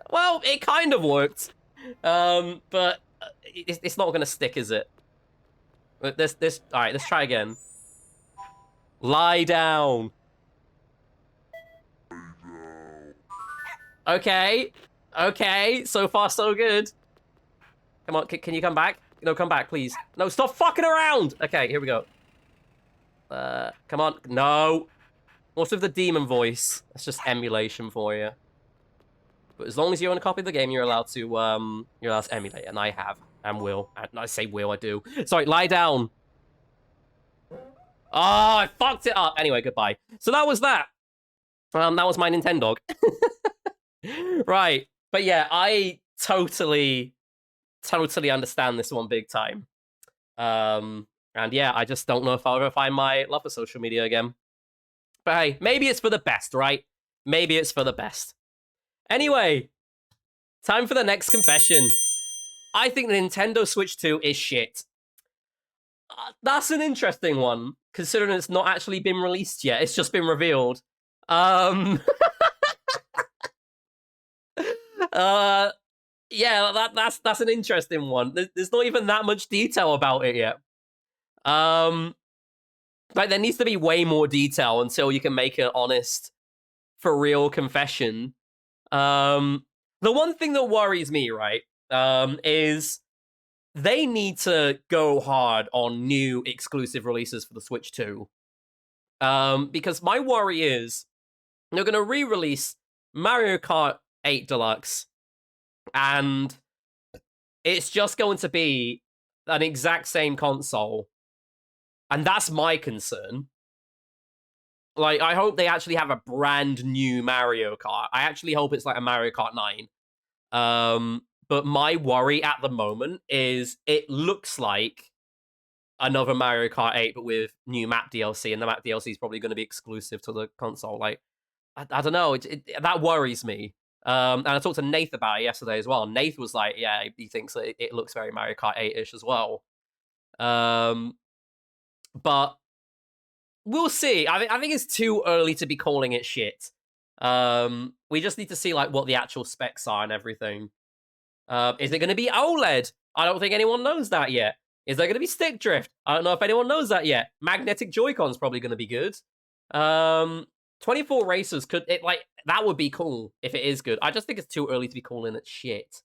Well, it kind of worked. But it's not going to stick, is it? All right, let's try again. Lie down. Okay. Okay, so far so good. Come on, can you come back? No, come back, please. No, stop fucking around! Okay, here we go. Come on. No. What's with the demon voice? That's just emulation for you. But as long as you own a copy of the game, you're allowed to emulate, and I have, and will. And I say will, I do. Sorry, lie down. Oh, I fucked it up. Anyway, goodbye. So that was that. That was my Nintendo. Right. But yeah, I totally understand this one big time. And yeah, I just don't know if I'll ever find my love for social media again. But hey, maybe it's for the best, right? Maybe it's for the best. Anyway, time for the next confession. I think the Nintendo Switch 2 is shit. That's an interesting one, considering it's not actually been released yet. It's just been revealed. Yeah, that's an interesting one. There's not even that much detail about it yet. Like, there needs to be way more detail until you can make an honest, for real confession. The one thing that worries me, right, is they need to go hard on new exclusive releases for the Switch 2. Because my worry is they're going to re-release Mario Kart 8 Deluxe, and it's just going to be an exact same console. And that's my concern. Like, I hope they actually have a brand new Mario Kart. I actually hope it's like a Mario Kart 9. But my worry at the moment is it looks like another Mario Kart 8, but with new map DLC, and the map DLC is probably going to be exclusive to the console. Like, I don't know. That worries me. And I talked to Nath about it yesterday as well. Nath was like, yeah, he thinks that it looks very Mario Kart 8-ish as well. But we'll see. I think it's too early to be calling it shit. We just need to see like what the actual specs are and everything. Is it going to be OLED? I don't think anyone knows that yet. Is there going to be stick drift? I don't know if anyone knows that yet. Magnetic Joy-Con's probably going to be good. 24 racers could that would be cool if it is good. I just think it's too early to be calling it shit.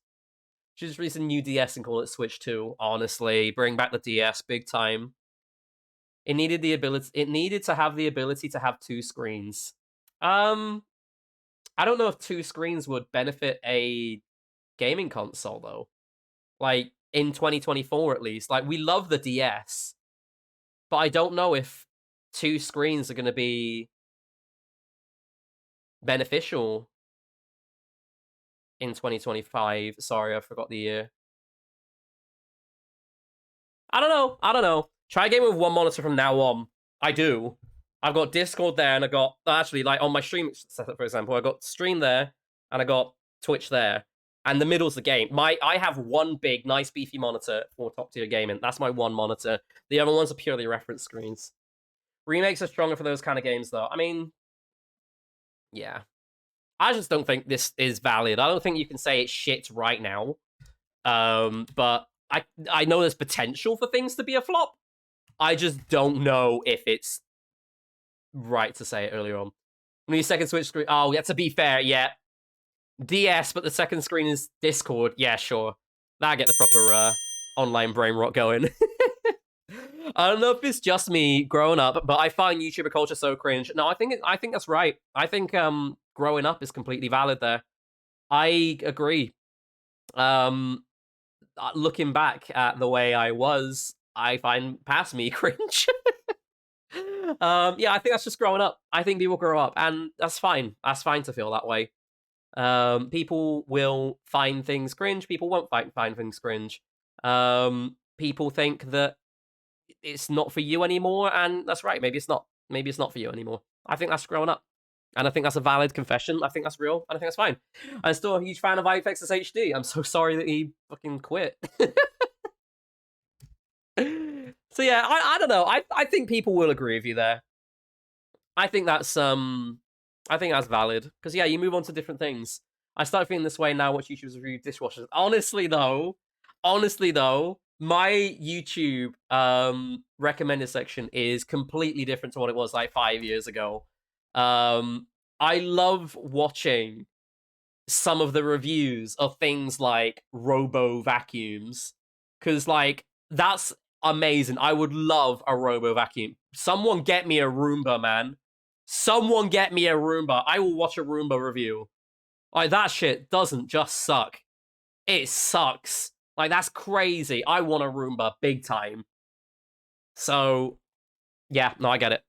Should just release a new DS and call it Switch 2. Honestly, bring back the DS big time. It needed to have the ability to have 2 screens. I don't know if 2 screens would benefit a gaming console though. Like in 2024 at least. Like, we love the DS, but I don't know if 2 screens are going to be beneficial in 2025. Sorry, I forgot the year. I don't know. Try a game with 1 monitor from now on. I do. I've got Discord there, and I got, actually, like, on my stream setup, for example, I got stream there, and I got Twitch there, and the middle's the game. I have 1 big, nice, beefy monitor for top-tier gaming. That's my 1 monitor. The other ones are purely reference screens. Remakes are stronger for those kind of games, though. I mean, yeah. I just don't think this is valid. I don't think you can say it's shit right now. But I know there's potential for things to be a flop. I just don't know if it's right to say it earlier on. When your second Switch screen... Oh, yeah, to be fair, yeah. DS, but the second screen is Discord. Yeah, sure. That'll get the proper online brain rot going. I don't know if it's just me growing up, but I find YouTuber culture so cringe. No, I think that's right. I think growing up is completely valid there. I agree. Looking back at the way I was, I find past me cringe. Yeah, I think that's just growing up. I think people grow up, and that's fine. That's fine to feel that way. People will find things cringe. People won't find things cringe. People think that it's not for you anymore, and that's right. Maybe it's not. Maybe it's not for you anymore. I think that's growing up. And I think that's a valid confession. I think that's real, and I think that's fine. I'm still a huge fan of IFX's HD. I'm so sorry that he fucking quit. So yeah, I don't know. I think people will agree with you there. I think that's valid because yeah, you move on to different things. I start feeling this way now. Watch YouTube's review dishwashers. Honestly though, my YouTube recommended section is completely different to what it was like 5 years ago. I love watching some of the reviews of things like robo vacuums because like that's amazing. I would love a robo vacuum. Someone get me a Roomba, man. Someone get me a Roomba. I will watch a Roomba review. Like, that shit doesn't just suck. It sucks. Like, that's crazy. I want a Roomba big time. So, yeah, no, I get it.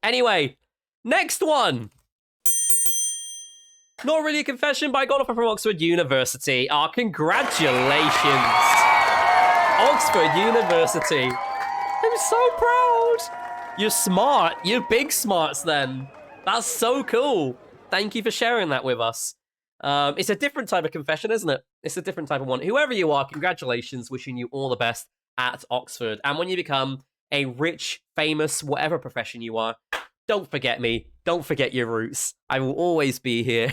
Anyway, next one. Not really a confession, but I got offer from Oxford University. Congratulations. Oxford University. I'm so proud. You're smart. You're big smarts then. That's so cool. Thank you for sharing that with us. It's a different type of confession, isn't it? It's a different type of one. Whoever you are, congratulations. Wishing you all the best at Oxford. And when you become a rich, famous, whatever profession you are, don't forget me. Don't forget your roots. I will always be here.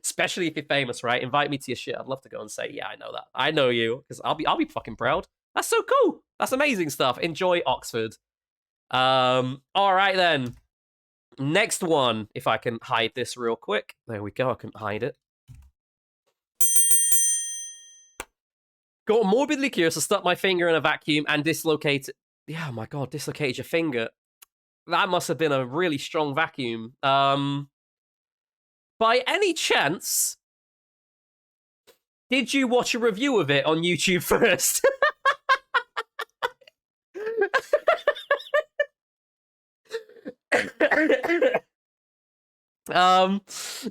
Especially if you're famous, right? Invite me to your shit. I'd love to go and say, yeah, I know that. I know you, because I'll be fucking proud. That's so cool. That's amazing stuff. Enjoy Oxford. All right then. Next one, if I can hide this real quick. There we go. I can hide it. Got morbidly curious to stuck my finger in a vacuum and dislocated. Yeah, oh my god, dislocated your finger. That must have been a really strong vacuum. By any chance, did you watch a review of it on YouTube first?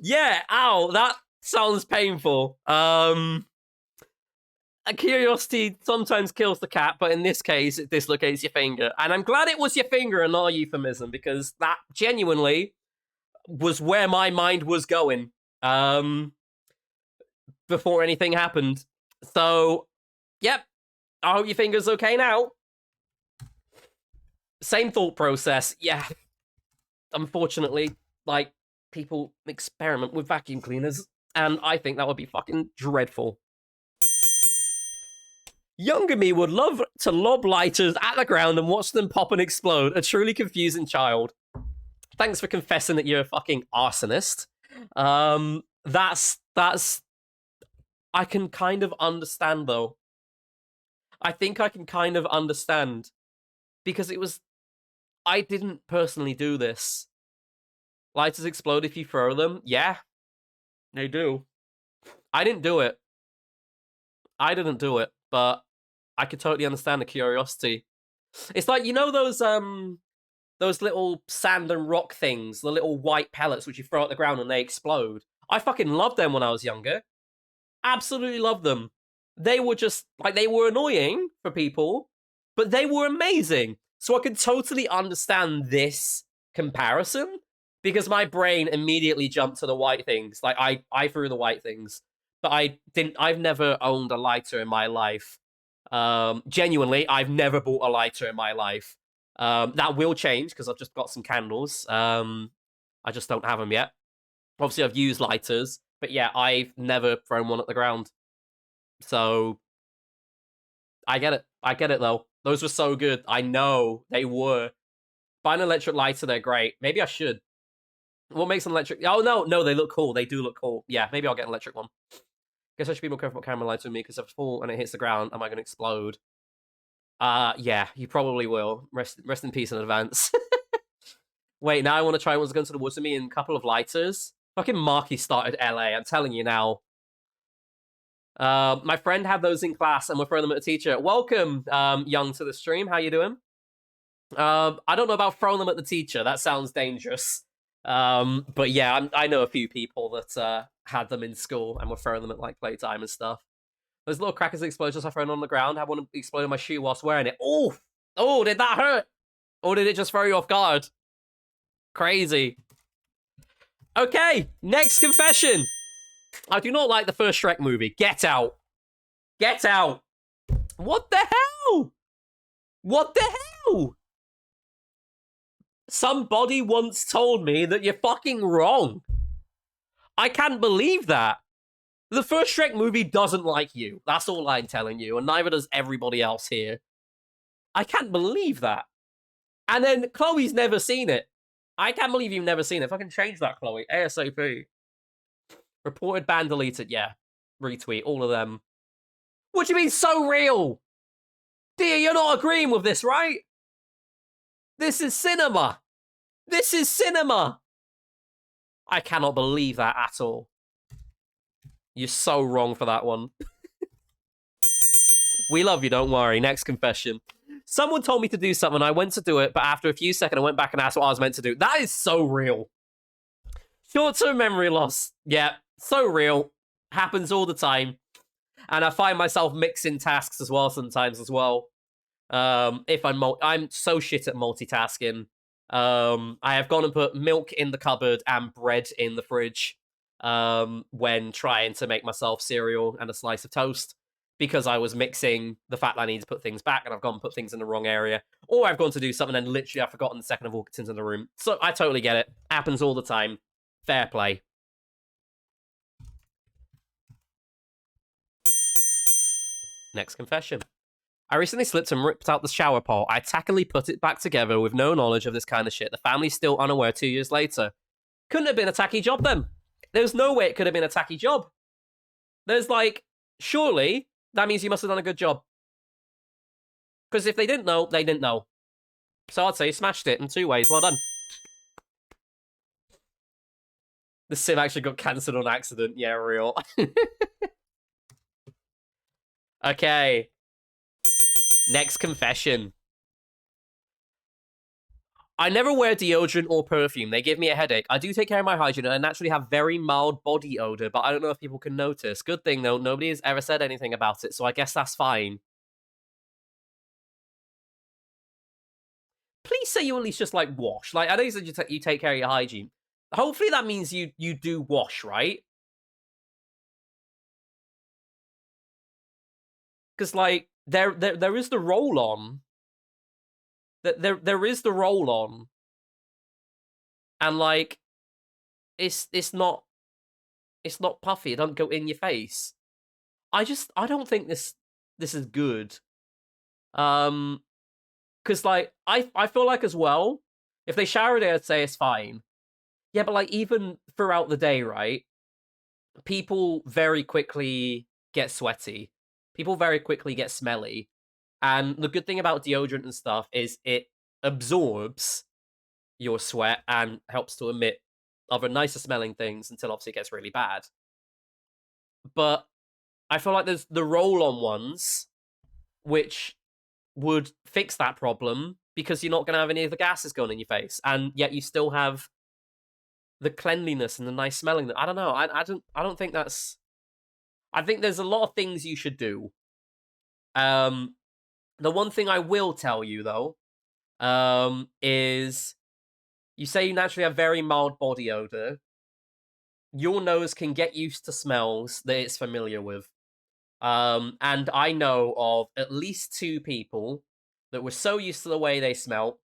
Yeah, ow, that sounds painful. A curiosity sometimes kills the cat, but in this case, it dislocates your finger. And I'm glad it was your finger and not a euphemism, because that genuinely was where my mind was going before anything happened. So, yep, I hope your finger's okay now. Same thought process. Yeah, unfortunately, like, people experiment with vacuum cleaners, and I think that would be fucking dreadful. Younger me would love to lob lighters at the ground and watch them pop and explode. A truly confusing child. Thanks for confessing that you're a fucking arsonist. That's I can kind of understand though. I think I can kind of understand because I didn't personally do this. Lighters explode if you throw them. Yeah, they do. I didn't do it. I didn't do it, but I could totally understand the curiosity. It's like, you know those little sand and rock things, the little white pellets which you throw at the ground and they explode. I fucking loved them when I was younger. Absolutely loved them. They were just, like, they were annoying for people, but they were amazing. So I could totally understand this comparison because my brain immediately jumped to the white things. Like, I threw the white things, but I've never owned a lighter in my life. Genuinely, I've never bought a lighter in my life. That will change because I've just got some candles. I just don't have them yet. Obviously, I've used lighters, but yeah, I've never thrown one at the ground. So, I get it. I get it, though. Those were so good. I know they were. Buy an electric lighter, they're great. Maybe I should. What makes an electric? Oh, no, they look cool. They do look cool. Yeah, maybe I'll get an electric one. Guess I should be more careful about camera lights with me, because if I fall and it hits the ground, am I going to explode? Yeah, you probably will. Rest in peace in advance. Wait, now I want to try what's going to the woods with me and a couple of lighters. Fucking Marky started LA, I'm telling you now. My friend had those in class and we're throwing them at the teacher. Welcome, Young, to the stream. How you doing? I don't know about throwing them at the teacher. That sounds dangerous. But yeah, I know a few people that had them in school and were throwing them at like playtime and stuff. Those little crackers explosions I thrown on the ground. I had one explode in my shoe whilst wearing it. Oh, did that hurt? Or did it just throw you off guard? Crazy. Okay, next confession. I do not like the first Shrek movie. Get out. Get out. What the hell? What the hell? Somebody once told me that you're fucking wrong. I can't believe that. The first Shrek movie doesn't like you. That's all I'm telling you, and neither does everybody else here. I can't believe that. And then Chloe's never seen it. I can't believe you've never seen it. Fucking change that, Chloe. ASAP. Reported, ban, deleted. Yeah. Retweet. All of them. What do you mean, so real? Dear, you're not agreeing with this, right? This is cinema. This is cinema. I cannot believe that at all. You're so wrong for that one. We love you, don't worry. Next confession. Someone told me to do something, I went to do it, but after a few seconds I went back and asked what I was meant to do. That is so real. Short-term memory loss. Yeah, so real. Happens all the time. And I find myself mixing tasks as well sometimes as well. If I'm so shit at multitasking. I have gone and put milk in the cupboard and bread in the fridge when trying to make myself cereal and a slice of toast, because I was mixing the fact that I need to put things back and I've gone and put things in the wrong area, or I've gone to do something and literally I've forgotten the second I've walked into the room. So I totally get it. Happens all the time. Fair play. Next confession. I recently slipped and ripped out the shower pot. I tackily put it back together with no knowledge of this kind of shit. The family's still unaware 2 years later. Couldn't have been a tacky job then. There's no way it could have been a tacky job. There's like, surely that means you must have done a good job. Because if they didn't know, they didn't know. So I'd say you smashed it in 2 ways. Well done. The sim actually got cancelled on accident. Yeah, real. Okay. Next confession. I never wear deodorant or perfume. They give me a headache. I do take care of my hygiene and I naturally have very mild body odor, but I don't know if people can notice. Good thing, though, nobody has ever said anything about it, so I guess that's fine. Please say you at least just, like, wash. Like, I know you said you take care of your hygiene. Hopefully that means you do wash, right? Because, like, there is the roll-on. There is the roll-on. And, like, it's not puffy. It doesn't go in your face. I don't think this is good. Because, like, I feel like as well, if they shower a day, I'd say it's fine. Yeah, but, like, even throughout the day, right, people very quickly get sweaty. People very quickly get smelly. And the good thing about deodorant and stuff is it absorbs your sweat and helps to emit other nicer smelling things until obviously it gets really bad. But I feel like there's the roll-on ones, which would fix that problem because you're not going to have any of the gases going in your face, and yet you still have the cleanliness and the nice smelling. I don't know. I don't think that's. I think there's a lot of things you should do. The one thing I will tell you though, is you say you naturally have very mild body odor. Your nose can get used to smells that it's familiar with. And I know of at least 2 people that were so used to the way they smelt,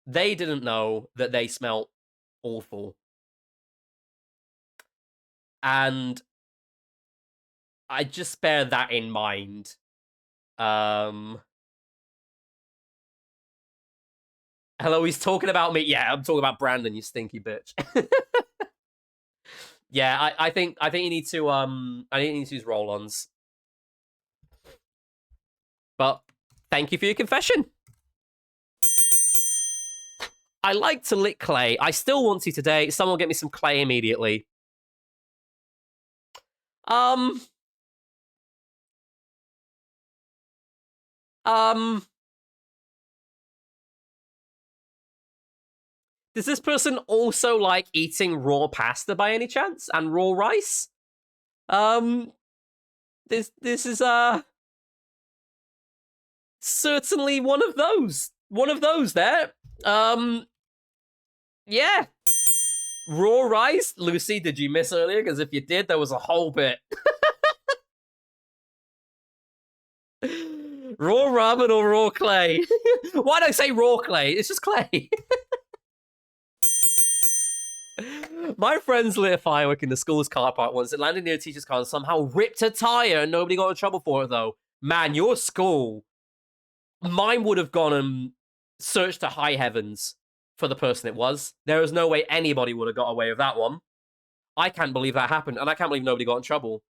they didn't know that they smelt awful. And I just bear that in mind. Hello, he's talking about me. Yeah, I'm talking about Brandon, you stinky bitch. Yeah, I think you need to use roll-ons. But thank you for your confession. I like to lick clay. I still want to today. Someone get me some clay immediately. Um. Does this person also like eating raw pasta by any chance? And raw rice? This is certainly one of those. One of those there. Yeah. Raw rice? Lucy, did you miss earlier? Because if you did, there was a whole bit. Raw ramen or raw clay? Why don't I say raw clay? It's just clay. My friends lit a firework in the school's car park once. It landed near a teacher's car and somehow ripped a tire, and nobody got in trouble for it, though. Man, your school. Mine would have gone and searched to high heavens for the person it was. There is no way anybody would have got away with that one. I can't believe that happened, and I can't believe nobody got in trouble.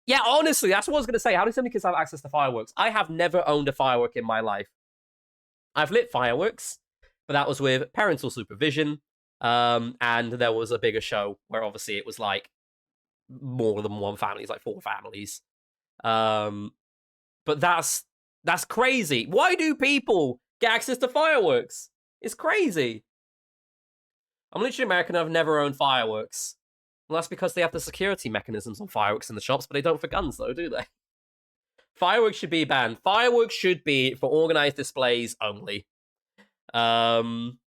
Yeah, honestly, that's what I was going to say. How do so many kids have access to fireworks? I have never owned a firework in my life. I've lit fireworks, but that was with parental supervision. And there was a bigger show where obviously it was like more than one family, it's like 4 families. But that's crazy. Why do people get access to fireworks? It's crazy. I'm literally American. I've never owned fireworks. Well, that's because they have the security mechanisms on fireworks in the shops, but they don't for guns, though, do they? Fireworks should be banned. Fireworks should be for organized displays only. And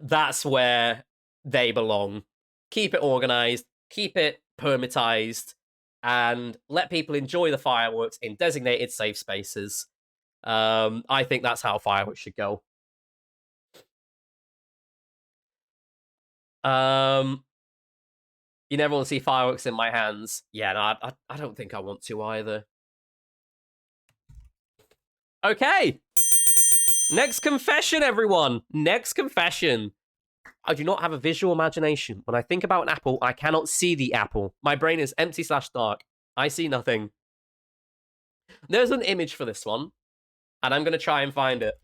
that's where they belong. Keep it organized, keep it permitized, and let people enjoy the fireworks in designated safe spaces. I think that's how fireworks should go. You never want to see fireworks in my hands. Yeah, no, I don't think I want to either. Okay. Next confession, everyone. Next confession. I do not have a visual imagination. When I think about an apple, I cannot see the apple. My brain is empty/dark. I see nothing. There's an image for this one, and I'm going to try and find it.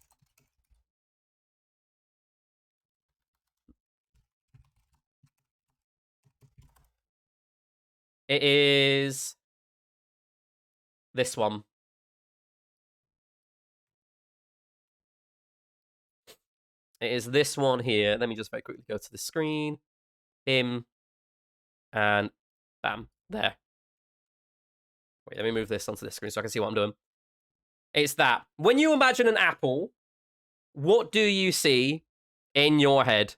It is this one. It is this one here. Let me just very quickly go to the screen. Him. And bam. There. Wait, let me move this onto the screen so I can see what I'm doing. It's that. When you imagine an apple, what do you see in your head?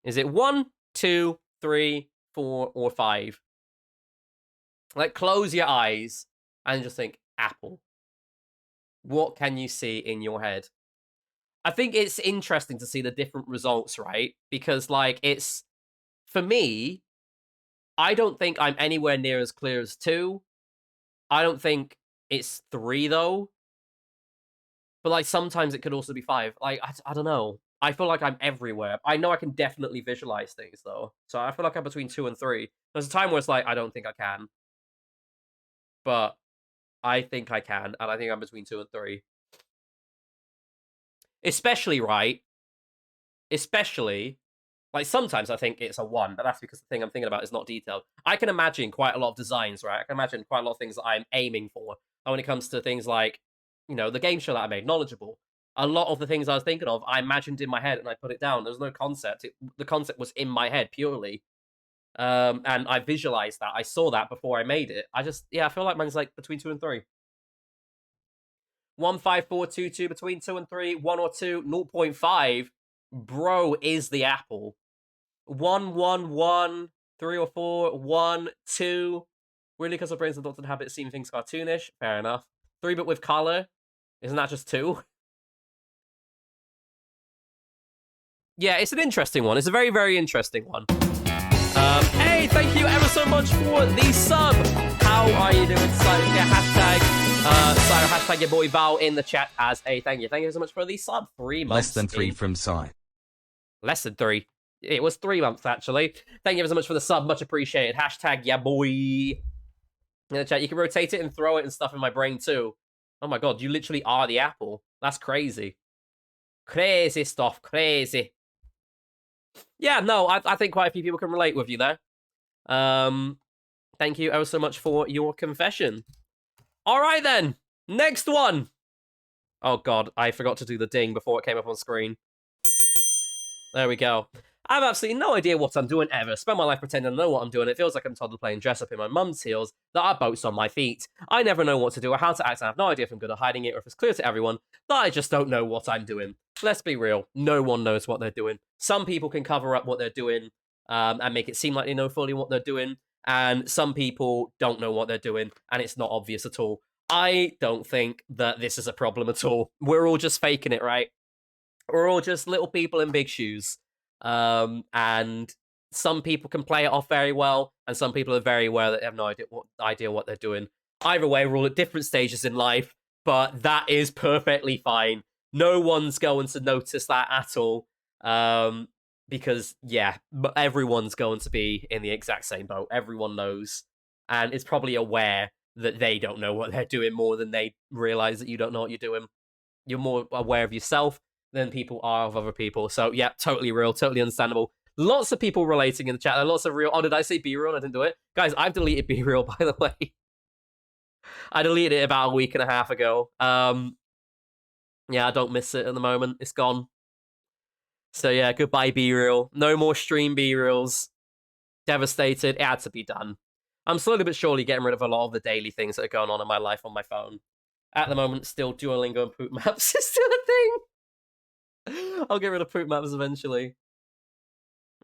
Is it 1, 2, 3, 4, or 5? Like, close your eyes and just think, apple. What can you see in your head? I think it's interesting to see the different results, right? Because, like, it's... For me, I don't think I'm anywhere near as clear as 2. I don't think it's 3, though. But, like, sometimes it could also be 5. Like, I don't know. I feel like I'm everywhere. I know I can definitely visualize things, though. So I feel like I'm between 2 and 3. There's a time where it's like, I don't think I can. But I think I can, and I think I'm between 2 and 3. Especially, right? Especially, like, sometimes I think it's a 1, but that's because the thing I'm thinking about is not detailed. I can imagine quite a lot of designs, right? I can imagine quite a lot of things that I'm aiming for. And when it comes to things like, you know, the game show that I made, Knowledgeable, a lot of the things I was thinking of, I imagined in my head and I put it down. There's no concept. The concept was in my head purely. And I visualized that. I saw that before I made it. I feel like mine's like between 2 and 3. 1, 5, 4, 2, 2, between 2 and 3, 1 or 2, 0.5. Bro is the apple. 1, 1, 1, 3 or 4, 1, 2. Really, because our brains adopted the habit of seeing things cartoonish. Fair enough. 3, but with color. Isn't that just 2? Yeah, it's an interesting one. It's a very, very interesting one. Hey, thank you ever so much for the sub. How are you doing, Sire? Yeah, Sire, hashtag your boy Val in the chat as a thank you. Thank you so much for the sub. 3 months. Less than 3 from Sire. Less than 3. It was 3 months, actually. Thank you ever so much for the sub. Much appreciated. Hashtag yeah, boy. In the chat, you can rotate it and throw it and stuff in my brain, too. Oh my god, you literally are the apple. That's crazy. Crazy stuff. Crazy. Yeah, no, I think quite a few people can relate with you there. Thank you ever so much for your confession. All right, then. Next one. Oh, God. I forgot to do the ding before it came up on screen. There we go. I have absolutely no idea what I'm doing ever. Spend my life pretending I know what I'm doing. It feels like I'm a toddler playing dress up in my mum's heels that are boats on my feet. I never know what to do or how to act. I have no idea if I'm good at hiding it or if it's clear to everyone that I just don't know what I'm doing. Let's be real. No one knows what they're doing. Some people can cover up what they're doing and make it seem like they know fully what they're doing. And some people don't know what they're doing and it's not obvious at all. I don't think that this is a problem at all. We're all just faking it, right? We're all just little people in big shoes. And some people can play it off very well, and some people are very aware that they have no idea what they're doing. Either way, we're all at different stages in life, but that is perfectly fine. No one's going to notice that at all. Because, yeah, everyone's going to be in the exact same boat. Everyone knows, and is probably aware that they don't know what they're doing more than they realize that you don't know what you're doing. You're more aware of yourself than people are of other people. So, yeah, totally real, totally understandable. Lots of people relating in the chat. Lots of real. Oh, did I say B-Real? I didn't do it. Guys, I've deleted B-Real, by the way. I deleted it about a week and a half ago. Yeah, I don't miss it at the moment. It's gone. So, yeah, goodbye, B-Real. No more stream B-Reals. Devastated. It had to be done. I'm slowly but surely getting rid of a lot of the daily things that are going on in my life on my phone. At the moment, still Duolingo and Poop Maps is still a thing. I'll get rid of Poop Maps eventually.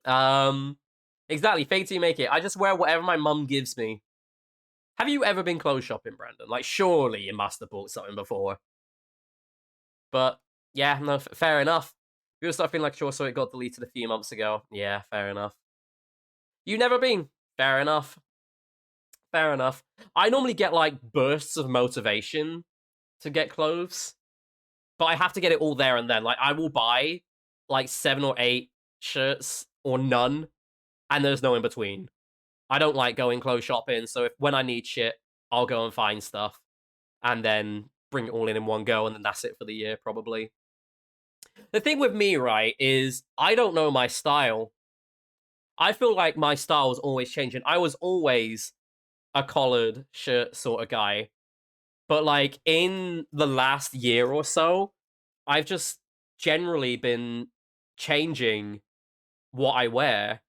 Exactly. Fake till you make it. I just wear whatever my mum gives me. Have you ever been clothes shopping, Brandon? Like, surely you must have bought something before. But, yeah, no, fair enough. People start feeling like sure, so it got deleted a few months ago. Yeah, fair enough. You've never been? Fair enough. Fair enough. I normally get, like, bursts of motivation to get clothes. But I have to get it all there and then. Like, I will buy, like, 7 or 8 shirts or none, and there's no in between. I don't like going clothes shopping, so when I need shit, I'll go and find stuff, and then bring it all in one go, and then that's it for the year, probably. The thing with me, right, is I don't know my style. I feel like my style is always changing. I was always a collared shirt sort of guy, but, like, in the last year or so, I've just generally been changing what I wear,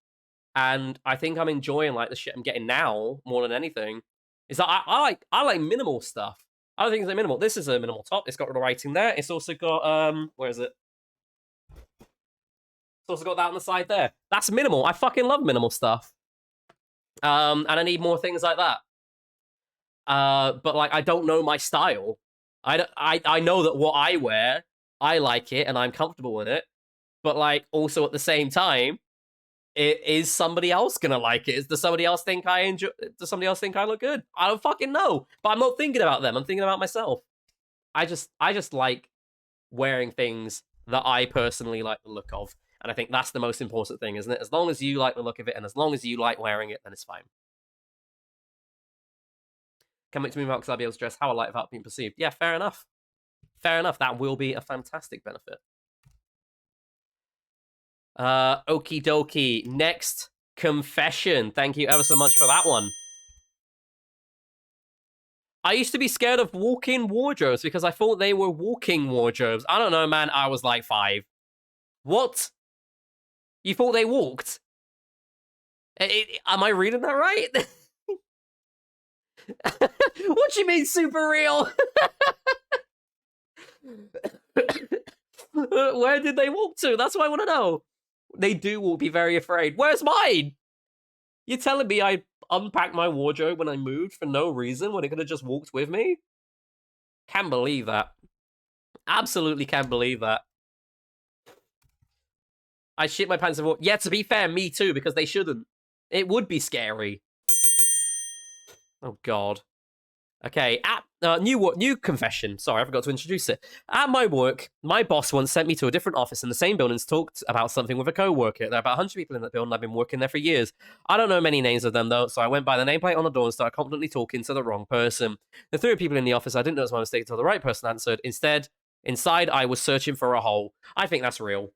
and I think I'm enjoying, like, the shit I'm getting now more than anything. Is that I like minimal stuff. I don't think it's minimal. This is a minimal top. It's got the writing there. It's also got where is it? It's also got that on the side there. That's minimal. I fucking love minimal stuff. And I need more things like that. But, like, I don't know my style. I know that what I wear, I like it and I'm comfortable in it. But, like, also at the same time, is somebody else gonna like it? Does somebody else think I enjoy? Does somebody else think I look good? I don't fucking know. But I'm not thinking about them. I'm thinking about myself. I just like wearing things that I personally like the look of, and I think that's the most important thing, isn't it? As long as you like the look of it, and as long as you like wearing it, then it's fine. Coming to me about because I'll be able to dress how I like without being perceived. Yeah, fair enough. Fair enough. That will be a fantastic benefit. Okie dokie. Next confession. Thank you ever so much for that one. I used to be scared of walk-in wardrobes because I thought they were walking wardrobes. I don't know, man. I was like 5. What? You thought they walked? Am I reading that right? What do you mean super real? Where did they walk to? That's what I want to know. They do will be very afraid. Where's mine? You're telling me I unpacked my wardrobe when I moved for no reason when it could have just walked with me? Can't believe that. Absolutely can't believe that. I shit my pants and walk. Yeah, to be fair, me too, because they shouldn't. It would be scary. Oh, God. Okay, new confession. Sorry, I forgot to introduce it. At my work, my boss once sent me to a different office in the same building to talk about something with a co-worker. There are about 100 people in that building. I've been working there for years. I don't know many names of them, though, so I went by the nameplate on the door and started confidently talking to the wrong person. The 3 people in the office, I didn't know it was my mistake until the right person answered. Instead, inside, I was searching for a hole. I think that's real.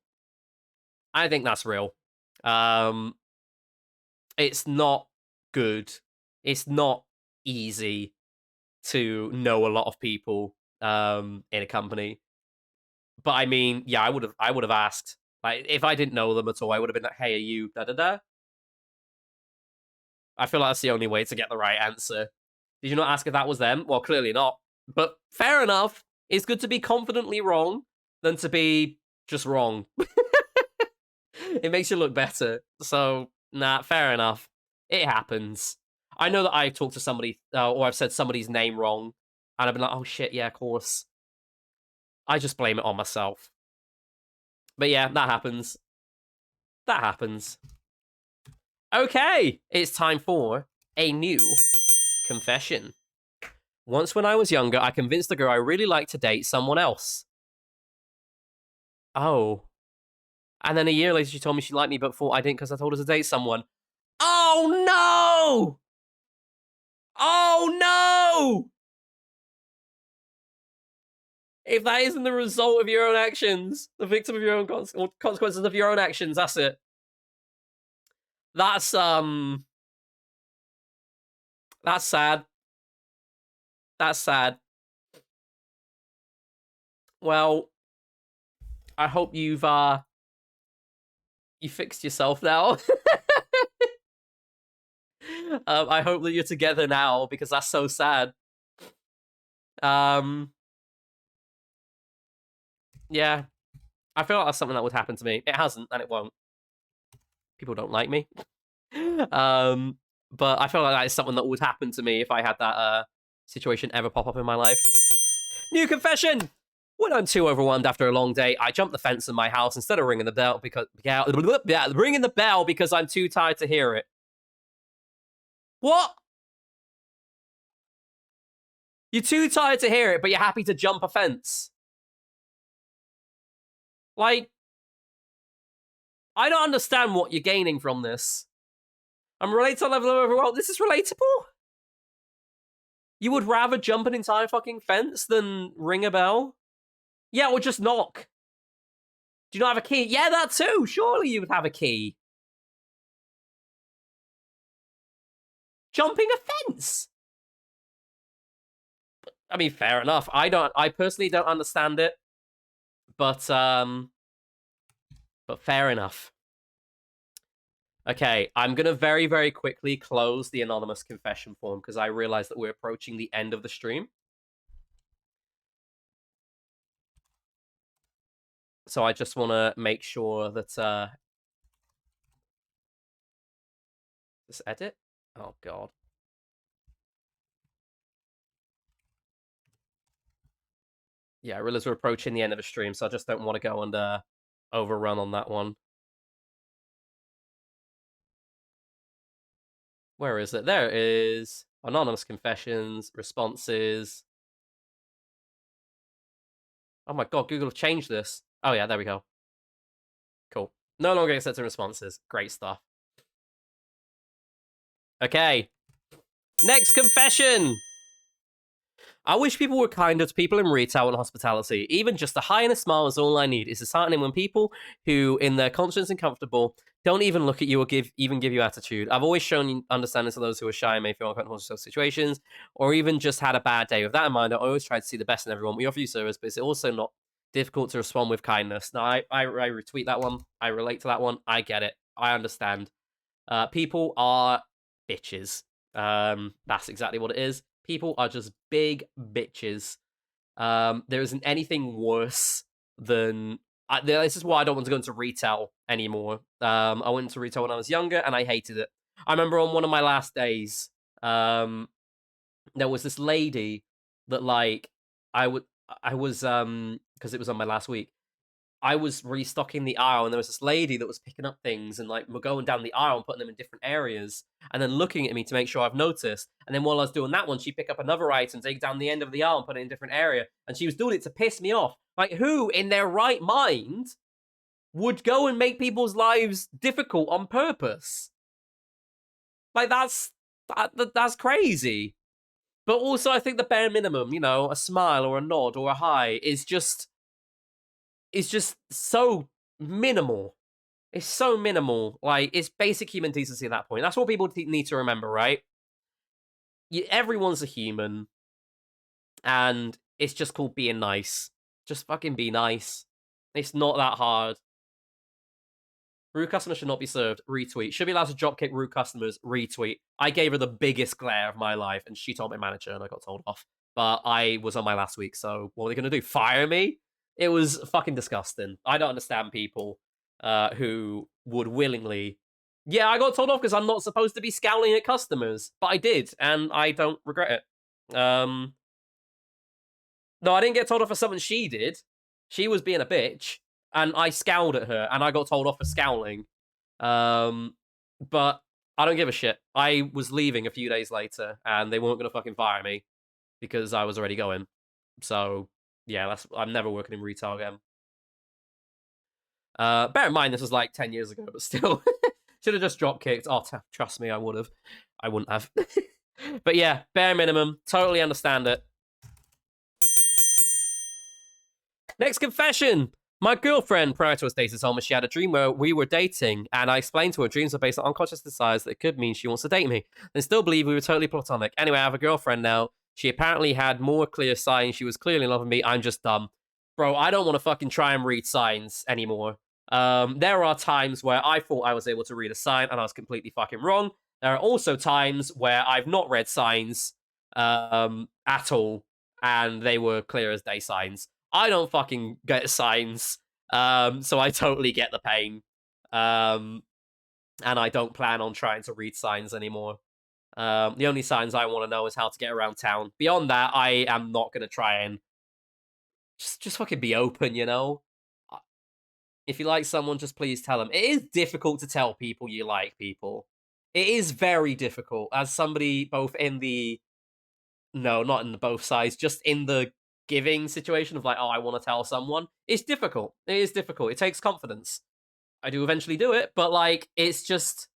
I think that's real. It's not good. It's not easy to know a lot of people in a company. But I mean, yeah, I would have asked. Like, if I didn't know them at all, I would have been like, "Hey, are you da da da?" I feel like that's the only way to get the right answer. Did you not ask if that was them? Well, clearly not. But fair enough. It's good to be confidently wrong than to be just wrong. It makes you look better. So, nah, fair enough. It happens. I know that I've talked to somebody, or I've said somebody's name wrong, and I've been like, oh shit, yeah, of course. I just blame it on myself. But yeah, that happens. That happens. Okay, it's time for a new confession. Once when I was younger, I convinced a girl I really liked to date someone else. Oh. And then a year later, she told me she liked me, but thought I didn't because I told her to date someone. Oh no! Oh no! If that isn't the result of your own actions, the victim of your own consequences of your own actions, that's it. That's sad. That's sad. Well, I hope you fixed yourself now. I hope that you're together now because that's so sad. Yeah, I feel like that's something that would happen to me. It hasn't, and it won't. People don't like me. But I feel like that is something that would happen to me if I had that situation ever pop up in my life. New confession! When I'm too overwhelmed after a long day, I jump the fence in my house instead of ringing the bell because I'm too tired to hear it. What? You're too tired to hear it, but you're happy to jump a fence. Like, I don't understand what you're gaining from this. I'm related to a level of overwhelmed. This is relatable? You would rather jump an entire fucking fence than ring a bell? Yeah, or just knock. Do you not have a key? Yeah, that too. Surely you would have a key. Jumping a fence? I mean, fair enough. I personally don't understand it. But fair enough. Okay, I'm going to very, very quickly close the anonymous confession form because I realize that we're approaching the end of the stream. So I just want to make sure that... Just edit? Oh, God. Yeah, I realize we're approaching the end of the stream, so I just don't want to go and overrun on that one. Where is it? There it is. Anonymous confessions, responses. Oh my god, Google have changed this. Oh yeah, there we go. Cool. No longer accepting responses. Great stuff. Okay. Next confession. I wish people were kinder to people in retail and hospitality. Even just a hi and a smile is all I need. It's disheartening when people who, in their conscience and comfortable, don't even look at you or even give you attitude. I've always shown understanding to those who are shy and may feel uncomfortable in social situations, or even just had a bad day. With that in mind, I always try to see the best in everyone. We offer you service, but it's also not difficult to respond with kindness. Now, I retweet that one. I relate to that one. I get it. I understand. People are bitches. That's exactly what it is. People are just big bitches. There isn't anything worse than... this is why I don't want to go into retail anymore. I went into retail when I was younger, and I hated it. I remember on one of my last days, there was this lady that, like, I was, because it was on my last week, I was restocking the aisle, and there was this lady that was picking up things and, like, going down the aisle and putting them in different areas, and then looking at me to make sure I've noticed. And then while I was doing that one, she'd pick up another item, take it down the end of the aisle and put it in a different area. And she was doing it to piss me off. Like, who in their right mind would go and make people's lives difficult on purpose? Like, that's crazy. But also, I think the bare minimum, you know, a smile or a nod or a hi is just so minimal. It's so minimal. Like, it's basic human decency at that point. That's what people need to remember, right? Everyone's a human, and it's just called being nice. Just fucking be nice. It's not that hard. Rude customers should not be served. Retweet. Should be allowed to dropkick rude customers. Retweet. I gave her the biggest glare of my life, and she told my manager, and I got told off. But I was on my last week, so what are they going to do? Fire me? It was fucking disgusting. I don't understand people who would willingly... Yeah, I got told off because I'm not supposed to be scowling at customers, but I did, and I don't regret it. No, I didn't get told off for something she did. She was being a bitch, and I scowled at her, and I got told off for scowling. But I don't give a shit. I was leaving a few days later, and they weren't going to fucking fire me because I was already going. So, yeah, I'm never working in retail again. Bear in mind, this was like 10 years ago, but still. Should have just drop kicked. Oh, trust me, I would have. I wouldn't have. But yeah, bare minimum. Totally understand it. Next confession. My girlfriend, prior to us dating, told me she had a dream where we were dating, and I explained to her dreams are based on unconscious desires that could mean she wants to date me, and still believe we were totally platonic. Anyway, I have a girlfriend now. She apparently had more clear signs she was clearly in love with me. I'm just dumb. Bro, I don't want to fucking try and read signs anymore. There are times where I thought I was able to read a sign, and I was completely fucking wrong. There are also times where I've not read signs at all, and they were clear as day signs. I don't fucking get signs, so I totally get the pain. And I don't plan on trying to read signs anymore. The only signs I want to know is how to get around town. Beyond that, I am not going to try and just fucking be open, you know? If you like someone, just please tell them. It is difficult to tell people you like people. It is very difficult, as somebody both in the... No, not in the both sides, just in the giving situation of like, oh, I want to tell someone. It's difficult. It is difficult. It takes confidence. I do eventually do it, but like, it's just...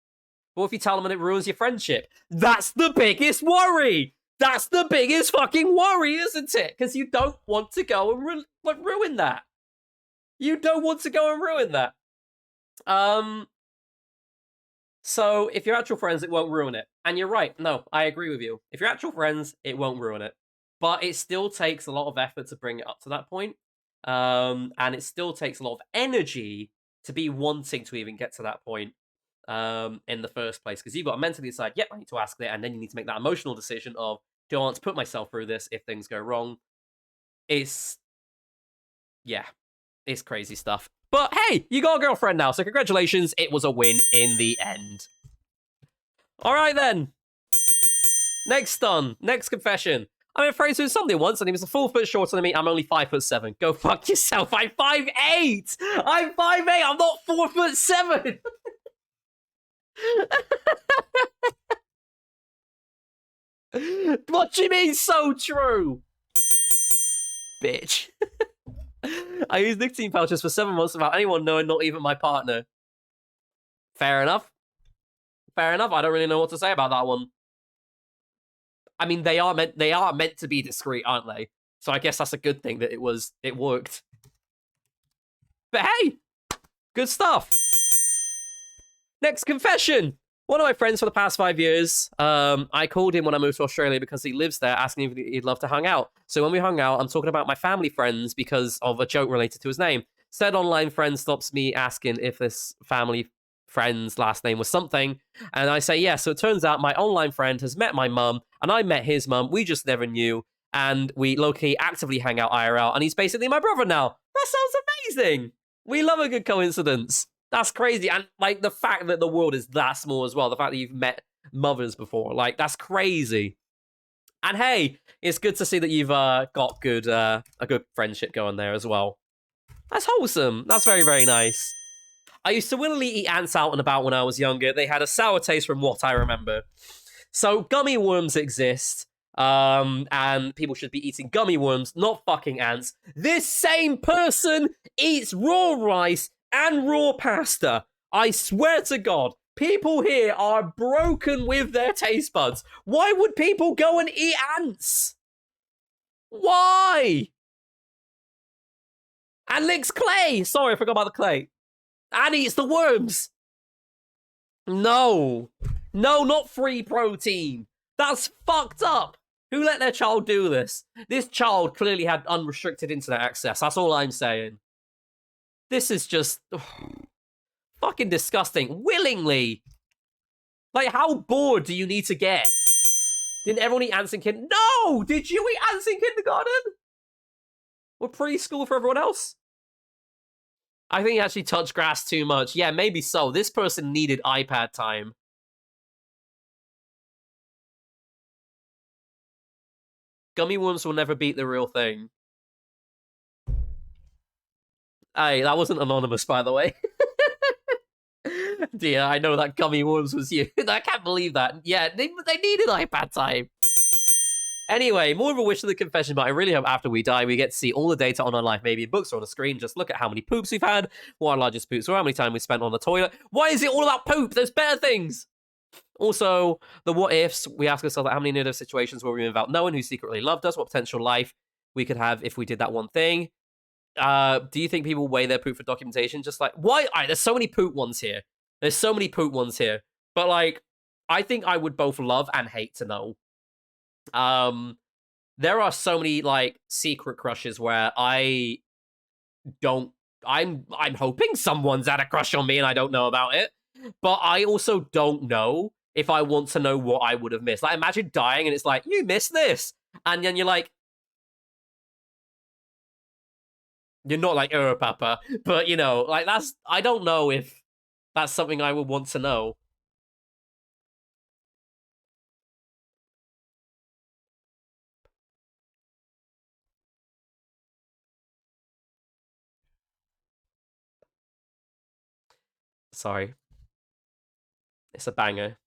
What if you tell them and it ruins your friendship? That's the biggest worry! That's the biggest fucking worry, isn't it? Because you don't want to go and ruin that. You don't want to go and ruin that. So, if you're actual friends, it won't ruin it. And you're right. No, I agree with you. If you're actual friends, it won't ruin it. But it still takes a lot of effort to bring it up to that point. And it still takes a lot of energy to be wanting to even get to that point in the first place. Because you've got to mentally decide, yep, I need to ask it. And then you need to make that emotional decision of, do I want to put myself through this if things go wrong? Yeah, it's crazy stuff. But hey, you got a girlfriend now, so congratulations, it was a win in the end. Alright then. Next confession. I'm in friends with somebody once, and he was a full foot shorter than me. I'm only 5'7". Go fuck yourself. I'm 5'8". I'm 5'8". I'm not 4'7". What do you mean so true? Bitch. I used nicotine pouches for 7 months without anyone knowing, not even my partner. Fair enough. Fair enough. I don't really know what to say about that one. I mean, they are meant to be discreet, aren't they? So I guess that's a good thing that it worked. But hey, good stuff. Next confession. One of my friends for the past 5 years, I called him when I moved to Australia because he lives there, asking if he'd love to hang out. So when we hung out, I'm talking about my family friends because of a joke related to his name. Said online friend stops me asking if this family friend's last name was something, and I say yes. So it turns out my online friend has met my mum, and I met his mum. We just never knew, and we low-key actively hang out IRL, and he's basically my brother now. That sounds amazing. We love a good coincidence. That's crazy. And like the fact that the world is that small as well, the fact that you've met mothers before, like that's crazy. And hey, it's good to see that you've got a good friendship going there as well. That's wholesome. That's very, very nice. I used to willingly eat ants out and about when I was younger. They had a sour taste from what I remember. So gummy worms exist, and people should be eating gummy worms, not fucking ants. This same person eats raw rice and raw pasta. I swear to God, people here are broken with their taste buds. Why would people go and eat ants? Why? And licks clay. Sorry, I forgot about the clay. And eats the worms. No. No, not free protein. That's fucked up. Who let their child do this? This child clearly had unrestricted internet access. That's all I'm saying. This is just fucking disgusting. Willingly. Like, how bored do you need to get? Didn't everyone eat ants in kindergarten? No! Did you eat ants in kindergarten? Or preschool for everyone else? I think he actually touched grass too much. Yeah, maybe so. This person needed iPad time. Gummy worms will never beat the real thing. Hey, that wasn't anonymous, by the way. Dear, I know that gummy worms was you. I can't believe that. Yeah, they needed iPad time. Anyway, more of a wish than the confession, but I really hope after we die, we get to see all the data on our life, maybe in books or on a screen. Just look at how many poops we've had, what our largest poops were, how many time we spent on the toilet. Why is it all about poop? There's better things. Also, the what ifs. We ask ourselves how many near-death situations were we in without knowing who secretly loved us, what potential life we could have if we did that one thing. Do you think people weigh their poop for documentation? Just like, why? There's so many poop ones here. There's so many poop ones here. But, like, I think I would both love and hate to know. There are so many, like, secret crushes where I don't... I'm hoping someone's had a crush on me and I don't know about it. But I also don't know if I want to know what I would have missed. Like, imagine dying and it's like, you missed this. And then you're like... You're not like, oh, Papa. But, you know, like, that's... I don't know if that's something I would want to know. Sorry. It's a banger.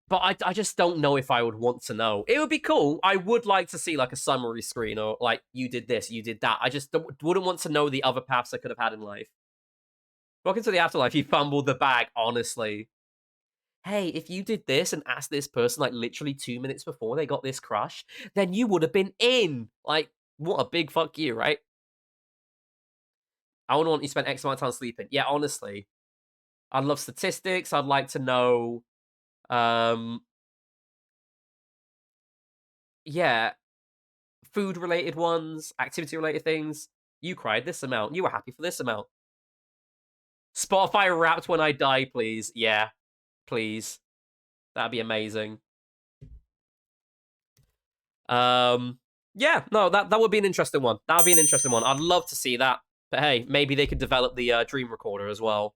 But I just don't know if I would want to know. It would be cool. I would like to see, like, a summary screen or, like, you did this, you did that. I just wouldn't want to know the other paths I could have had in life. Welcome to the afterlife. You fumbled the bag, honestly. Hey, if you did this and asked this person, like, literally 2 minutes before they got this crush, then you would have been in. Like, what a big fuck you, right? I wouldn't want you to spend X amount of time sleeping. Yeah, honestly. I'd love statistics. I'd like to know... yeah, food-related ones, activity-related things. You cried this amount. You were happy for this amount. Spotify Wrapped when I die, please. Yeah, please. That'd be amazing. Yeah, no, that would be an interesting one. That would be an interesting one. I'd love to see that. But hey, maybe they could develop the Dream Recorder as well.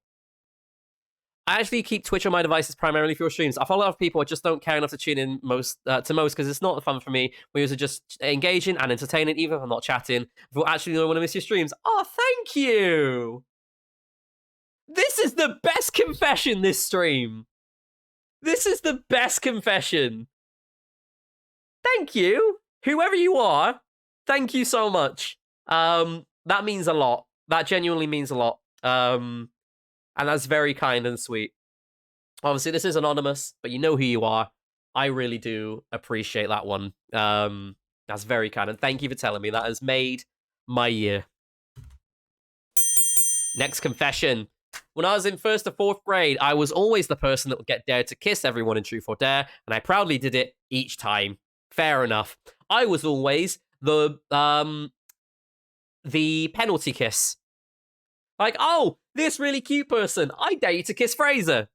I actually keep Twitch on my devices primarily for your streams. I follow a lot of people. I just don't care enough to tune in to most because it's not fun for me. We are just engaging and entertaining, even if I'm not chatting. If you actually don't want to miss your streams, oh, thank you. This is the best confession this stream. This is the best confession. Thank you, whoever you are. Thank you so much. That means a lot. That genuinely means a lot. And that's very kind and sweet. Obviously, this is anonymous, but you know who you are. I really do appreciate that one. That's very kind, and thank you for telling me. That has made my year. Next confession. When I was in 1st to 4th grade, I was always the person that would get dared to kiss everyone in Truth or Dare, and I proudly did it each time. Fair enough. I was always the penalty kiss. Like, oh, this really cute person, I dare you to kiss Fraser.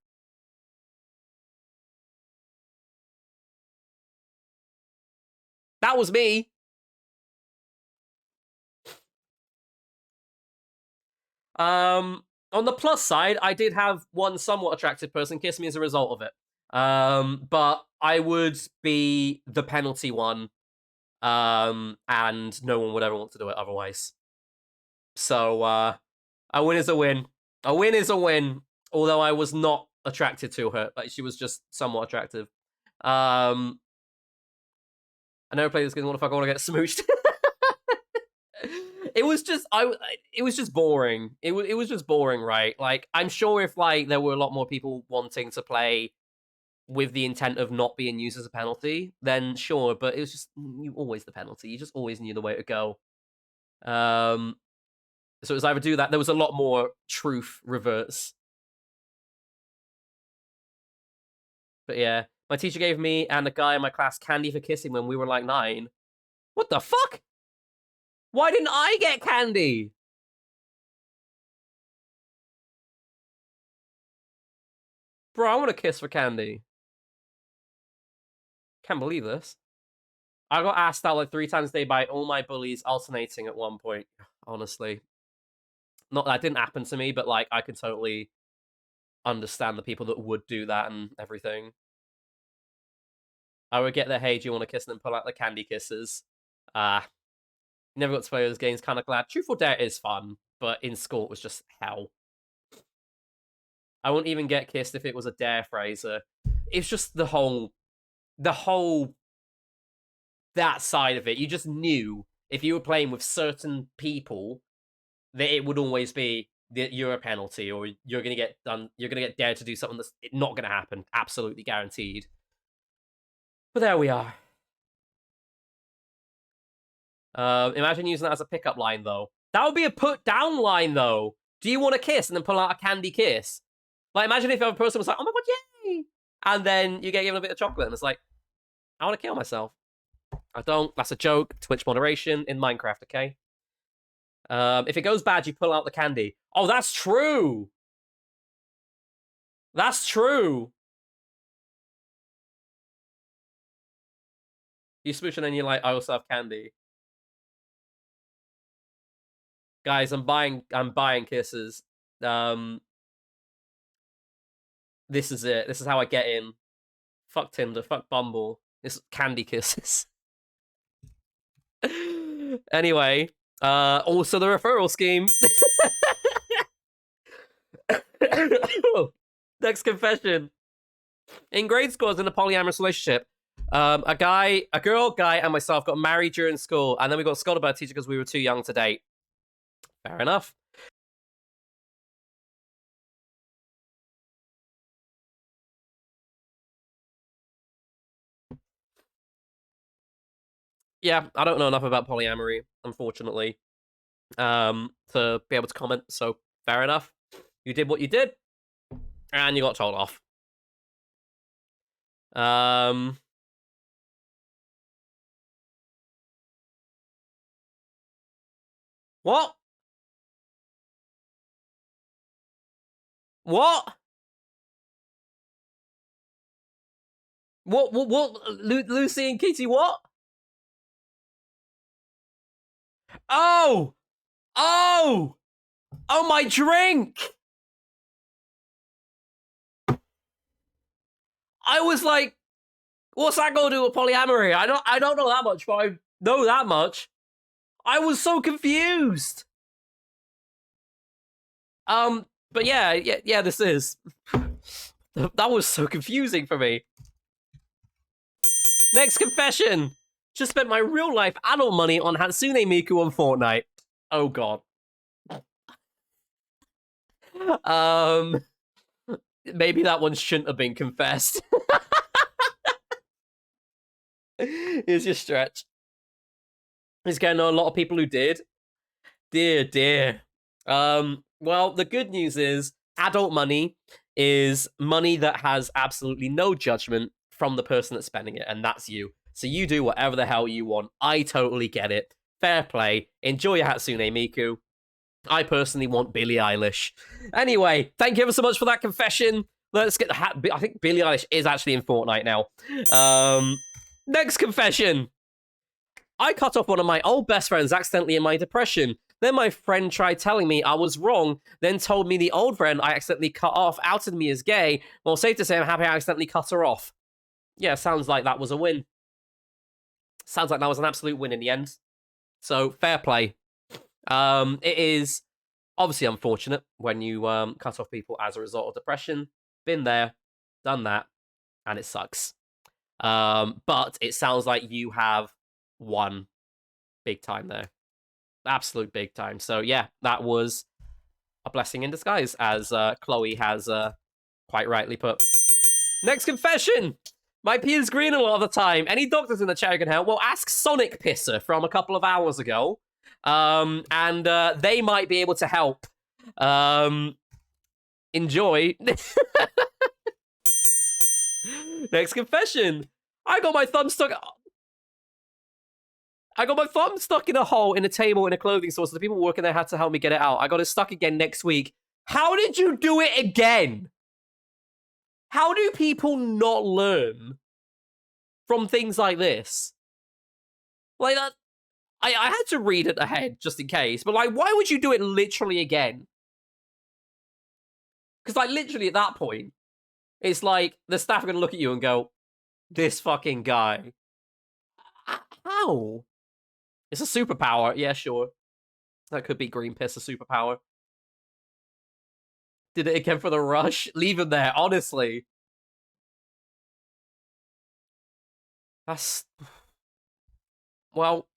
That was me. On the plus side, I did have one somewhat attractive person kiss me as a result of it. But I would be the penalty one, and no one would ever want to do it otherwise. So, a win is a win. A win is a win. Although I was not attracted to her, like she was just somewhat attractive. I never played this game. What the fuck? I want to get smooched. It was just it was just boring. It was just boring, right? Like, I'm sure if like there were a lot more people wanting to play with the intent of not being used as a penalty, then sure. But it was just you always the penalty. You just always knew the way to go. So it was either do that. There was a lot more truth reverts. But yeah, my teacher gave me and a guy in my class candy for kissing when we were like 9. What the fuck? Why didn't I get candy? Bro, I want a kiss for candy. Can't believe this. I got asked out like 3 times a day by all my bullies alternating at one point. Honestly. Not that didn't happen to me, but like I can totally understand the people that would do that and everything. I would get their hey, do you want to kiss, and then pull out the candy kisses. Never got to play those games, kind of glad. Truth or Dare is fun, but in school it was just hell. I wouldn't even get kissed if it was a Dare Fraser. It's just the whole that side of it. You just knew if you were playing with certain people that it would always be that you're a penalty, or you're gonna get done. You're gonna get dared to do something that's not gonna happen. Absolutely guaranteed. But there we are. Imagine using that as a pickup line, though. That would be a put down line, though. Do you want a kiss? And then pull out a candy kiss. Like, imagine if a person was like, oh my god, yay! And then you get given a bit of chocolate, and it's like, I want to kill myself. I don't. That's a joke. Twitch moderation in Minecraft, okay? If it goes bad, you pull out the candy. Oh, that's true! That's true! You smooch and then you're like, I also have candy. Guys, I'm buying kisses. This is it. This is how I get in. Fuck Tinder, fuck Bumble. It's candy kisses. Anyway, also the referral scheme. Next confession. In grade school, I was in a polyamorous relationship. A girl, guy, and myself got married during school, and then we got scolded by a teacher because we were too young to date. Fair enough. Yeah, I don't know enough about polyamory, unfortunately, to be able to comment, so fair enough. You did what you did, and you got told off. What? What? What? Lucy and Kitty, what? Oh! Oh! Oh, my drink! I was like, what's that got to do with polyamory? I don't know that much, but I know that much. I was so confused. But yeah, this is. That was so confusing for me. Next confession. Just spent my real life adult money on Hatsune Miku on Fortnite. Oh god. Maybe that one shouldn't have been confessed. Here's your stretch. There's going to a lot of people who did. Dear. Well, the good news is adult money is money that has absolutely no judgment from the person that's spending it, and that's you. So you do whatever the hell you want. I totally get it. Fair play. Enjoy your Hatsune Miku. I personally want Billie Eilish. Anyway, thank you ever so much for that confession. Let's get the I think Billie Eilish is actually in Fortnite now. Next confession. I cut off one of my old best friends accidentally in my depression. Then my friend tried telling me I was wrong, then told me the old friend I accidentally cut off outed me as gay. Well, safe to say I'm happy I accidentally cut her off. Yeah, sounds like that was a win. Sounds like that was an absolute win in the end. So, fair play. It is obviously unfortunate when you cut off people as a result of depression. Been there, done that, and it sucks. But it sounds like you have won big time there. Absolute big time. So yeah, that was a blessing in disguise, as Chloe has quite rightly put. Next confession! My pee is green a lot of the time. Any doctors in the chat who can help? Well, ask Sonic Pisser from a couple of hours ago. And they might be able to help. Enjoy. Next confession. I got my thumb stuck in a hole in a table in a clothing store, so the people working there had to help me get it out. I got it stuck again next week. How did you do it again? How do people not learn from things like this? Like that, I had to read it ahead just in case, but like, why would you do it literally again? Because like literally at that point, it's like the staff are gonna look at you and go, "This fucking guy." How? It's a superpower. Yeah, sure. That could be green piss, a superpower. Did it again for the rush? Leave him there, honestly. That's... Well...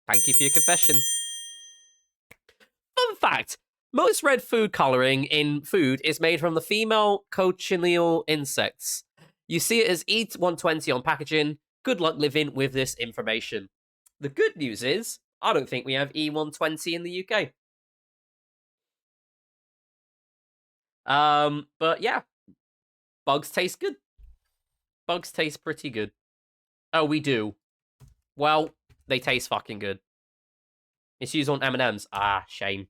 Thank you for your confession. Fun fact! Most red food coloring in food is made from the female cochineal insects. You see it as E120 on packaging. Good luck living with this information. The good news is, I don't think we have E120 in the UK. But yeah. Bugs taste good. Bugs taste pretty good. Oh, we do. Well, they taste fucking good. It's used on M&Ms. Ah, shame.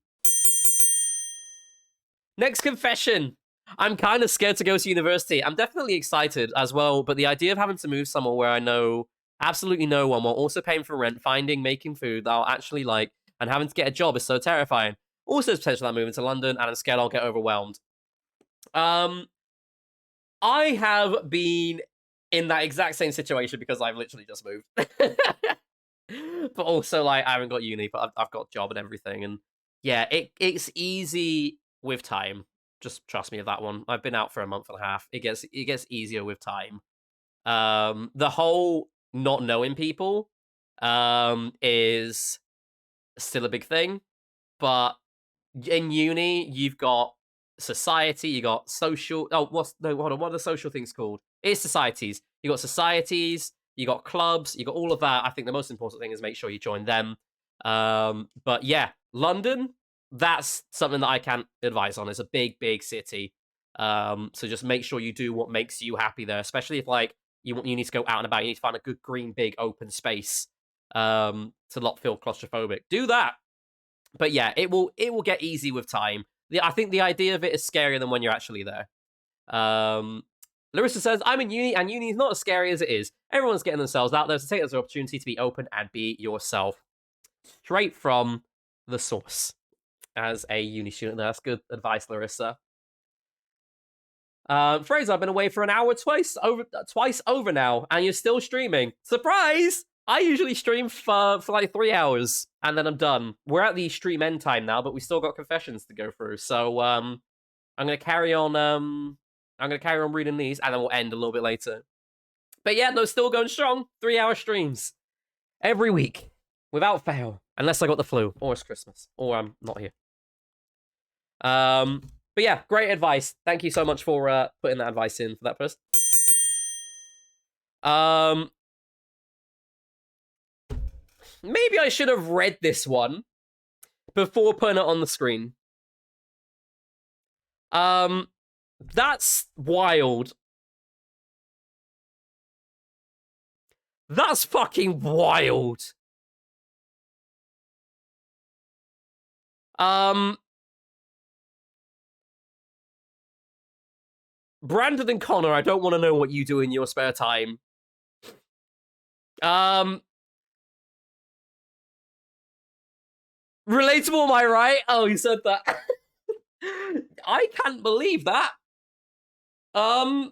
Next confession. I'm kind of scared to go to university. I'm definitely excited as well, but the idea of having to move somewhere where I know absolutely no one while also paying for rent, making food that I'll actually like, and having to get a job is so terrifying. Also, there's potential I'm moving to London, and I'm scared I'll get overwhelmed. I have been in that exact same situation because I've literally just moved. But also, like, I haven't got uni, but I've got a job and everything. And yeah, it's easy with time. Just trust me with that one. I've been out for a month and a half. It gets easier with time. The whole not knowing people is still a big thing. But in uni, you've got society, you got social... Oh, hold on. What are the social things called? It's societies. You got societies, you got clubs, you got all of that. I think the most important thing is make sure you join them. But yeah, London, that's something that I can't advise on. It's a big, big city. So just make sure you do what makes you happy there, especially if like you need to go out and about. You need to find a good green, big open space to not feel claustrophobic. Do that. But yeah, it will get easy with time. I think the idea of it is scarier than when you're actually there. Larissa says, I'm in uni, and uni is not as scary as it is. Everyone's getting themselves out there, so take it as an opportunity to be open and be yourself. Straight from the source. As a uni student, that's good advice, Larissa. Fraser, I've been away for an hour twice over now, and you're still streaming. Surprise! I usually stream for like 3 hours, and then I'm done. We're at the stream end time now, but we still got confessions to go through. So I'm gonna carry on. I'm gonna carry on reading these, and then we'll end a little bit later. But yeah, no, still going strong. 3-hour streams every week, without fail, unless I got the flu, or it's Christmas, or I'm not here. But yeah, great advice. Thank you so much for putting that advice in for that person. Maybe I should have read this one before putting it on the screen. That's wild. That's fucking wild. Brandon and Connor, I don't want to know what you do in your spare time. Relatable, am I right? Oh, you said that. I can't believe that. I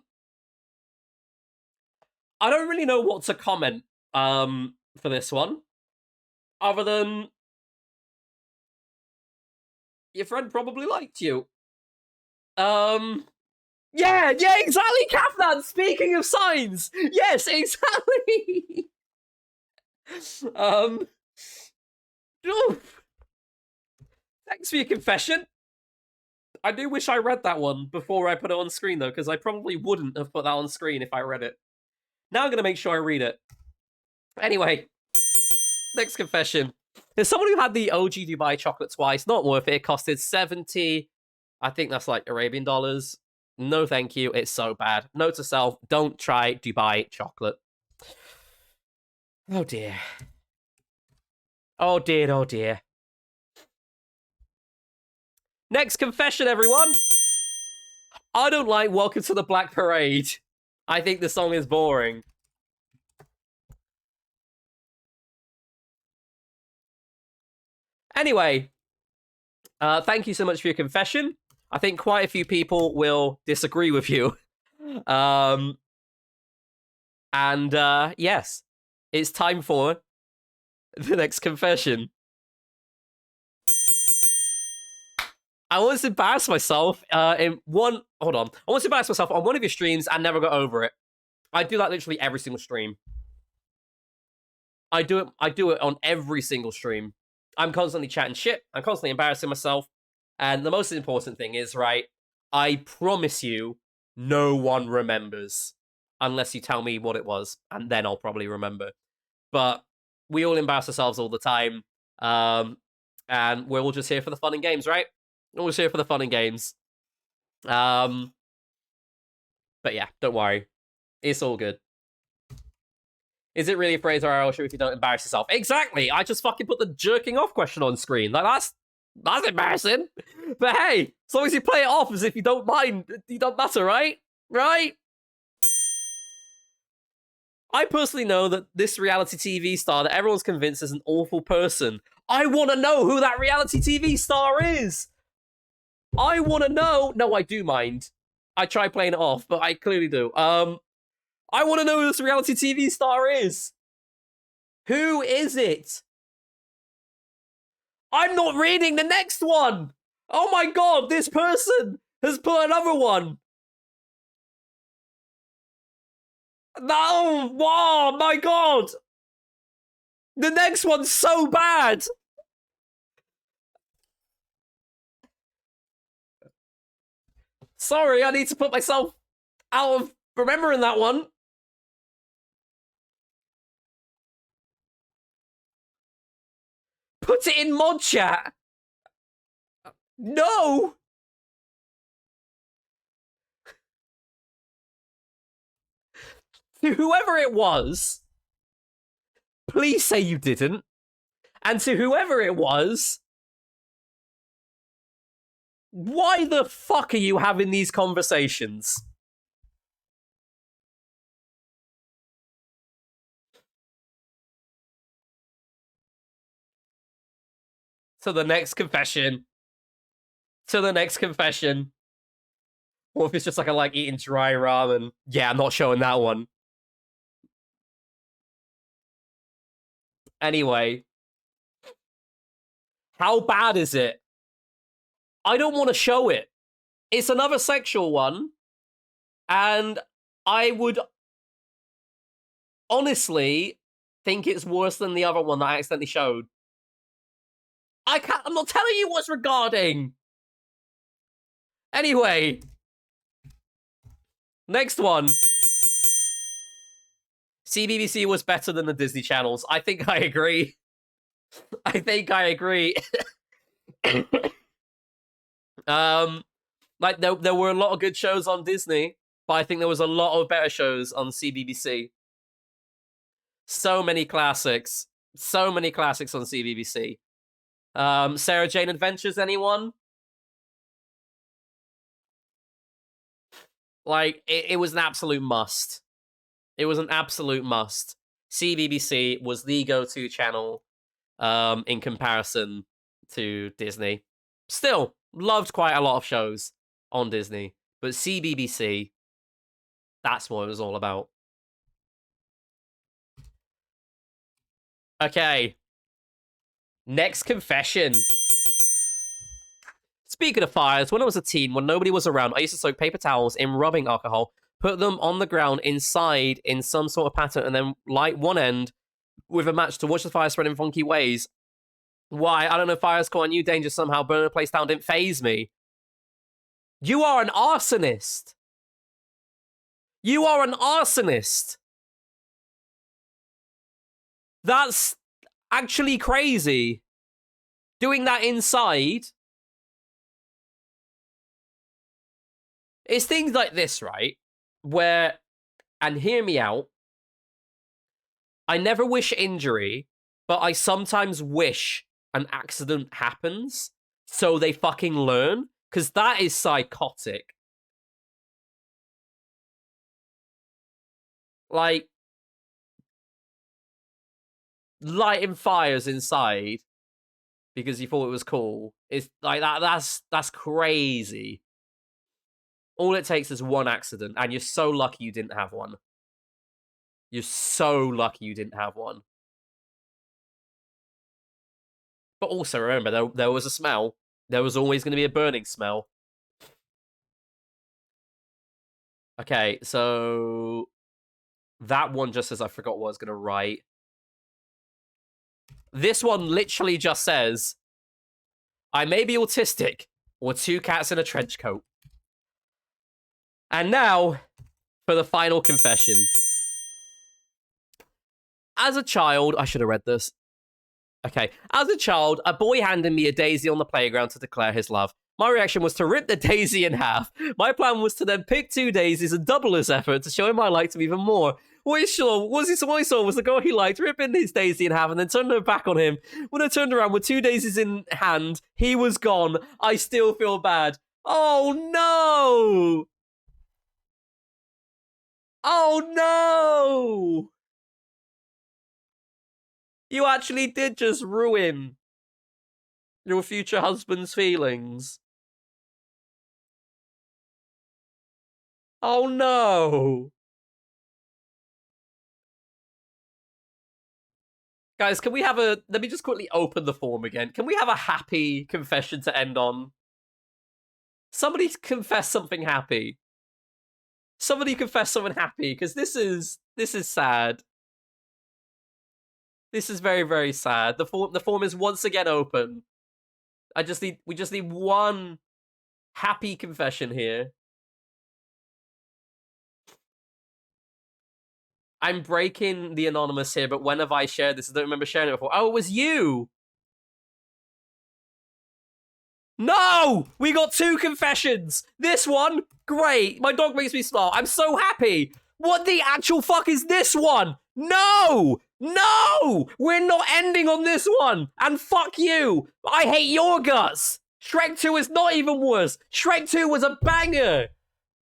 don't really know what to comment for this one, other than your friend probably liked you. Yeah, exactly, Kafnan! Speaking of signs! Yes, exactly! Thanks for your confession. I do wish I read that one before I put it on screen, though, because I probably wouldn't have put that on screen if I read it. Now I'm going to make sure I read it. Anyway, Next confession. There's someone who had the OG Dubai chocolate twice. Not worth it. It costed 70. I think that's like Arabian dollars. No, thank you. It's so bad. Note to self: don't try Dubai chocolate. Oh dear. Oh dear. Oh dear. Next confession, everyone. I don't like Welcome to the Black Parade. I think the song is boring. Anyway, thank you so much for your confession. I think quite a few people will disagree with you. Yes, it's time for the next confession. I once embarrassed myself in one... Hold on. I once embarrassed myself on one of your streams and never got over it. I do that literally every single stream. I do it on every single stream. I'm constantly chatting shit. I'm constantly embarrassing myself. And the most important thing is, right, I promise you, no one remembers. Unless you tell me what it was. And then I'll probably remember. But we all embarrass ourselves all the time. And we're all just here for the fun and games, right? We're always here for the fun and games. But yeah, don't worry. It's all good. Is it really a phrase or IRL show if you don't embarrass yourself? Exactly! I just fucking put the jerking off question on screen. Like, that's embarrassing. But hey, as long as you play it off as if you don't mind, you don't matter, right? Right? I personally know that this reality TV star that everyone's convinced is an awful person. I want to know who that reality TV star is! I want to know... No, I do mind. I try playing it off, but I clearly do. I want to know who this reality TV star is. Who is it? I'm not reading the next one. Oh my god, this person has put another one. No, wow, my god. The next one's so bad. Sorry, I need to put myself out of remembering that one. Put it in mod chat. No. To whoever it was, please say you didn't. And to whoever it was, why the fuck are you having these conversations? To the next confession. To the next confession. Or if it's just like I like eating dry ramen. Yeah, I'm not showing that one. Anyway. How bad is it? I don't want to show it. It's another sexual one. And I would honestly think it's worse than the other one that I accidentally showed. I'm not telling you what's regarding. Anyway. Next one. CBBC was better than the Disney channels. I think I agree. I think I agree. Like there were a lot of good shows on Disney, but I think there was a lot of better shows on CBBC. So many classics. So many classics on CBBC. Sarah Jane Adventures, anyone? Like, it was an absolute must. It was an absolute must. CBBC was the go-to channel in comparison to Disney. Still, loved quite a lot of shows on Disney, but CBBC, that's what it was all about. Okay. Next confession. Speaking of fires, when I was a teen, when nobody was around, I used to soak paper towels in rubbing alcohol, put them on the ground inside in some sort of pattern, and then light one end with a match to watch the fire spread in funky ways. Why? I don't know if fires caught on you, danger somehow, burning a place down didn't faze me. You are an arsonist. You are an arsonist. That's actually crazy. Doing that inside. It's things like this, right? Where, and hear me out, I never wish injury, but I sometimes wish an accident happens so they fucking learn, because that is psychotic. Like, lighting fires inside because you thought it was cool. It's like that's crazy. All it takes is one accident, and you're so lucky you didn't have one. You're so lucky you didn't have one. But also remember, there was a smell. There was always going to be a burning smell. Okay, so that one just says I forgot what I was going to write. This one literally just says, I may be autistic, or 2 cats in a trench coat. And now, for the final confession. As a child, I should have read this. Okay. As a child, a boy handed me a daisy on the playground to declare his love. My reaction was to rip the daisy in half. My plan was to then pick 2 daisies and double his effort to show him I liked him even more. What he saw was the girl he liked ripping his daisy in half and then turning her back on him. When I turned around with 2 daisies in hand, he was gone. I still feel bad. Oh no! Oh no! You actually did just ruin your future husband's feelings. Oh no! Guys, can we have a... Let me just quickly open the form again. Can we have a happy confession to end on? Somebody confess something happy. Somebody confess something happy, because this is sad. This is very, very sad. The form is once again open. We just need one happy confession here. I'm breaking the anonymous here, but when have I shared this? I don't remember sharing it before. Oh, it was you! No! We got 2 confessions! This one, great. My dog makes me smile. I'm so happy. What the actual fuck is this one? No! No! We're not ending on this one! And fuck you! I hate your guts! Shrek 2 is not even worse. Shrek 2 was a banger!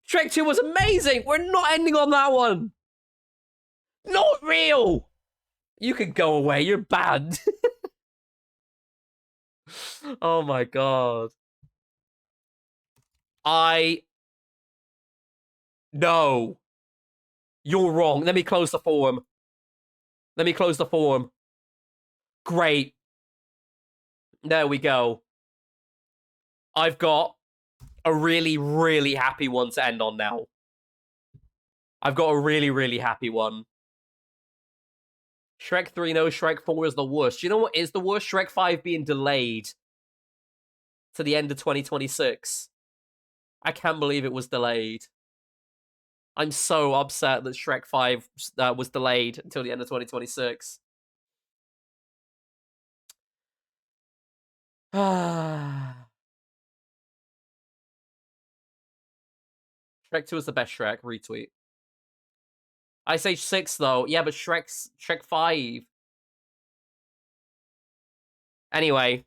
Shrek 2 was amazing! We're not ending on that one! Not real! You can go away, you're banned. Oh my god. No. You're wrong. Let me close the forum. Let me close the forum. Great. There we go. I've got a really, really happy one to end on now. I've got a really, really happy one. Shrek 3, no, Shrek 4 is the worst. Do you know what is the worst? Shrek 5 being delayed to the end of 2026. I can't believe it was delayed. I'm so upset that Shrek 5 was delayed until the end of 2026. Shrek 2 is the best Shrek. Retweet. I say 6 though. Yeah, but Shrek 5. Anyway.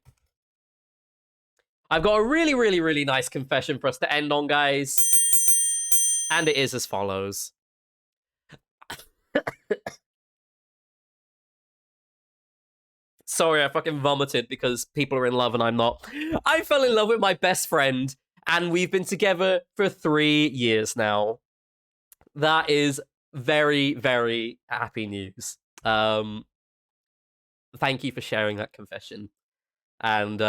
I've got a really, really, really nice confession for us to end on, guys. And it is as follows. Sorry, I fucking vomited because people are in love and I'm not. I fell in love with my best friend, and we've been together for 3 years now. That is very, very happy news. Thank you for sharing that confession. And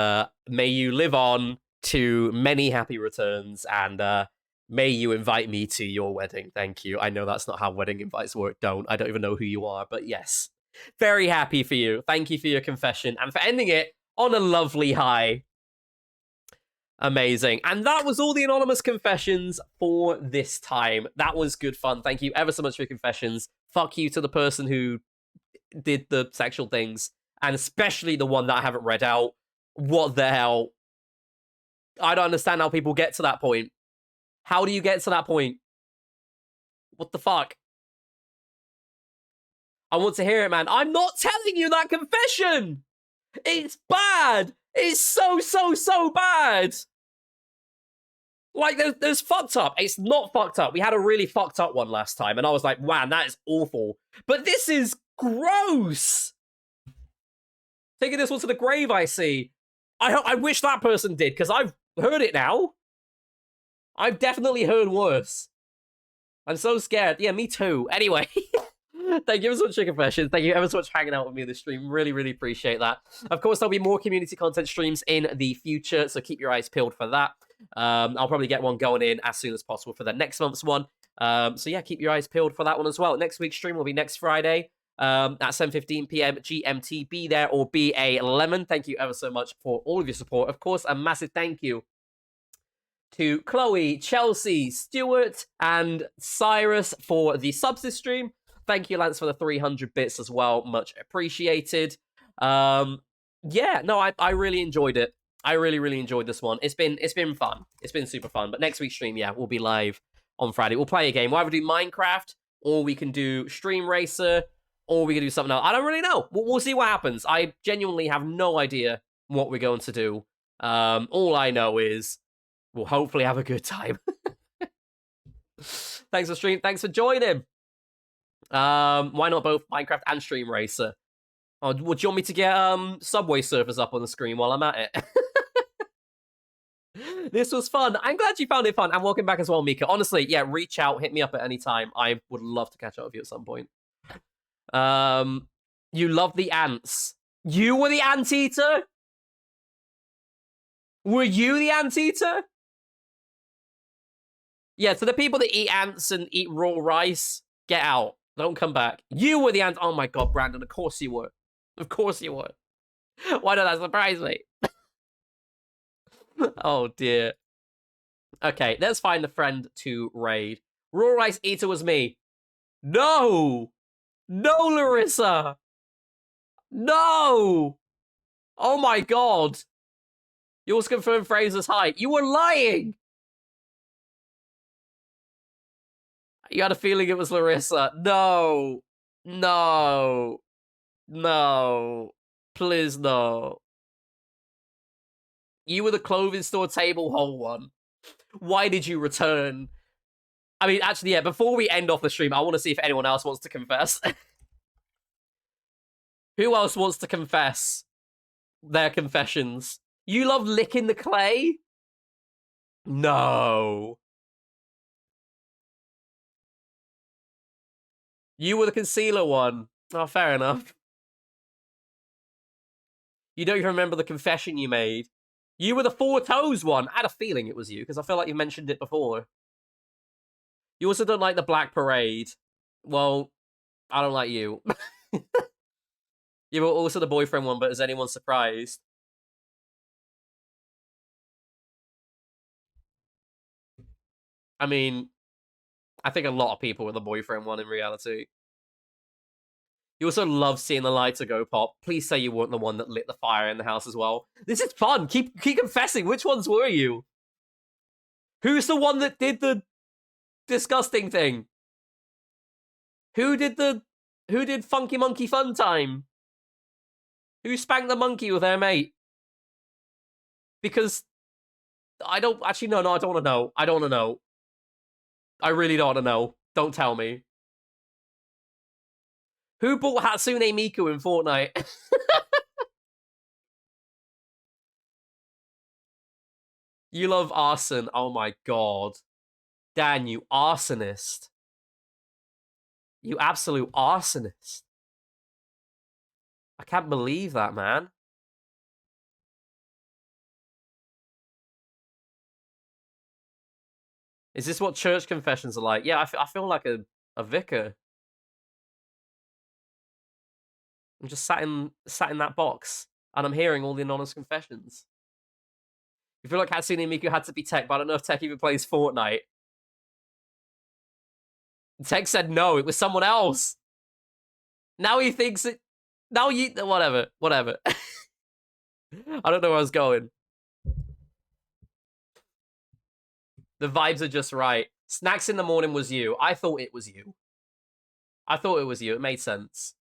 may you live on to many happy returns, and may you invite me to your wedding. Thank you. I know that's not how wedding invites work. I don't even know who you are, but yes. Very happy for you. Thank you for your confession and for ending it on a lovely high. Amazing. And that was all the anonymous confessions for this time. That was good fun. Thank you ever so much for your confessions. Fuck you to the person who did the sexual things. and especially the one that I haven't read out. What the hell? I don't understand how people get to that point. How do you get to that point? What the fuck? I want to hear it, man. I'm not telling you that confession! It's bad! It's so bad! Like, there's fucked up. It's not fucked up. We had a really fucked up one last time, and I was like, wow, that is awful. But this is gross! Taking this one to the grave, I see. I wish that person did, because I've heard it now. I've definitely heard worse. I'm so scared. Yeah, me too. Anyway, thank you so much for confessions. Thank you ever so much for hanging out with me in the stream. Really appreciate that. Of course, there'll be more community content streams in the future, so keep your eyes peeled for that. I'll probably get one going in as soon as possible for the next month's one. So yeah, keep your eyes peeled for that one as well. Next week's stream will be next Friday at 7:15 p.m. GMT. Be there or be a lemon. Thank you ever so much for all of your support. Of course, a massive thank you to Chloe, Chelsea, Stuart, and Cyrus for the subs stream. Thank you, Lance, for the 300 bits as well. Much appreciated. Yeah, no, I really enjoyed it. I really enjoyed this one. It's been fun. It's been super fun. But next week's stream, yeah, we'll be live on Friday. We'll play a game. We'll either do Minecraft, or we can do Stream Racer, or we can do something else. I don't really know. We'll see what happens. I genuinely have no idea what we're going to do. All I know is we'll hopefully have a good time. Thanks for stream. Thanks for joining. Why not both Minecraft and Stream Racer? Oh, would you want me to get Subway Surfers up on the screen while I'm at it? This was fun. I'm glad you found it fun. And welcome back as well, Mika. Honestly, yeah, reach out, hit me up at any time. I would love to catch up with you at some point. You love the ants. You were the anteater? Were you the anteater? Yeah, to the people that eat ants and eat raw rice, get out. Don't come back. You were the ant. Oh my god, Brandon, of course you were. Of course you were. Why don't that surprise me? Oh dear. Okay, let's find a friend to raid. Raw rice eater was me. No! No, Larissa! No! Oh my god. You also confirmed Fraser's height. You were lying! You had a feeling it was Larissa. No. No. No. Please no. You were the clothing store table hole one. Why did you return? I mean, actually, yeah, before we end off the stream, I want to see if anyone else wants to confess. Who else wants to confess their confessions? You love licking the clay? No. You were the concealer one. Oh, fair enough. You don't even remember the confession you made. You were the 4 toes one. I had a feeling it was you, because I feel like you mentioned it before. You also don't like the Black Parade. Well, I don't like you. You were also the boyfriend one, but is anyone surprised? I mean, I think a lot of people were the boyfriend one in reality. You also love seeing the lighter go pop. Please say you weren't the one that lit the fire in the house as well. This is fun. Keep confessing. Which ones were you? Who's the one that did the disgusting thing? Who did Funky Monkey Fun Time? Who spanked the monkey with their mate? Because I don't actually no, I don't want to know. I don't want to know. I really don't want to know. Don't tell me. Who bought Hatsune Miku in Fortnite? You love arson. Oh my god. Dan, you arsonist. You absolute arsonist. I can't believe that, man. Is this what church confessions are like? Yeah, I feel like a vicar. I'm just sat in that box, and I'm hearing all the anonymous confessions. You feel like Hatsune Miku had to be Tech, but I don't know if Tech even plays Fortnite. Tech said no, it was someone else. Now he thinks it... Now you whatever. I don't know where I was going. The vibes are just right. Snacks in the morning was you. I thought it was you. It made sense.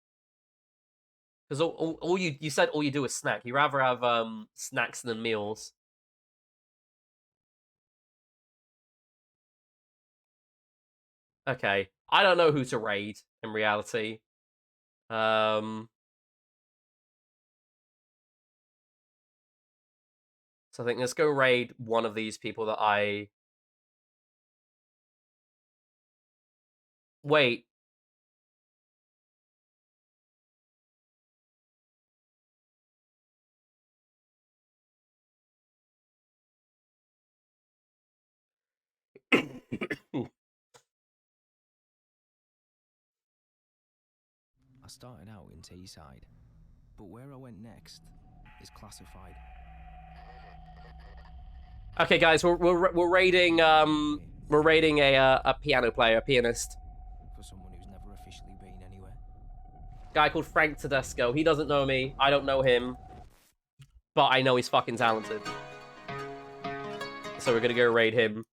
Because all you said all you do is snack. You rather have snacks than meals. Okay. I don't know who to raid in reality. So I think let's go raid one of these people that I wait. I started out in Teesside, but where I went next is classified. Okay, guys, we're raiding a piano player, a pianist. For someone who's never officially been anywhere. Guy called Frank Tedesco. He doesn't know me. I don't know him. But I know he's fucking talented. So we're gonna go raid him.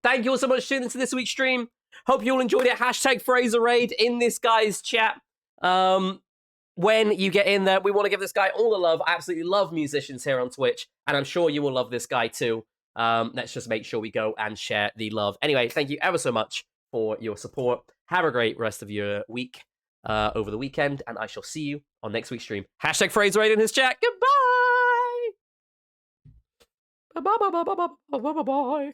Thank you all so much for tuning into this week's stream. Hope you all enjoyed it. Hashtag Fraser Raid in this guy's chat. When you get in there, we want to give this guy all the love. I absolutely love musicians here on Twitch, and I'm sure you will love this guy too. Let's just make sure we go and share the love. Anyway, thank you ever so much for your support. Have a great rest of your week over the weekend, and I shall see you on next week's stream. Hashtag Fraser Raid in his chat. Goodbye. Bye.